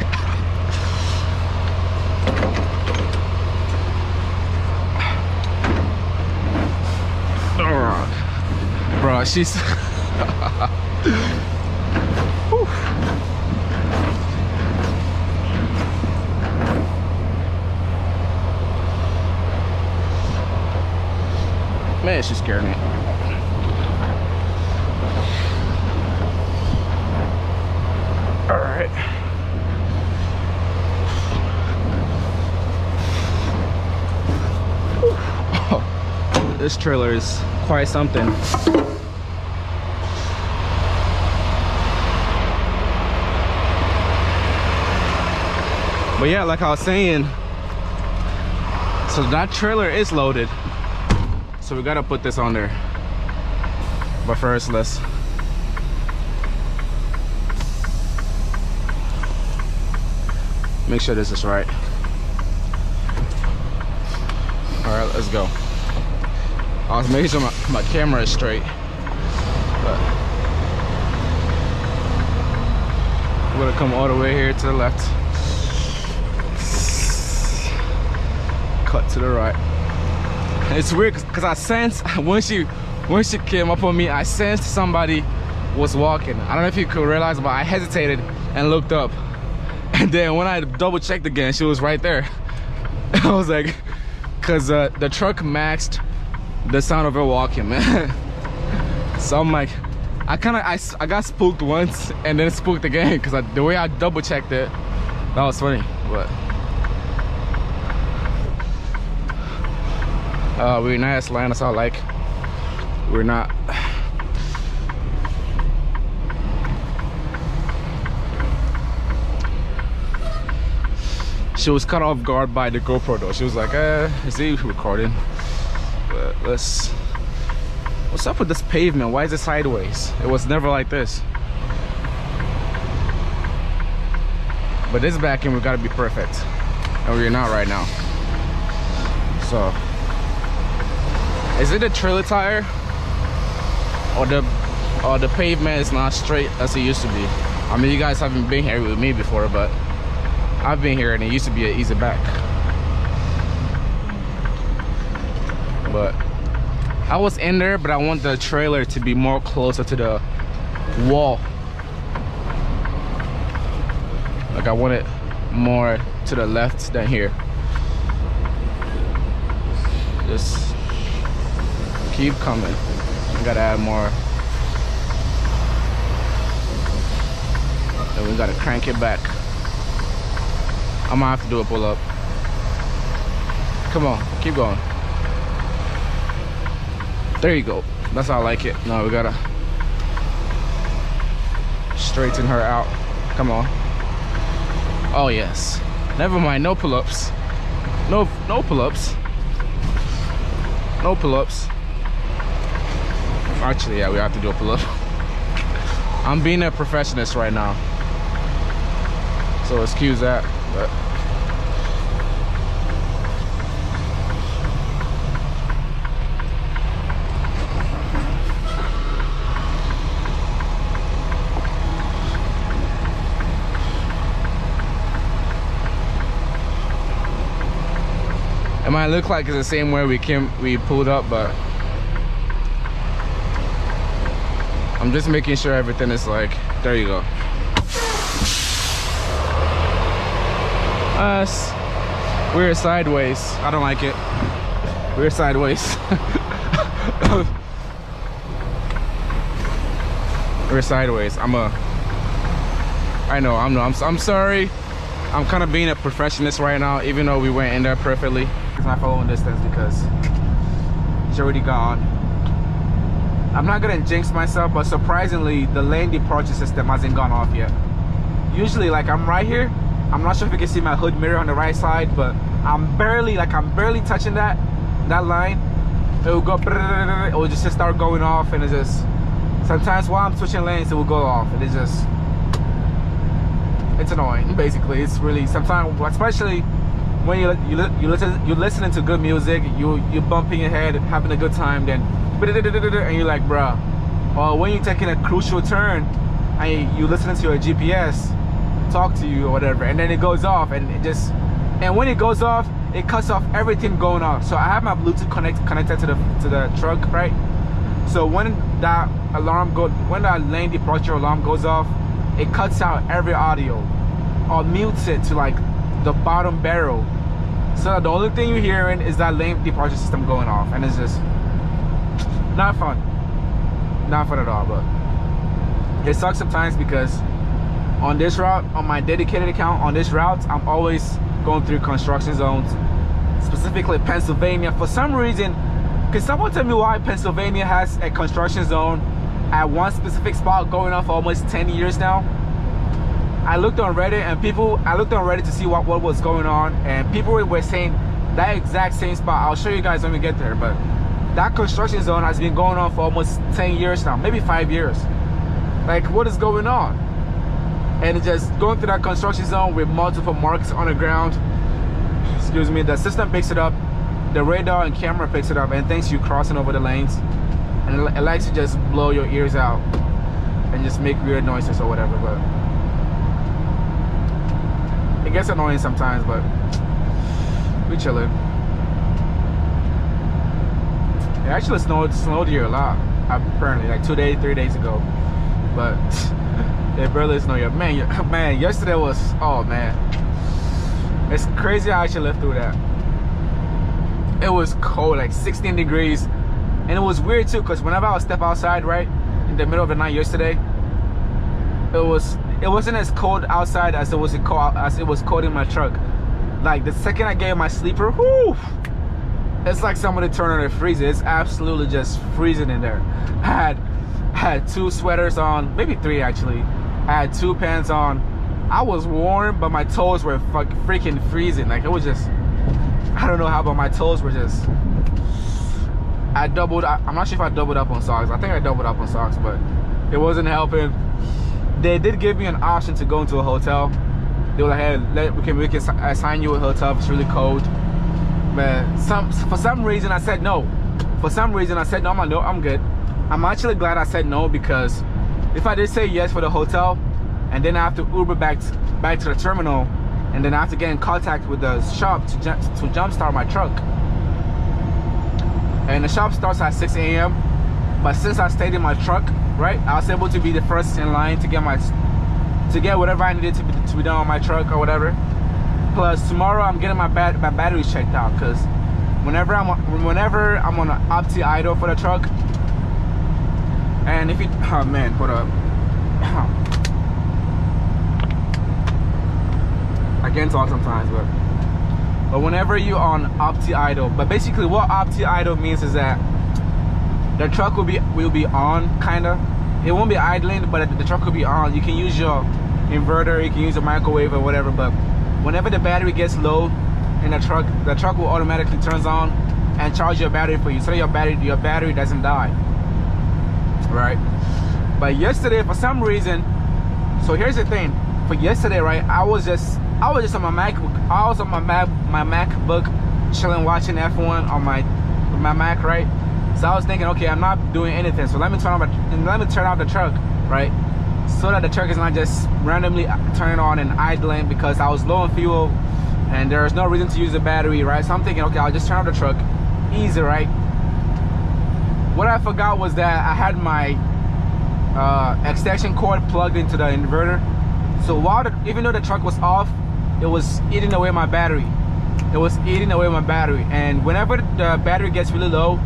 Bro, she's man, she scared me. All right. Oh, this trailer is quite something. But yeah, like I was saying, so that trailer is loaded. So we gotta put this on there. But first, let's make sure this is right. All right, let's go. I was making sure my camera is straight. But I'm gonna come all the way here to the left. Cut to the right. And it's weird because I sensed when she came up on me, I sensed somebody was walking. I don't know if you could realize, but I hesitated and looked up. And then when I double checked again, she was right there. I was like, because the truck matched the sound of her walking, man. So I'm like, I got spooked once and then spooked again because the way I double checked it, that was funny. But we're in nice land, that's all I like. We're not. She was caught off guard by the GoPro though. She was like, is he recording? But what's up with this pavement? Why is it sideways? It was never like this. But this back end, we gotta be perfect. And we're not right now. So, is it a trailer tire? Or the pavement is not straight as it used to be? I mean, you guys haven't been here with me before, but I've been here and it used to be an easy back. But I was in there, but I want the trailer to be more closer to the wall. Like I want it more to the left than here. Just keep coming. I gotta add more. Then we gotta crank it back. I'm gonna have to do a pull up. Come on, keep going. There you go. That's how I like it. No, we gotta straighten her out. Come on. Oh yes. Never mind. No pull-ups. No pull-ups. No pull-ups. Actually, yeah, we have to do a pull-up. I'm being a perfectionist right now, so excuse that. But it might look like it's the same way we pulled up, but I'm just making sure everything is like, there you go. We're sideways. I don't like it. We're sideways. We're sideways. I'm sorry. I'm kind of being a perfectionist right now, even though we went in there perfectly. It's not following distance because it's already gone. I'm not gonna jinx myself, but surprisingly, the lane departure system hasn't gone off yet. Usually, like, I'm right here. I'm not sure if you can see my hood mirror on the right side, but I'm barely touching that line. it will go, it will just start going off, and it's just, sometimes while I'm switching lanes, it will go off, and it's just, it's annoying, basically. It's really, sometimes, especially when you're listening to good music, you're bumping your head, having a good time, then, and you're like, bruh. Or when you're taking a crucial turn, and you listening to your GPS talk to you or whatever, and then it goes off, and it just, and when it goes off, it cuts off everything going on. So I have my Bluetooth connected to the truck, right? So when that alarm when that lane departure alarm goes off, it cuts out every audio or mutes it to like the bottom barrel. So the only thing you're hearing is that lane departure system going off, and it's just not fun. Not fun at all. But it sucks sometimes because on this route, on my dedicated account, on this route, I'm always going through construction zones, specifically Pennsylvania. For some reason, can someone tell me why Pennsylvania has a construction zone at one specific spot going on for almost 10 years now? I looked on Reddit, and I looked on Reddit to see what was going on, and people were saying that exact same spot. I'll show you guys when we get there, but that construction zone has been going on for almost 10 years now, maybe 5 years. Like, what is going on? And it's just going through that construction zone with multiple marks on the ground. Excuse me, the system picks it up, the radar and camera picks it up, and thinks you crossing over the lanes, and it likes to just blow your ears out and just make weird noises or whatever. But it gets annoying sometimes, but we chilling. It actually snowed here a lot, apparently, like 3 days ago, but it barely snowed yet. Man, yesterday was, oh man, it's crazy how I actually lived through that. It was cold, like 16 degrees, and it was weird too, because whenever I would step outside, right, in the middle of the night yesterday, it wasn't as cold outside as it was cold in my truck. Like the second I gave my sleeper, whoo, it's like somebody turned on the freezer. It's absolutely just freezing in there. I had 2 sweaters on, maybe 3 actually. I had 2 pants on. I was warm, but my toes were freaking freezing. Like, it was just, I don't know how, but my toes were just, I'm not sure if I doubled up on socks. I think I doubled up on socks, but it wasn't helping. They did give me an option to go into a hotel. They were like, hey, we can assign you a hotel if it's really cold. Man, for some reason I said no. For some reason I said no, I'm good. I'm actually glad I said no, because if I did say yes for the hotel, and then I have to Uber back to the terminal, and then I have to get in contact with the shop to jumpstart my truck. And the shop starts at 6 a.m. But since I stayed in my truck, right, I was able to be the first in line to get whatever I needed to be done on my truck or whatever. Plus tomorrow I'm getting my batteries checked out, because whenever I'm on an opti idle for the truck, and if you, oh man, hold up. I can't talk sometimes, but whenever you're on opti idle, but basically what opti idle means is that the truck will be on, kinda. It won't be idling, but the truck will be on. You can use your inverter, you can use a microwave or whatever, but whenever the battery gets low in the truck will automatically turns on and charge your battery for you, so your battery doesn't die, right? But yesterday, for some reason, so here's the thing. For yesterday, right, I was just on my MacBook. I was on my MacBook, chilling, watching F1 on my Mac, right? So I was thinking, okay, I'm not doing anything, so let me turn off the truck, right? So that the truck is not just randomly turning on and idling, because I was low on fuel and there's no reason to use the battery, right? So I'm thinking, okay, I'll just turn off the truck, easy, right? What I forgot was that I had my extension cord plugged into the inverter. So even though the truck was off, it was eating away my battery. It was eating away my battery. And whenever the battery gets really low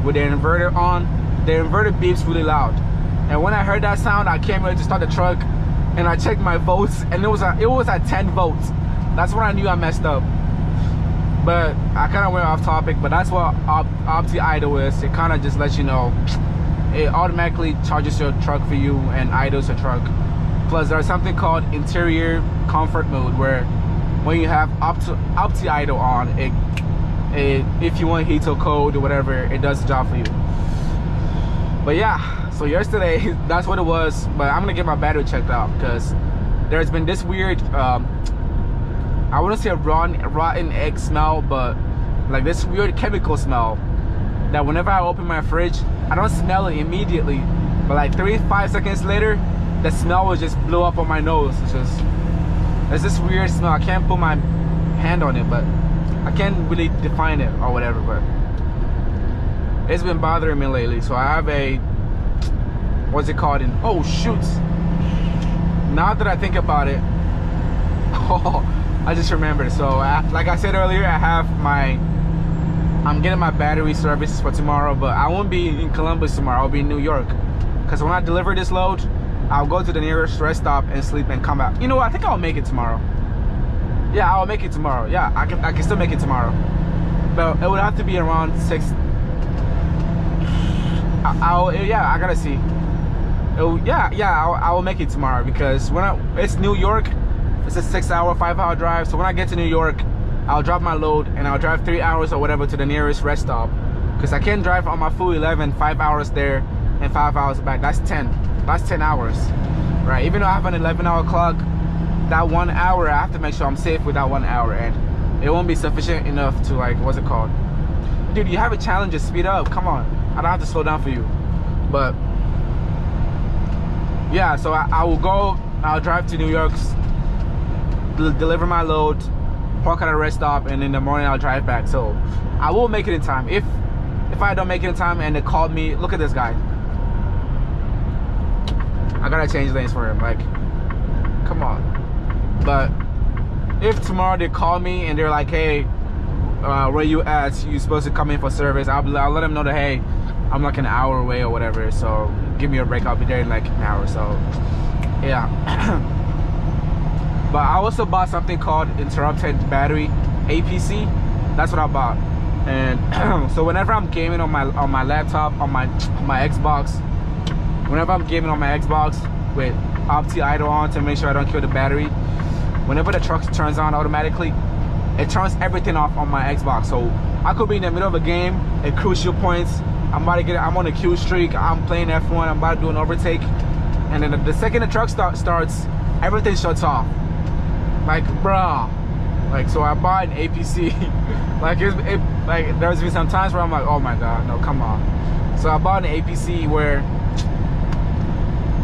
with the inverter on, the inverter beeps really loud. And when I heard that sound, I came ready to start the truck, and I checked my volts, and it was at 10 volts. That's when I knew I messed up. But I kind of went off topic, but that's what opti idle is. It kind of just lets you know, it automatically charges your truck for you and idles your truck. Plus there's something called interior comfort mode, where when you have opti idle on, it if you want heat or cold or whatever, it does the job for you. But yeah, so yesterday that's what it was. But I'm gonna get my battery checked out because there's been this weird I wouldn't say a rotten egg smell, but like this weird chemical smell that whenever I open my fridge, I don't smell it immediately, but like 3-5 seconds later, the smell will just blow up on my nose. It's this weird smell. I can't put my hand on it, but I can't really define it or whatever, but it's been bothering me lately. So I have a, what's it called? Oh shoot, now that I think about it, oh, I just remembered. So like I said earlier, I'm getting my battery service for tomorrow, but I won't be in Columbus tomorrow. I'll be in New York, because when I deliver this load, I'll go to the nearest rest stop and sleep and come back. You know what, I think I'll make it tomorrow. Yeah, I'll make it tomorrow. Yeah, I can still make it tomorrow, but it would have to be around 6. Yeah, I gotta see. I will make it tomorrow, because it's New York, it's a 6-hour, 5-hour drive. So when I get to New York, I'll drop my load and I'll drive 3 hours or whatever to the nearest rest stop, because I can't drive on my full 11, 5 hours there and 5 hours back. That's 10 hours, right? Even though I have an 11-hour clock, that 1 hour I have to make sure I'm safe with that 1 hour, and it won't be sufficient enough to, like, what's it called, dude, you have a challenge, just speed up, come on. I don't have to slow down for you. But yeah, so I'll drive to New York, deliver my load, park at a rest stop, and in the morning I'll drive back. So I will make it in time. If I don't make it in time and they call me, look at this guy, I gotta change lanes for him, like, come on. But if tomorrow they call me and they're like, hey, where you at, you supposed to come in for service, I'll let them know that, hey, I'm like an hour away or whatever, so give me a break, I'll be there in like an hour. So yeah. But I also bought something called interrupted battery, APC. That's what I bought. And so whenever I'm gaming on my laptop, on my Xbox, whenever I'm gaming on my Xbox with Opti idle on to make sure I don't kill the battery, whenever the truck turns on automatically, it turns everything off on my Xbox. So I could be in the middle of a game at crucial points, I'm on a Q streak, I'm playing F1, I'm about to do an overtake, and then the second the truck starts, everything shuts off. Like, bruh, like, so I bought an APC. like there's been some times where I'm like, oh my god, no, come on. So I bought an APC where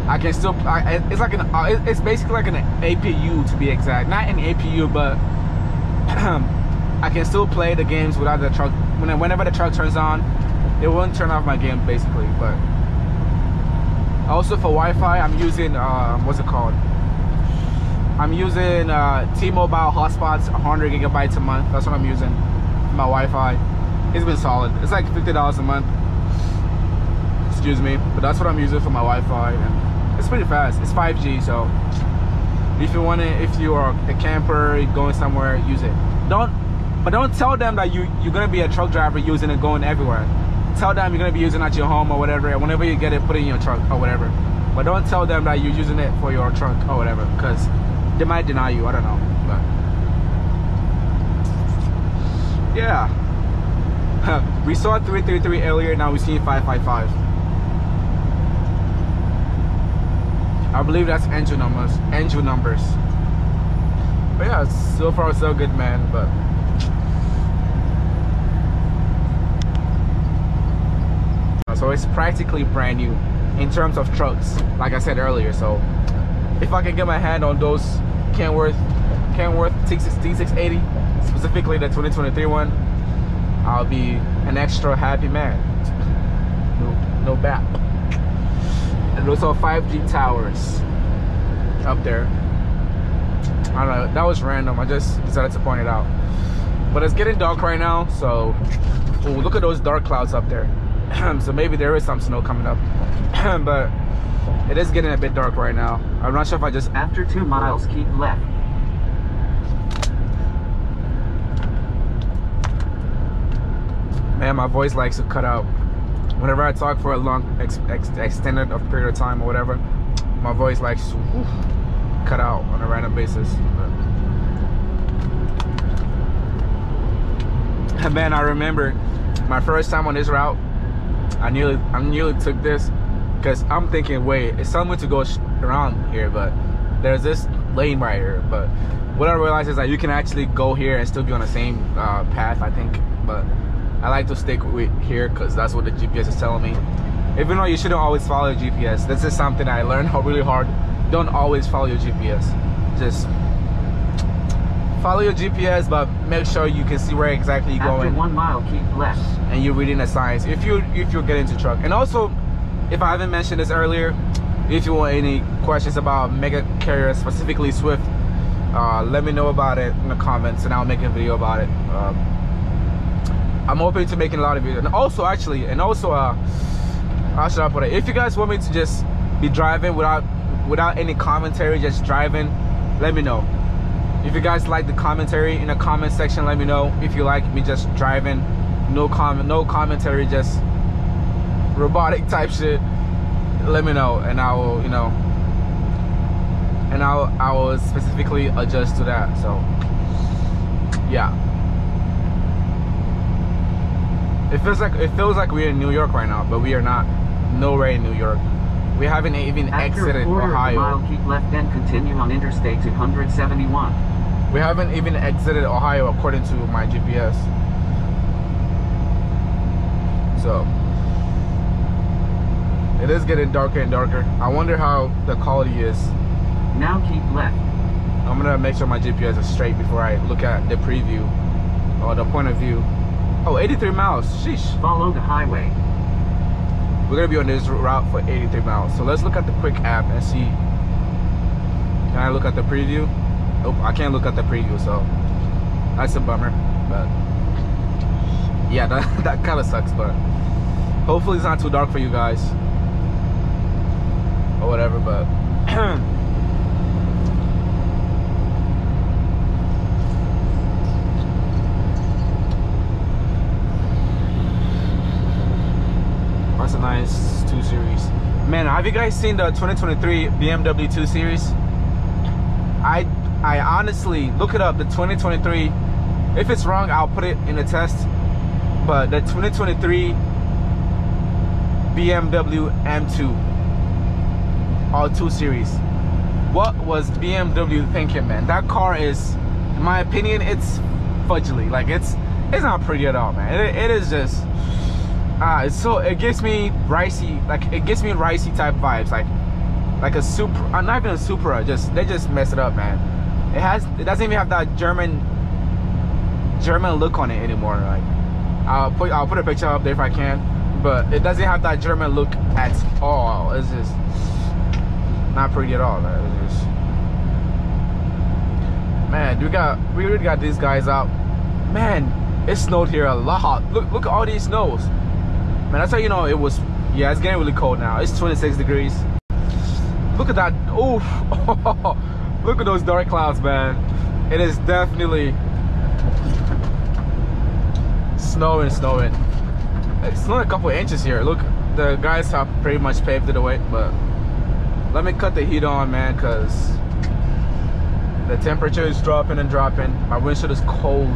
I can still, it's basically like an APU to be exact, not an APU, but I can still play the games without the truck. Whenever the truck turns on, it won't turn off my game basically. But also for Wi-Fi, I'm using what's it called? I'm using T-Mobile hotspots, 100 gigabytes a month. That's what I'm using for my Wi-Fi. It's been solid. It's like $50 a month. Excuse me, but that's what I'm using for my Wi-Fi, and it's pretty fast. It's 5G, so if you are a camper going somewhere, use it. But don't tell them that you're gonna be a truck driver using it going everywhere. Tell them you're gonna be using it at your home or whatever, and whenever you get it, put it in your truck or whatever. But don't tell them that you're using it for your truck or whatever, because they might deny you. I don't know, but yeah. We saw 333 earlier, now we see 555. I believe that's engine numbers. But yeah, so far so good, man. But so it's practically brand new in terms of trucks, like I said earlier. So if I can get my hand on those Kenworth T680, specifically the 2023 one, I'll be an extra happy man. No bap. And those are 5G towers up there. I don't know, that was random. I just decided to point it out. But it's getting dark right now, so ooh, look at those dark clouds up there. So maybe there is some snow coming up. But it is getting a bit dark right now. I'm not sure if I just... After 2 miles, keep left. Man, my voice likes to cut out. Whenever I talk for a long, extended period of time or whatever, my voice likes to cut out on a random basis. Man, I remember my first time on this route. I nearly took this because I'm thinking, wait, it's somewhere to go around here, but there's this lane right here. But what I realized is that you can actually go here and still be on the same path, I think. But I like to stick with here because that's what the GPS is telling me. Even though you shouldn't always follow your GPS. This is something I learned really hard. Don't always follow your GPS. Just follow your GPS, but make sure you can see where exactly you're going. After 1 mile, keep left. And you're reading the signs if you get into truck. And also, if I haven't mentioned this earlier, if you want any questions about mega carriers, specifically Swift, let me know about it in the comments and I'll make a video about it. I'm open to making a lot of videos. And also how should I put it? If you guys want me to just be driving without any commentary, just driving, let me know. If you guys like the commentary in the comment section, let me know. If you like me just driving, no commentary, just robotic type shit, let me know, and I will, you know, and I will specifically adjust to that. So yeah, it feels like we're in New York right now, but we are not. Nowhere in New York. We haven't even exited Ohio. Mile, keep left and continue on Interstate 271. We haven't even exited Ohio according to my GPS. So it is getting darker and darker. I wonder how the quality is. Now keep left. I'm gonna make sure my GPS is straight before I look at the preview or the point of view. Oh, 83 miles. Sheesh. Follow the highway. We're gonna be on this route for 83 miles. So let's look at the quick app and see. Can I look at the preview? Nope, I can't look at the preview, so that's a bummer. But yeah, that kind of sucks, but hopefully it's not too dark for you guys or whatever. But that's a nice 2 Series. Man, have you guys seen the 2023 BMW 2 Series? I honestly, look it up, the 2023. If it's wrong, I'll put it in the test. But the 2023 BMW M2 or 2 Series. What was BMW thinking, man? That car is, in my opinion, it's fudgely. Like it's not pretty at all, man. It is just it gives me ricey, like it gives me ricey type vibes, like a Supra, not even a Supra. They just mess it up, man. It doesn't even have that German look on it anymore. Like I'll put a picture up there if I can, but it doesn't have that German look at all. It's just not pretty at all, man. It's just, man, we really got these guys out, man. It snowed here a lot. Look at all these snows. Man, that's how you know it was. Yeah, it's getting really cold now. It's 26 degrees. Look at that. Oof. Look at those dark clouds, man. It is definitely snowing. It's snowing a couple of inches here. Look, the guys have pretty much paved it away, but let me cut the heat on, man, because the temperature is dropping and dropping. My windshield is cold.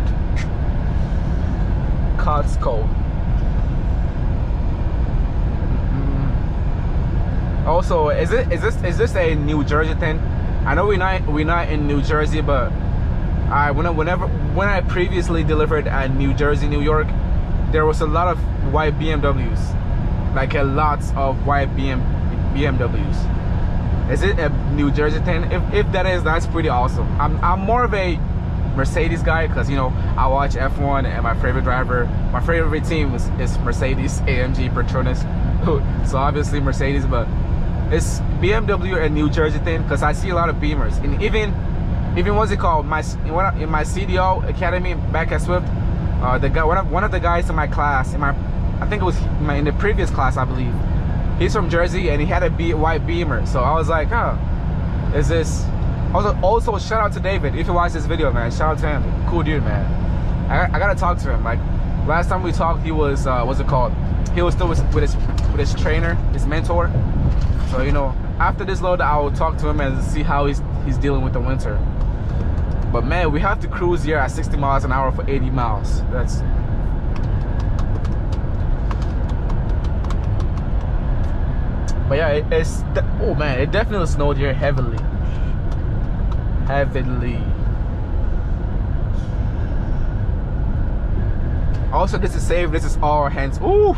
It's cold. Also, is this a New Jersey thing? I know we're not in New Jersey, but when I previously delivered at New Jersey, New York, there was a lot of white BMWs, like a lot of white BMWs. Is it a New Jersey thing? If that is, that's pretty awesome. I'm more of a Mercedes guy because, you know, I watch F1 and my favorite team is Mercedes AMG Petronas. So obviously Mercedes, but it's BMW and New Jersey thing because I see a lot of Beamers, and even what's it called, in my CDO Academy back at Swift, one of the guys in my class, I think it was in the previous class, I believe, he's from Jersey and he had a white Beamer. So I was like, huh, is this also shout out to David if you watch this video, man. Shout out to him, cool dude, man. I gotta talk to him. Like last time we talked, he was what's it called, he was still with his trainer, his mentor. So, you know, after this load, I will talk to him and see how he's dealing with the winter. But man, we have to cruise here at 60 miles an hour for 80 miles. That's But yeah, oh man, it definitely snowed here heavily. Also, this is safe. This is all hands. Ooh,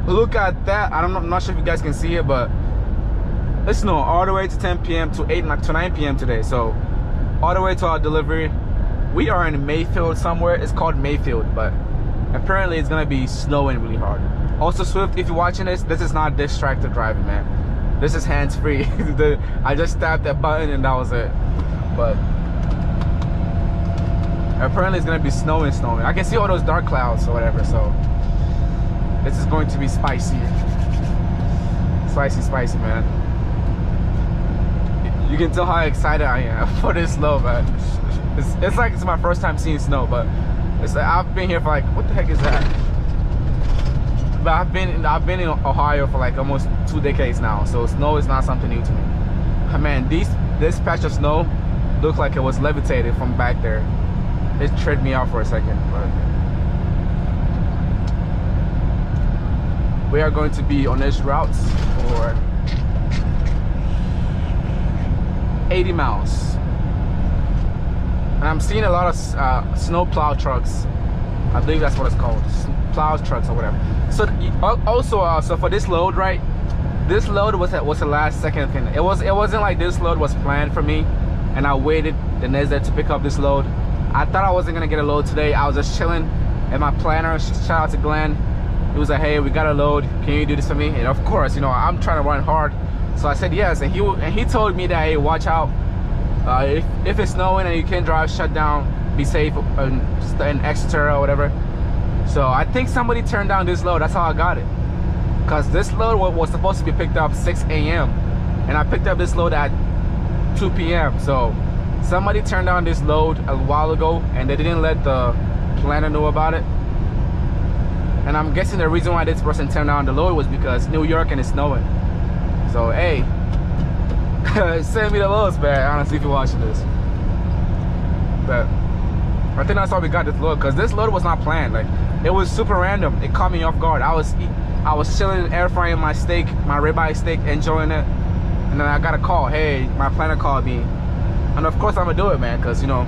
look at that. I'm not sure if you guys can see it, but it snowed all the way to 10 p.m. to 9 p.m. today. So all the way to our delivery. We are in Mayfield somewhere. It's called Mayfield, but apparently it's gonna be snowing really hard. Also, Swift, if you're watching this is not distracted driving, man. This is hands-free. I just tapped that button and that was it. But apparently it's gonna be snowing. I can see all those dark clouds or whatever, so this is going to be spicy, man. You can tell how excited I am for this snow, man. It's like it's my first time seeing snow, but it's like I've been here for like, what the heck is that? But I've been in Ohio for like almost 2 decades now, so snow is not something new to me. Man, this patch of snow looked like it was levitated from back there. It tripped me out for a second, but we are going to be on this route for 80 miles. And I'm seeing a lot of snow plow trucks. I believe that's what it's called, plow trucks or whatever. So also, so for this load, right? This load was a last second thing. It wasn't like this load was planned for me, and I waited the next day to pick up this load. I thought I wasn't gonna get a load today. I was just chilling, and my planner, shout out to Glenn, he was like, hey, we got a load, can you do this for me? And of course, you know, I'm trying to run hard, so I said yes. And he told me that, hey, watch out, if it's snowing and you can't drive, shut down, be safe in Exeter or whatever. So I think somebody turned down this load. That's how I got it, because this load was supposed to be picked up 6 a.m. and I picked up this load at 2 p.m. So somebody turned down this load a while ago, and they didn't let the planner know about it. And I'm guessing the reason why this person turned down the load was because New York and it's snowing. So hey, send me the loads, man, honestly, if you're watching this. But I think that's why we got this load, because this load was not planned. Like, it was super random. It caught me off guard. I was chilling, air frying my steak, my ribeye steak, enjoying it, and then I got a call. Hey, my planner called me, and of course I'm gonna do it, man, because, you know,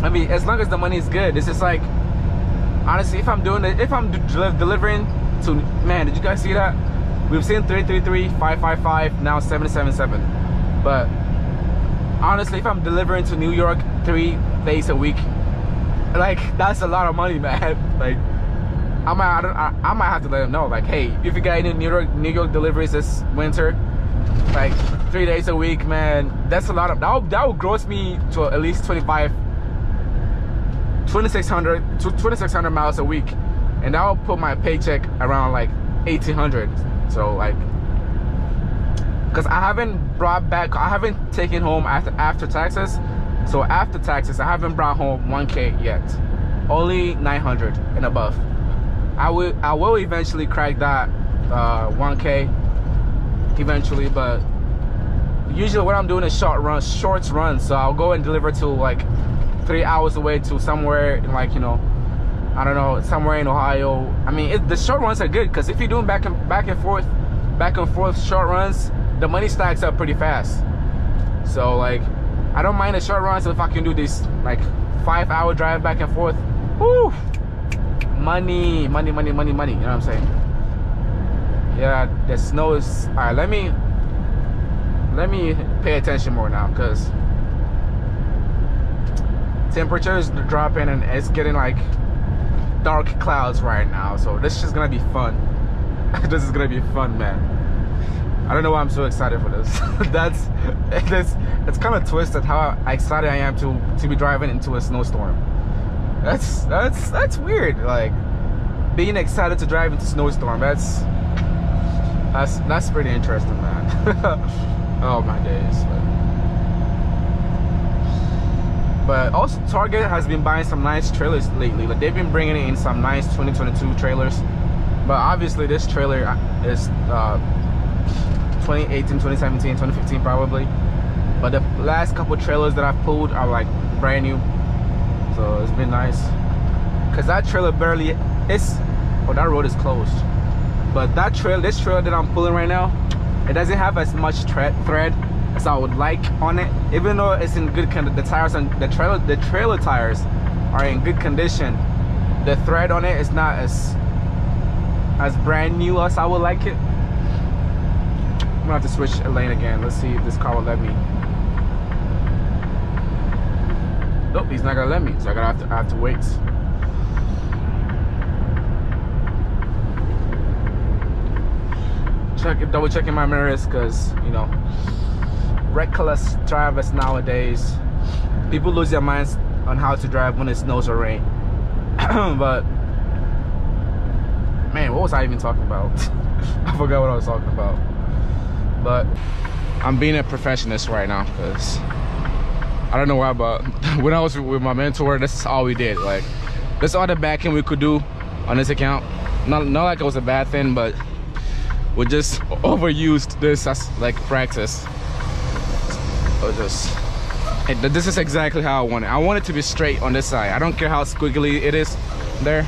I mean, as long as the money is good. It's just like, honestly, if I'm doing it, if I'm delivering to, man, did you guys see that? We've seen 333, 555, now 777. But honestly, if I'm delivering to New York 3 days a week, like, that's a lot of money, man. Like, I might have to let them know, like, hey, if you got any New York deliveries this winter, like 3 days a week, man, that's a lot of, that would gross me to at least 2,600 miles a week, and that will put my paycheck around like 1,800. So like, because I haven't taken home after taxes. So after taxes, I haven't brought home 1K yet, only 900 and above. I will eventually crack that 1K eventually, but usually what I'm doing is short runs. So I'll go and deliver to like 3 hours away to somewhere in, like, you know, I don't know, somewhere in Ohio. I mean, the short runs are good, because if you're doing back and forth short runs, the money stacks up pretty fast. So like, I don't mind the short runs if I can do this like 5-hour drive back and forth. Woo! Money. You know what I'm saying? Yeah, the snow is, all right, let me pay attention more now, because temperatures are dropping and it's getting like dark clouds right now. So this is gonna be fun. This is gonna be fun, man. I don't know why I'm so excited for this. It's kind of twisted how excited I am to be driving into a snowstorm. That's weird. Like, being excited to drive into snowstorm. That's pretty interesting, man. Oh my days. But also, Target has been buying some nice trailers lately. Like, they've been bringing in some nice 2022 trailers. But obviously, this trailer is 2018, 2017, 2015 probably. But the last couple trailers that I've pulled are like brand new. So it's been nice. Cause that trailer barely, oh, that road is closed. But that trail, this trail that I'm pulling right now, it doesn't have as much thread as I would like on it. Even though it's in good condition, the tires and the trailer tires are in good condition, the thread on it is not as brand new as I would like it. I'm gonna have to switch a lane again. Let's see if this car will let me. Nope, he's not gonna let me, so I have to wait. Double checking my mirrors, because you know, reckless drivers nowadays, people lose their minds on how to drive when it snows or rain. But man, what was I even talking about? I forgot what I was talking about. But I'm being a perfectionist right now, because I don't know why, but when I was with my mentor, this is all we did. Like, this is all the backing we could do on this account. Not like it was a bad thing, but we just overused this as like practice. So this is exactly how I want it. I want it to be straight on this side. I don't care how squiggly it is there,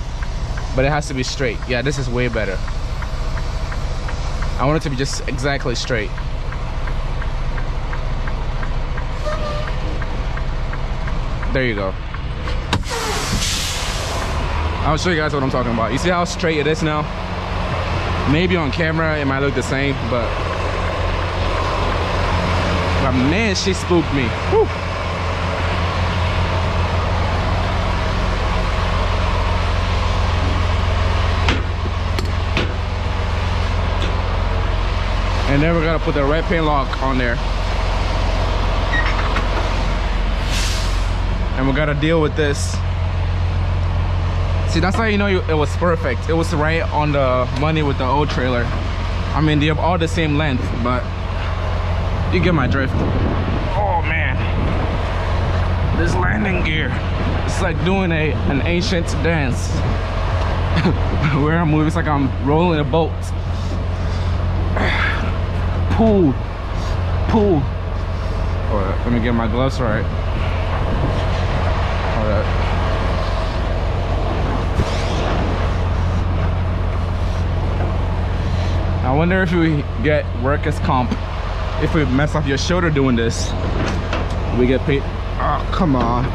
but it has to be straight. Yeah, this is way better. I want it to be just exactly straight. There you go. I'll show you guys what I'm talking about. You see how straight it is now? Maybe on camera it might look the same, but man, she spooked me. Whew. And then we're gonna put the red pin lock on there. And we gotta deal with this. See, that's how you know it was perfect. It was right on the money with the old trailer. I mean, they have all the same length, but you get my drift. Oh man, this landing gear, it's like doing an ancient dance. Where I'm moving, it's like I'm rolling a boat. Pull. Alright, let me get my gloves right. Alright. I wonder if we get workers' comp. If we mess up your shoulder doing this, we get paid. Oh, come on.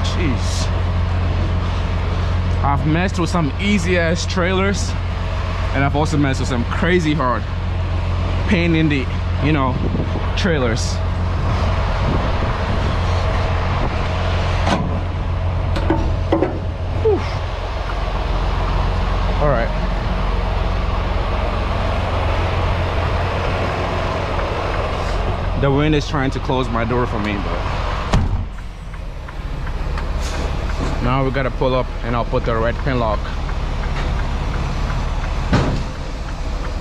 Jeez. I've messed with some easy ass trailers, and I've also messed with some crazy hard pain in the, you know, trailers. Whew. All right. The wind is trying to close my door for me, but now we gotta pull up and I'll put the red pin lock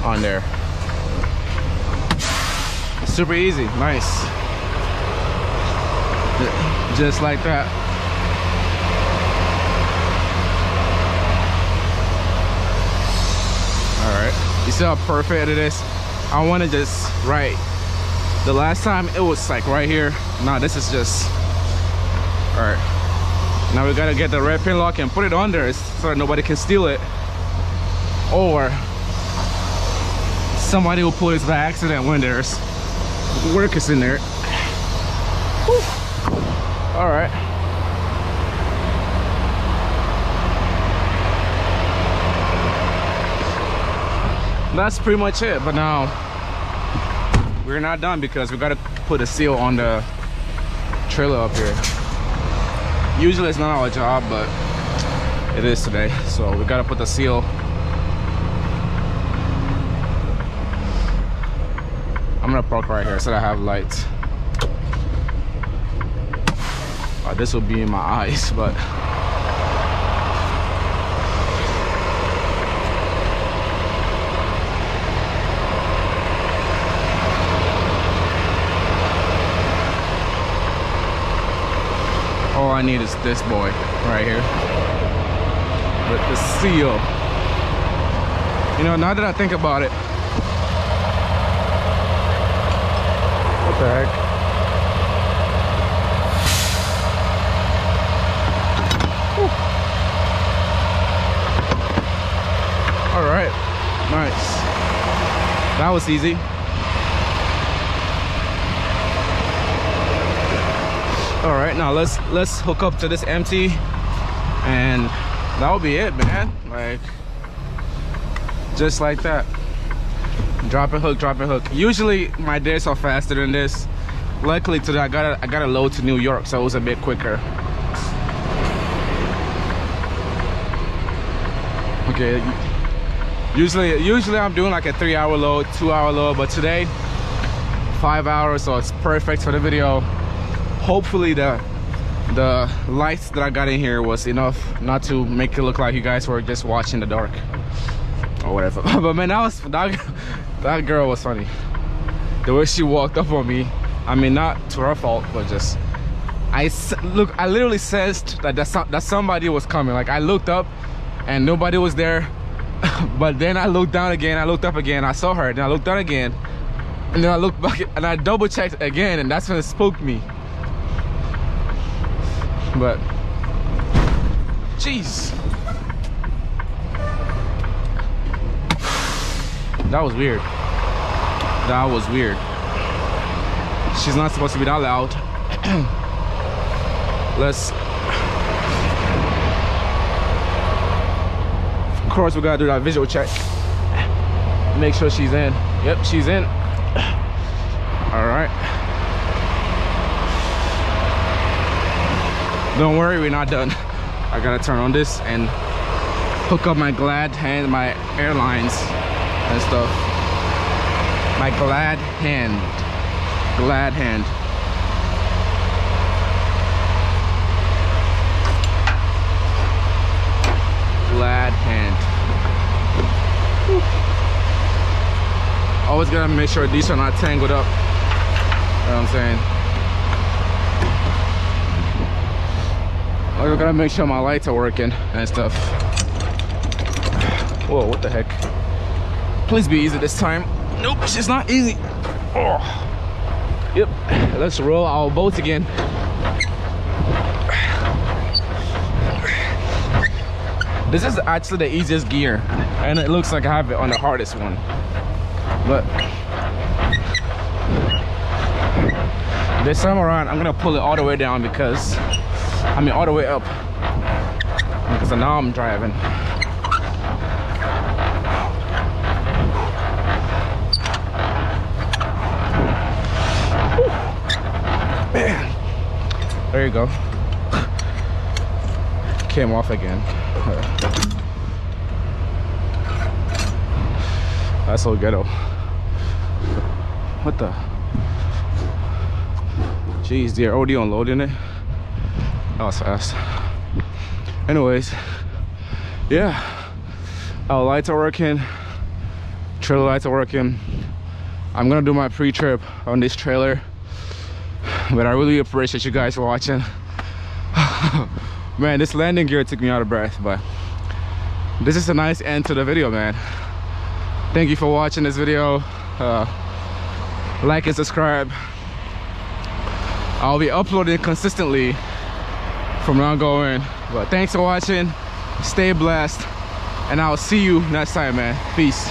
on there. Super easy, nice. Just like that. All right, you see how perfect it is? I want to just right. The last time it was like right here. Now this is just, all right. Now we gotta get the red pin lock and put it on there so that nobody can steal it, or somebody will pull it by accident when there's workers in there. Whew. All right. That's pretty much it. But now we're not done, because we gotta put a seal on the trailer up here. Usually it's not our job, but it is today. So we gotta put the seal. I'm gonna park right here so that I have lights. This will be in my eyes, but all I need is this boy right here with the seal. You know, now that I think about it, what the heck? Whew. that was easy. All right, now let's hook up to this empty, and that'll be it, man. Like, just like that. Drop and hook, drop and hook. Usually my days are faster than this. Luckily today I got a load to New York, so it was a bit quicker. Okay, usually I'm doing like a 3-hour load, 2-hour load, but today 5 hours, so it's perfect for the video. Hopefully the lights that I got in here was enough not to make it look like you guys were just watching the dark or whatever. But man, that girl was funny. The way she walked up on me, I mean, not to her fault, but just I literally sensed that somebody was coming. Like, I looked up and nobody was there. But then I looked down again, I looked up again, I saw her, then I looked down again, and then I looked back and I double checked again, and that's when it spooked me. But jeez, that was weird. That was weird. She's not supposed to be that loud. Of course, we gotta do that visual check. Make sure she's in. Yep, she's in. All right. Don't worry, we're not done. I gotta turn on this and hook up my Glad hand, my airlines and stuff. My Glad hand. Glad hand. Glad hand. Whew. Always gotta make sure these are not tangled up. You know what I'm saying? I gotta make sure my lights are working and stuff. Whoa, what the heck? Please be easy this time. Nope, it's not easy. Oh. Yep, let's roll our boat again. This is actually the easiest gear, and it looks like I have it on the hardest one. But this time around, I'm gonna pull it all the way down because, I mean all the way up, because now I'm driving. Man, there you go. Came off again. That's so ghetto. What the? Jeez, they're already unloading it. That was fast. Anyways, yeah, our lights are working. Trailer lights are working. I'm gonna do my pre-trip on this trailer, but I really appreciate you guys watching. Man, this landing gear took me out of breath, but this is a nice end to the video, man. Thank you for watching this video. Like and subscribe. I'll be uploading consistently from now going, but thanks for watching. Stay blessed, and I'll see you next time, man. Peace.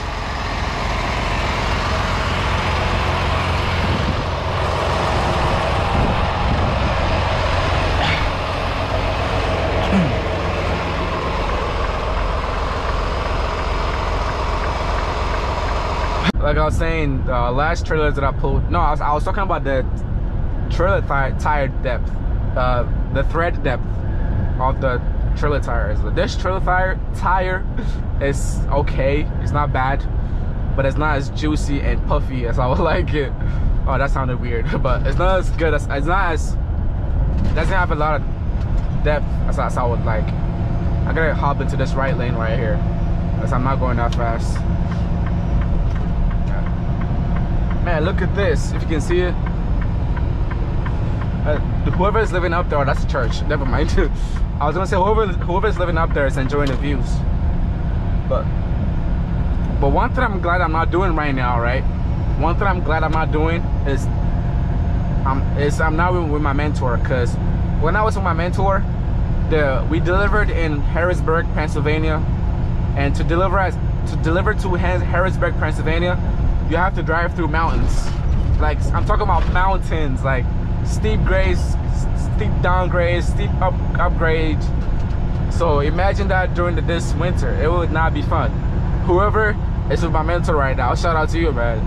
Like I was saying, last trailers that I pulled, no, I was talking about the trailer tire depth, the thread depth of the trailer tires. This trailer tire is okay, it's not bad, but it's not as juicy and puffy as I would like it. Oh, that sounded weird, but it's not as good as, it doesn't have a lot of depth as I would like. I gotta hop into this right lane right here, because I'm not going that fast. Man, look at this, if you can see it. Whoever is living up there, oh, that's a church, never mind. I was gonna say whoever's living up there is enjoying the views. But one thing I'm glad I'm not doing right now, right? One thing I'm glad I'm not doing is I'm not with my mentor, because when I was with my mentor, we delivered in Harrisburg, Pennsylvania, and to deliver to Harrisburg, Pennsylvania, you have to drive through mountains. Like, I'm talking about mountains, like steep grades, steep downgrades, steep upgrades. So imagine that during this winter, it would not be fun. Whoever is with my mentor right now, shout out to you, man.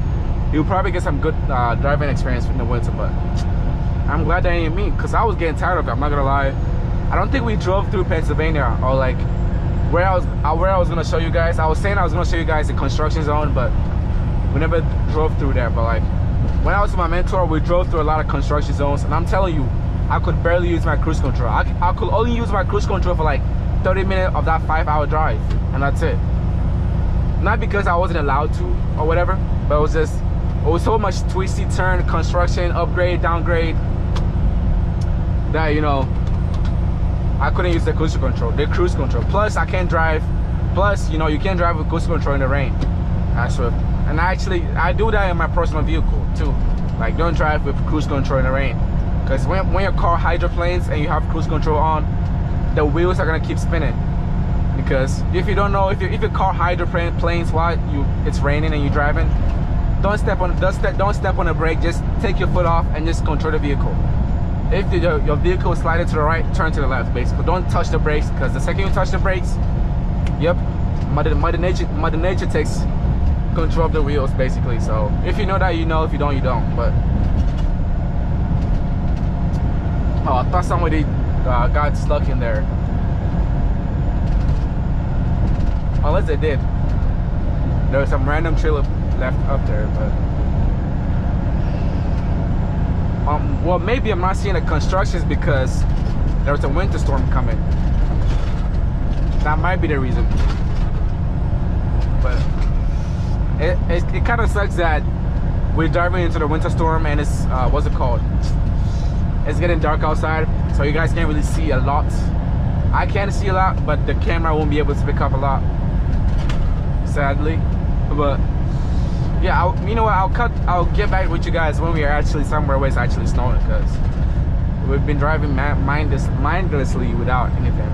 You'll probably get some good driving experience in the winter, but I'm glad that ain't me, because I was getting tired of it, I'm not gonna lie. I don't think we drove through Pennsylvania, or like where I was gonna show you guys. I was saying I was gonna show you guys the construction zone, but we never drove through there. But like when I was with my mentor, we drove through a lot of construction zones, and I'm telling you, I could barely use my cruise control. I could only use my cruise control for like 30 minutes of that 5-hour drive, and that's it. Not because I wasn't allowed to or whatever, but it was so much twisty turn, construction, upgrade, downgrade, that, you know, I couldn't use the cruise control. Plus, I can't drive. Plus, you know, you can't drive with cruise control in the rain. And I do that in my personal vehicle too. Like, don't drive with cruise control in the rain, because when your car hydroplanes and you have cruise control on, the wheels are gonna keep spinning. Because if you don't know, if your car hydroplanes while it's raining and you're driving, don't step on the brake. Just take your foot off and just control the vehicle. If your vehicle is sliding to the right, turn to the left, basically. Don't touch the brakes, because the second you touch the brakes, yep, Mother Nature takes control of the wheels, basically. So if you know that, you know. If you don't, you don't. But oh, I thought somebody got stuck in there. Unless they did. There was some random trailer left up there, but well, maybe I'm not seeing the constructions because there was a winter storm coming. That might be the reason. But it kind of sucks that we're driving into the winter storm and it's what's it called? It's getting dark outside, so you guys can't really see a lot. I can see a lot, but the camera won't be able to pick up a lot, sadly. But yeah, you know what? I'll get back with you guys when we are actually somewhere where it's actually snowing, because we've been driving mindlessly without anything.